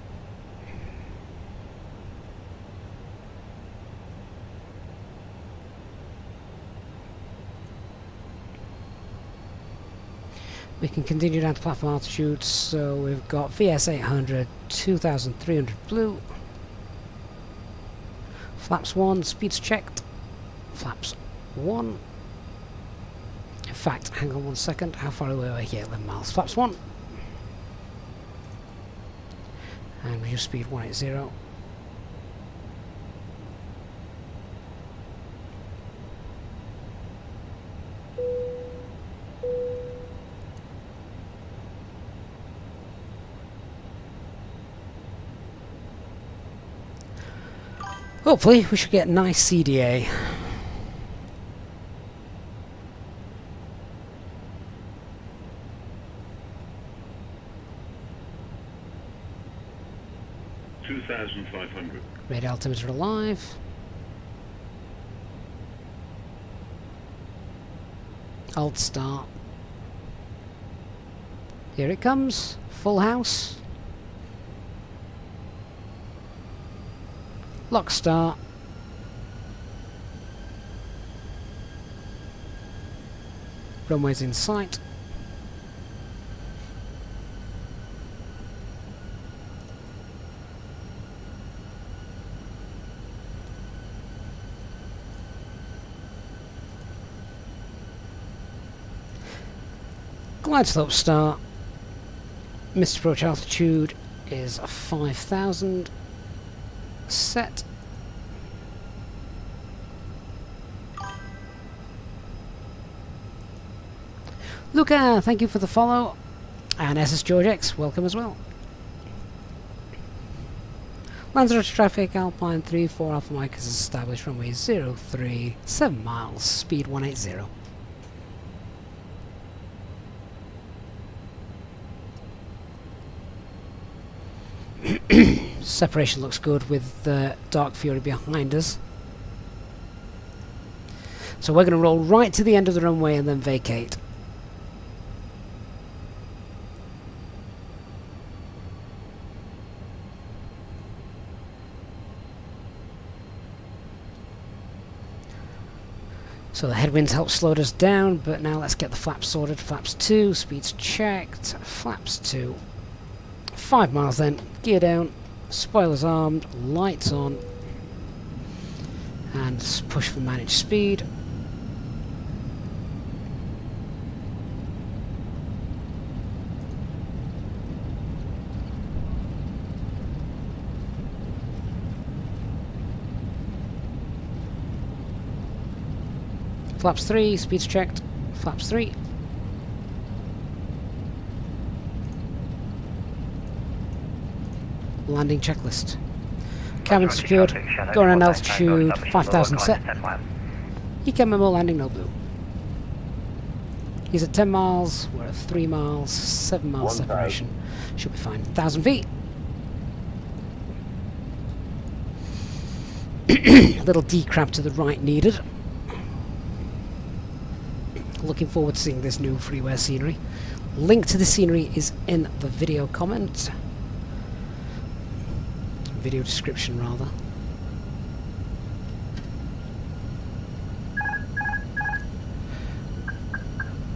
Speaker 1: We can continue down to platform altitude, so we've got VS 800, 2300 blue. Flaps 1, speeds checked. Flaps 1. In fact, hang on 1 second, how far away are we here? 11 miles. Flaps 1. And reduce speed 180. Hopefully we should get nice CDA. Radar altimeter alive. Alt start. Here it comes. Full house. Lock start. Runway's in sight. Glide slope start. Missed approach altitude is 5,000. Set. Luca, thank you for the follow. And SS George X, welcome as well. Lanzarote traffic, Alpine 34 Alpha Mike is established, runway 03, 7 miles, speed 180. Separation looks good with the Dark Fury behind us. So we're going to roll right to the end of the runway and then vacate. So the headwinds help slow us down, but now let's get the flaps sorted. Flaps 2, speeds checked. Flaps 2. 5 miles then, gear down, spoilers armed, lights on, and push for managed speed. Flaps 3, speeds checked. Flaps 3. Landing checklist. Cabin secured. Go around altitude 5,000 set. EK memo landing no blue. He's at 10 miles. We're at 3 miles. 7 miles separation. Should be fine. 1,000 feet. A little decrab to the right needed. Looking forward to seeing this new Freeware scenery. Link to the scenery is in the video comment. Video description rather.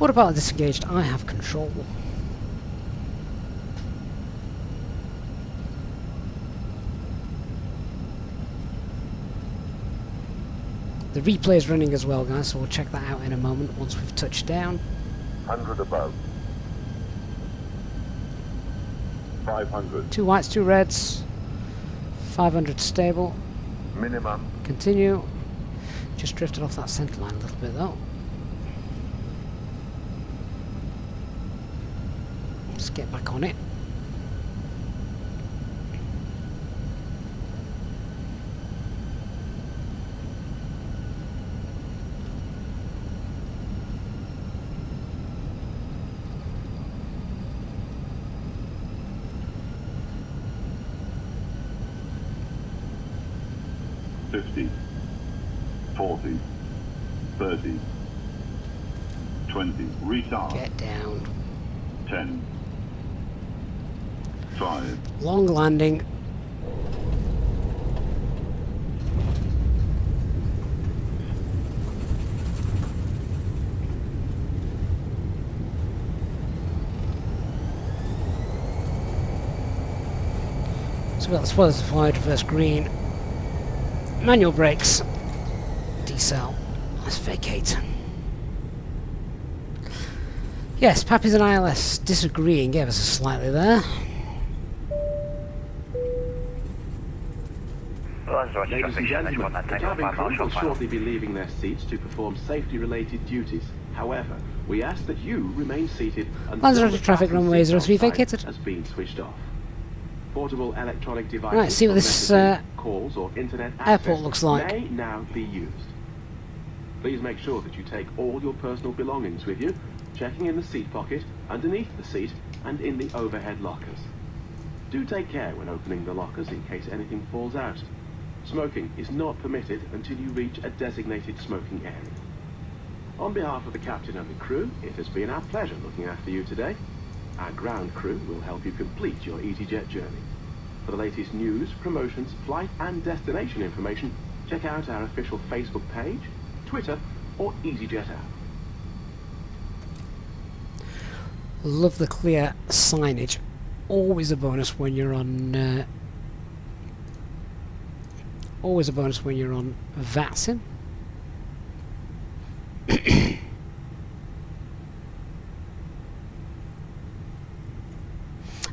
Speaker 1: Autopilot disengaged, I have control. The replay is running as well, guys, so we'll check that out in a moment once we've touched down.
Speaker 7: 100 above. 500.
Speaker 1: 2 whites, 2 reds. 500 stable.
Speaker 7: Minimum.
Speaker 1: Continue. Just drifted off that centre line a little bit though. Let's get back on it.
Speaker 7: $50, $40, $30, $20. Retard.
Speaker 1: Get down.
Speaker 7: 10, 5.
Speaker 1: Long landing. So we've got the spoilers deployed, reverse green, manual brakes, decel. Let's vacate. Yes, Pappies and ILS disagreeing ever so slightly there.
Speaker 4: Lanzarote
Speaker 3: Ladies and
Speaker 4: traffic, NX
Speaker 3: gentlemen,
Speaker 4: 19
Speaker 3: the
Speaker 4: Tango,
Speaker 3: cabin
Speaker 4: 5
Speaker 3: crew
Speaker 4: miles
Speaker 3: will
Speaker 4: short final.
Speaker 3: shortly be leaving their seats to perform safety-related duties. However, we ask that you remain seated until
Speaker 1: Lanzarote
Speaker 3: the
Speaker 1: traffic
Speaker 3: fasten
Speaker 1: runway
Speaker 3: seatbelt
Speaker 1: 03
Speaker 3: sign
Speaker 1: vacated.
Speaker 3: has been switched off. Portable electronic devices
Speaker 1: Right, see what
Speaker 3: for
Speaker 1: this,
Speaker 3: messaging, calls or internet
Speaker 1: airport
Speaker 3: access
Speaker 1: looks like.
Speaker 3: may now be used. Please make sure that you take all your personal belongings with you, checking in the seat pocket, underneath the seat, and in the overhead lockers. Do take care when opening the lockers in case anything falls out. Smoking is not permitted until you reach a designated smoking area. On behalf of the captain and the crew, it has been our pleasure looking after you today. Our ground crew will help you complete your Easyjet journey. For the latest news, promotions, flight and destination information, check out our official Facebook page, Twitter or Easyjet app.
Speaker 1: Love the clear signage. Always a bonus when you're on always a bonus when you're on VATSIM.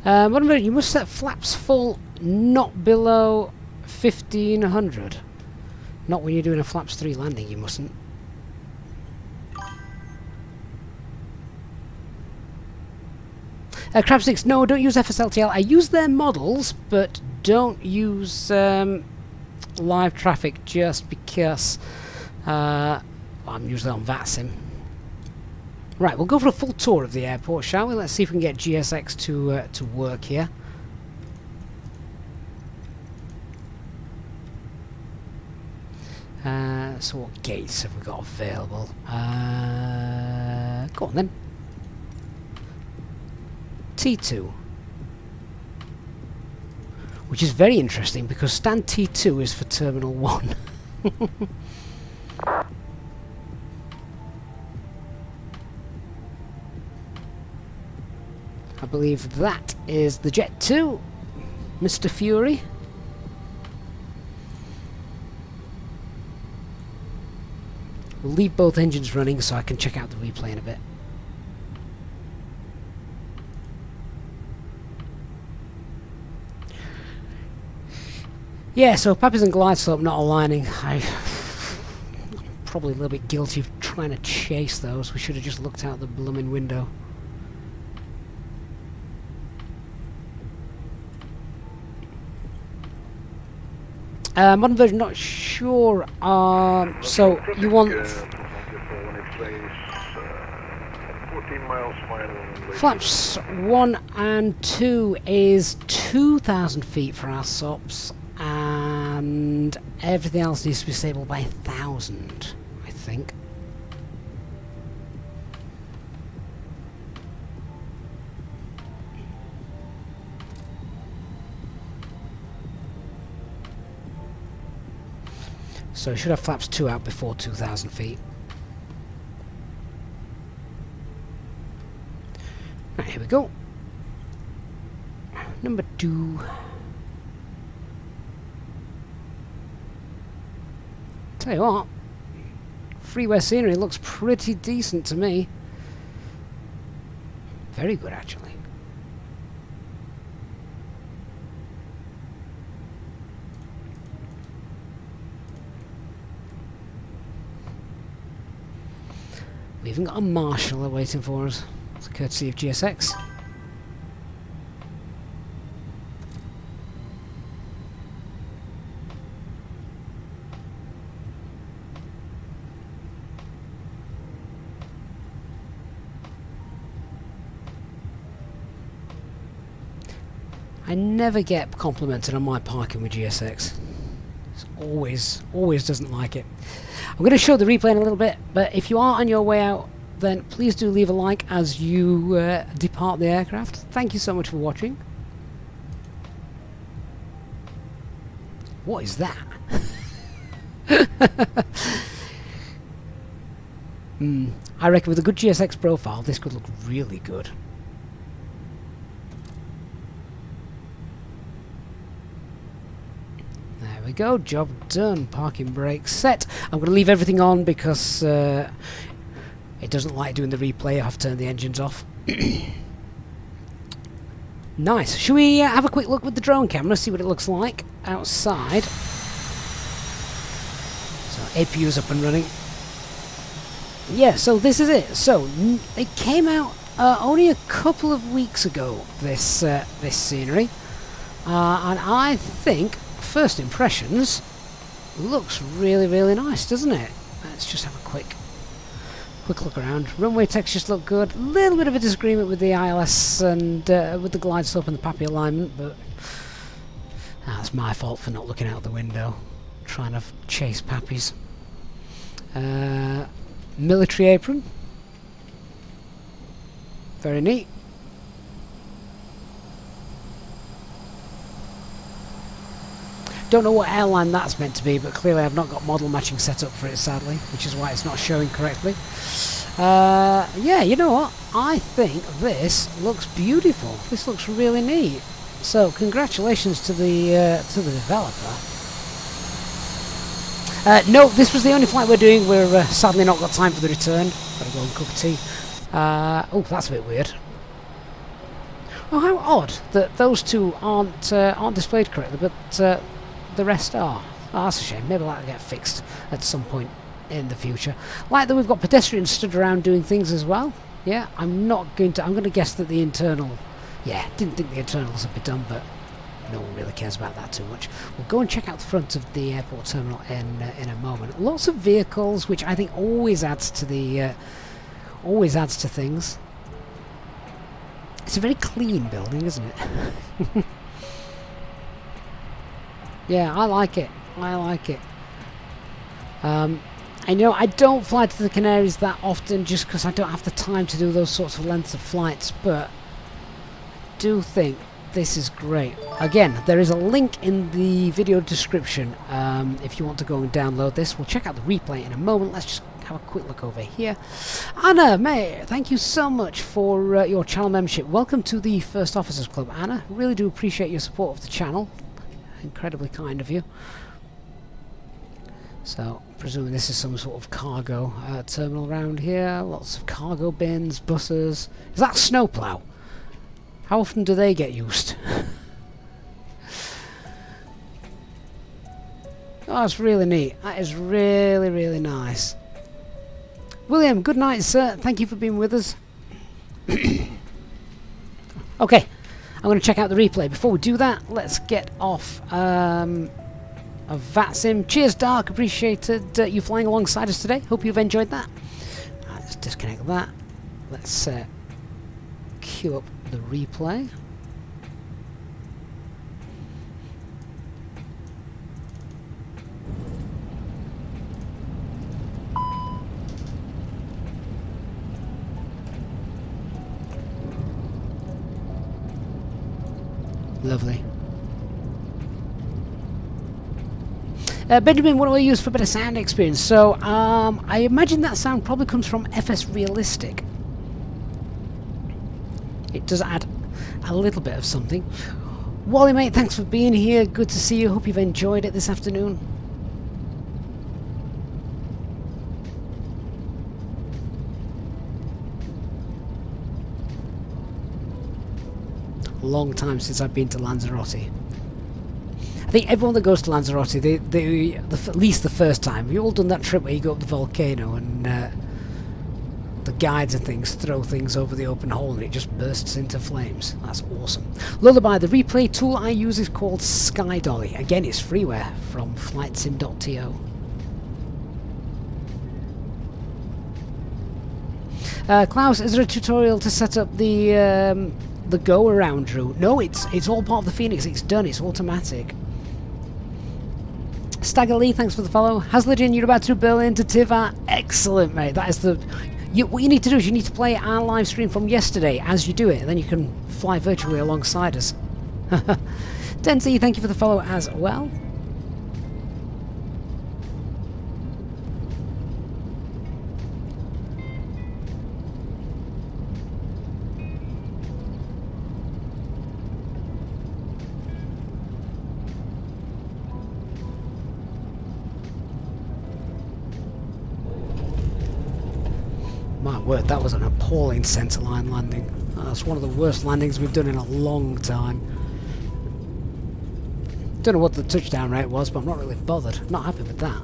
Speaker 1: What about you? Must set flaps full, not below 1500. Not when you're doing a flaps 3 landing, you mustn't. Crab 6, no, don't use FSLTL. I use their models, but don't use live traffic just because I'm usually on VATSIM. Right, we'll go for a full tour of the airport, shall we? Let's see if we can get GSX to work here. So what gates have we got available? Go on then. T2. Which is very interesting because stand T2 is for Terminal 1. I believe that is the Jet 2, Mr. Fury. We'll leave both engines running so I can check out the replay in a bit. Yeah, so Pappies and Glide Slope not aligning. I'm probably a little bit guilty of trying to chase those. We should have just looked out the blooming window. Modern version, not sure. So you want flaps 1 and 2 is 2,000 feet for our SOPs, and everything else needs to be stable by 1,000, I think. So we should have flaps 2 out before 2,000 feet. Right, here we go. Number 2. Tell you what, Freeware scenery looks pretty decent to me. Very good, actually. We even got a marshal waiting for us. It's a courtesy of GSX. I never get complimented on my parking with GSX. It's always doesn't like it. I'm going to show the replay in a little bit, but if you are on your way out, then please do leave a like as you depart the aircraft. Thank you so much for watching. What is that? I reckon with a good GSX profile, this could look really good. we go. Job done. Parking brake set. I'm going to leave everything on because it doesn't like doing the replay. I have to turn the engines off. Nice. Should we have a quick look with the drone camera, see what it looks like outside? So APU's up and running. Yeah, so this is it. So it came out only a couple of weeks ago, this this scenery, and I think first impressions looks really nice, doesn't it? Let's just have a quick look around. Runway textures look good. A little bit of a disagreement with the ILS and with the glide slope and the PAPI alignment, but that's my fault for not looking out the window, trying to chase PAPIs. Military apron. Very neat. Don't know what airline that's meant to be, but clearly I've not got model matching set up for it, sadly, which is why it's not showing correctly. Yeah, you know what? I think this looks beautiful. This looks really neat. So, congratulations to the developer. No, this was the only flight we're doing. We're sadly not got time for the return. Gotta go and cook tea. Oh, that's a bit weird. Oh, how odd that those two aren't displayed correctly, but the rest are. Oh, that's a shame. Maybe that'll get fixed at some point in the future. Like that we've got pedestrians stood around doing things as well. Yeah, I'm going to guess that the internal... Yeah, didn't think the internals would be done, but no one really cares about that too much. We'll go and check out the front of the airport terminal in a moment. Lots of vehicles, which I think always adds to the... always adds to things. It's a very clean building, isn't it? Yeah, I like it. I like it. I know I don't fly to the Canaries that often just because I don't have the time to do those sorts of lengths of flights, but I do think this is great. Again, there is a link in the video description if you want to go and download this. We'll check out the replay in a moment. Let's just have a quick look over here. Anna, mate, thank you so much for your channel membership. Welcome to the First Officers Club, Anna. Really do appreciate your support of the channel. Incredibly kind of you. So, presuming this is some sort of cargo terminal around here. Lots of cargo bins, buses. Is that snowplow? How often do they get used? Oh, that's really neat. That is really nice. William, good night, sir. Thank you for being with us. Okay, I'm going to check out the replay. Before we do that, let's get off of VATSIM. Cheers, Dark. Appreciated you flying alongside us today. Hope you've enjoyed that. Let's disconnect that. Let's queue up the replay. Lovely. Benjamin, what do I use for better sound experience? So, I imagine that sound probably comes from FS Realistic. It does add a little bit of something. Wally, mate, thanks for being here. Good to see you. Hope you've enjoyed it this afternoon. Long time since I've been to Lanzarote. I think everyone that goes to Lanzarote, at least the first time, you've all done that trip where you go up the volcano and the guides and things throw things over the open hole and it just bursts into flames. That's awesome. Lullaby, the replay tool I use is called Sky Dolly. Again, it's freeware from flightsim.to. Klaus, is there a tutorial to set up the go around route? No, it's all part of the Fenix. It's done. It's automatic. Stagger Lee, thanks for the follow. Haslajin, you're about to Berlin to Tivat. Excellent, mate. That is the... what you need to do is you need to play our live stream from yesterday as you do it, and then you can fly virtually alongside us. Denzi, thank you for the follow as well. word, that was an appalling centerline landing. That's one of the worst landings we've done in a long time. Don't know what the touchdown rate was, but I'm not really bothered. Not happy with that.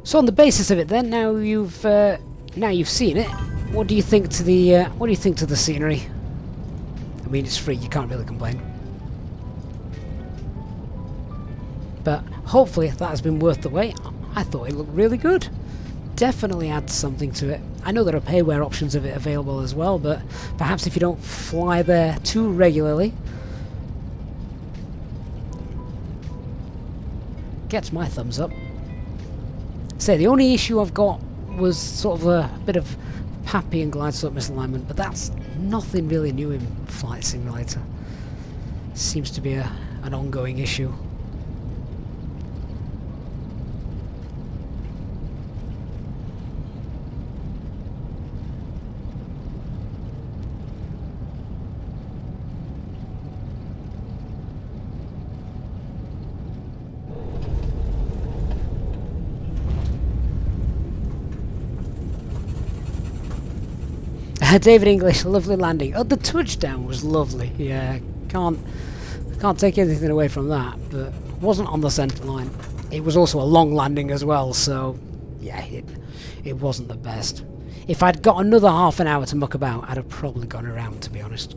Speaker 1: So on the basis of it, then, now you've seen it, what do you think to the scenery? I mean, it's free, you can't really complain. But hopefully that has been worth the wait. I thought it looked really good. Definitely adds something to it. I know there are payware options of it available as well, but perhaps if you don't fly there too regularly, gets my thumbs up. Say the only issue I've got was sort of a bit of PAPI and glide slope misalignment, but that's nothing really new in Flight Simulator. Seems to be an ongoing issue. David English, lovely landing. Oh, the touchdown was lovely. Yeah, can't take anything away from that. But wasn't on the centre line. It was also a long landing as well. So yeah, it wasn't the best. If I'd got another half an hour to muck about, I'd have probably gone around, to be honest.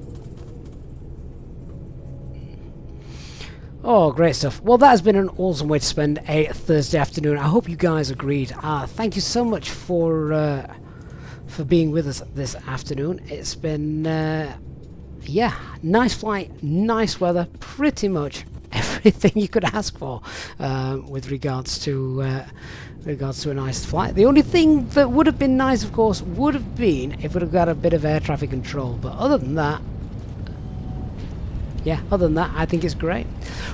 Speaker 1: Oh, great stuff. Well, that has been an awesome way to spend a Thursday afternoon. I hope you guys agreed. Thank you so much for being with us this afternoon. It's been yeah, nice flight, nice weather, pretty much everything you could ask for with regards to a nice flight. The only thing that would have been nice, of course, would have been if we'd have got a bit of air traffic control, but other than that, yeah, other than that, I think it's great.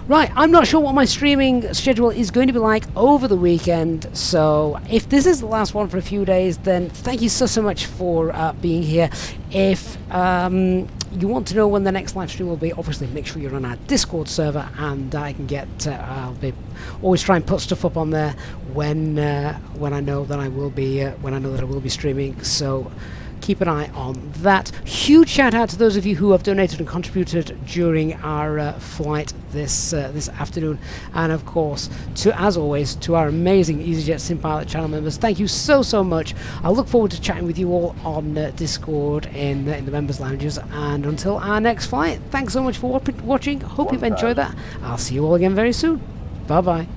Speaker 1: Right, I'm not sure what my streaming schedule is going to be like over the weekend, so if this is the last one for a few days, then thank you so much for being here. If you want to know when the next live stream will be, obviously make sure you're on our Discord server, and I can get I'll be always try and put stuff up on there when I know that I will be streaming. So keep an eye on that. Huge shout out to those of you who have donated and contributed during our flight this afternoon, and of course, as always, to our amazing Easyjet SimPilot channel members. Thank you so much. I look forward to chatting with you all on Discord in the members lounges, and until our next flight, thanks so much for watching. Hope you've enjoyed that. I'll see you all again very soon. Bye bye.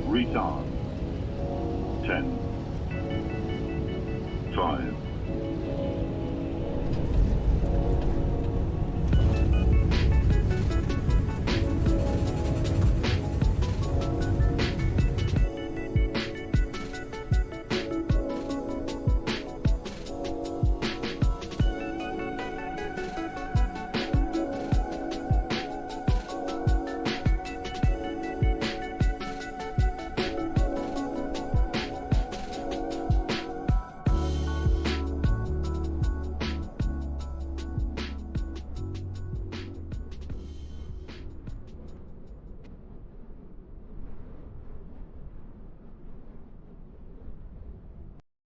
Speaker 7: Retard. 10, 5,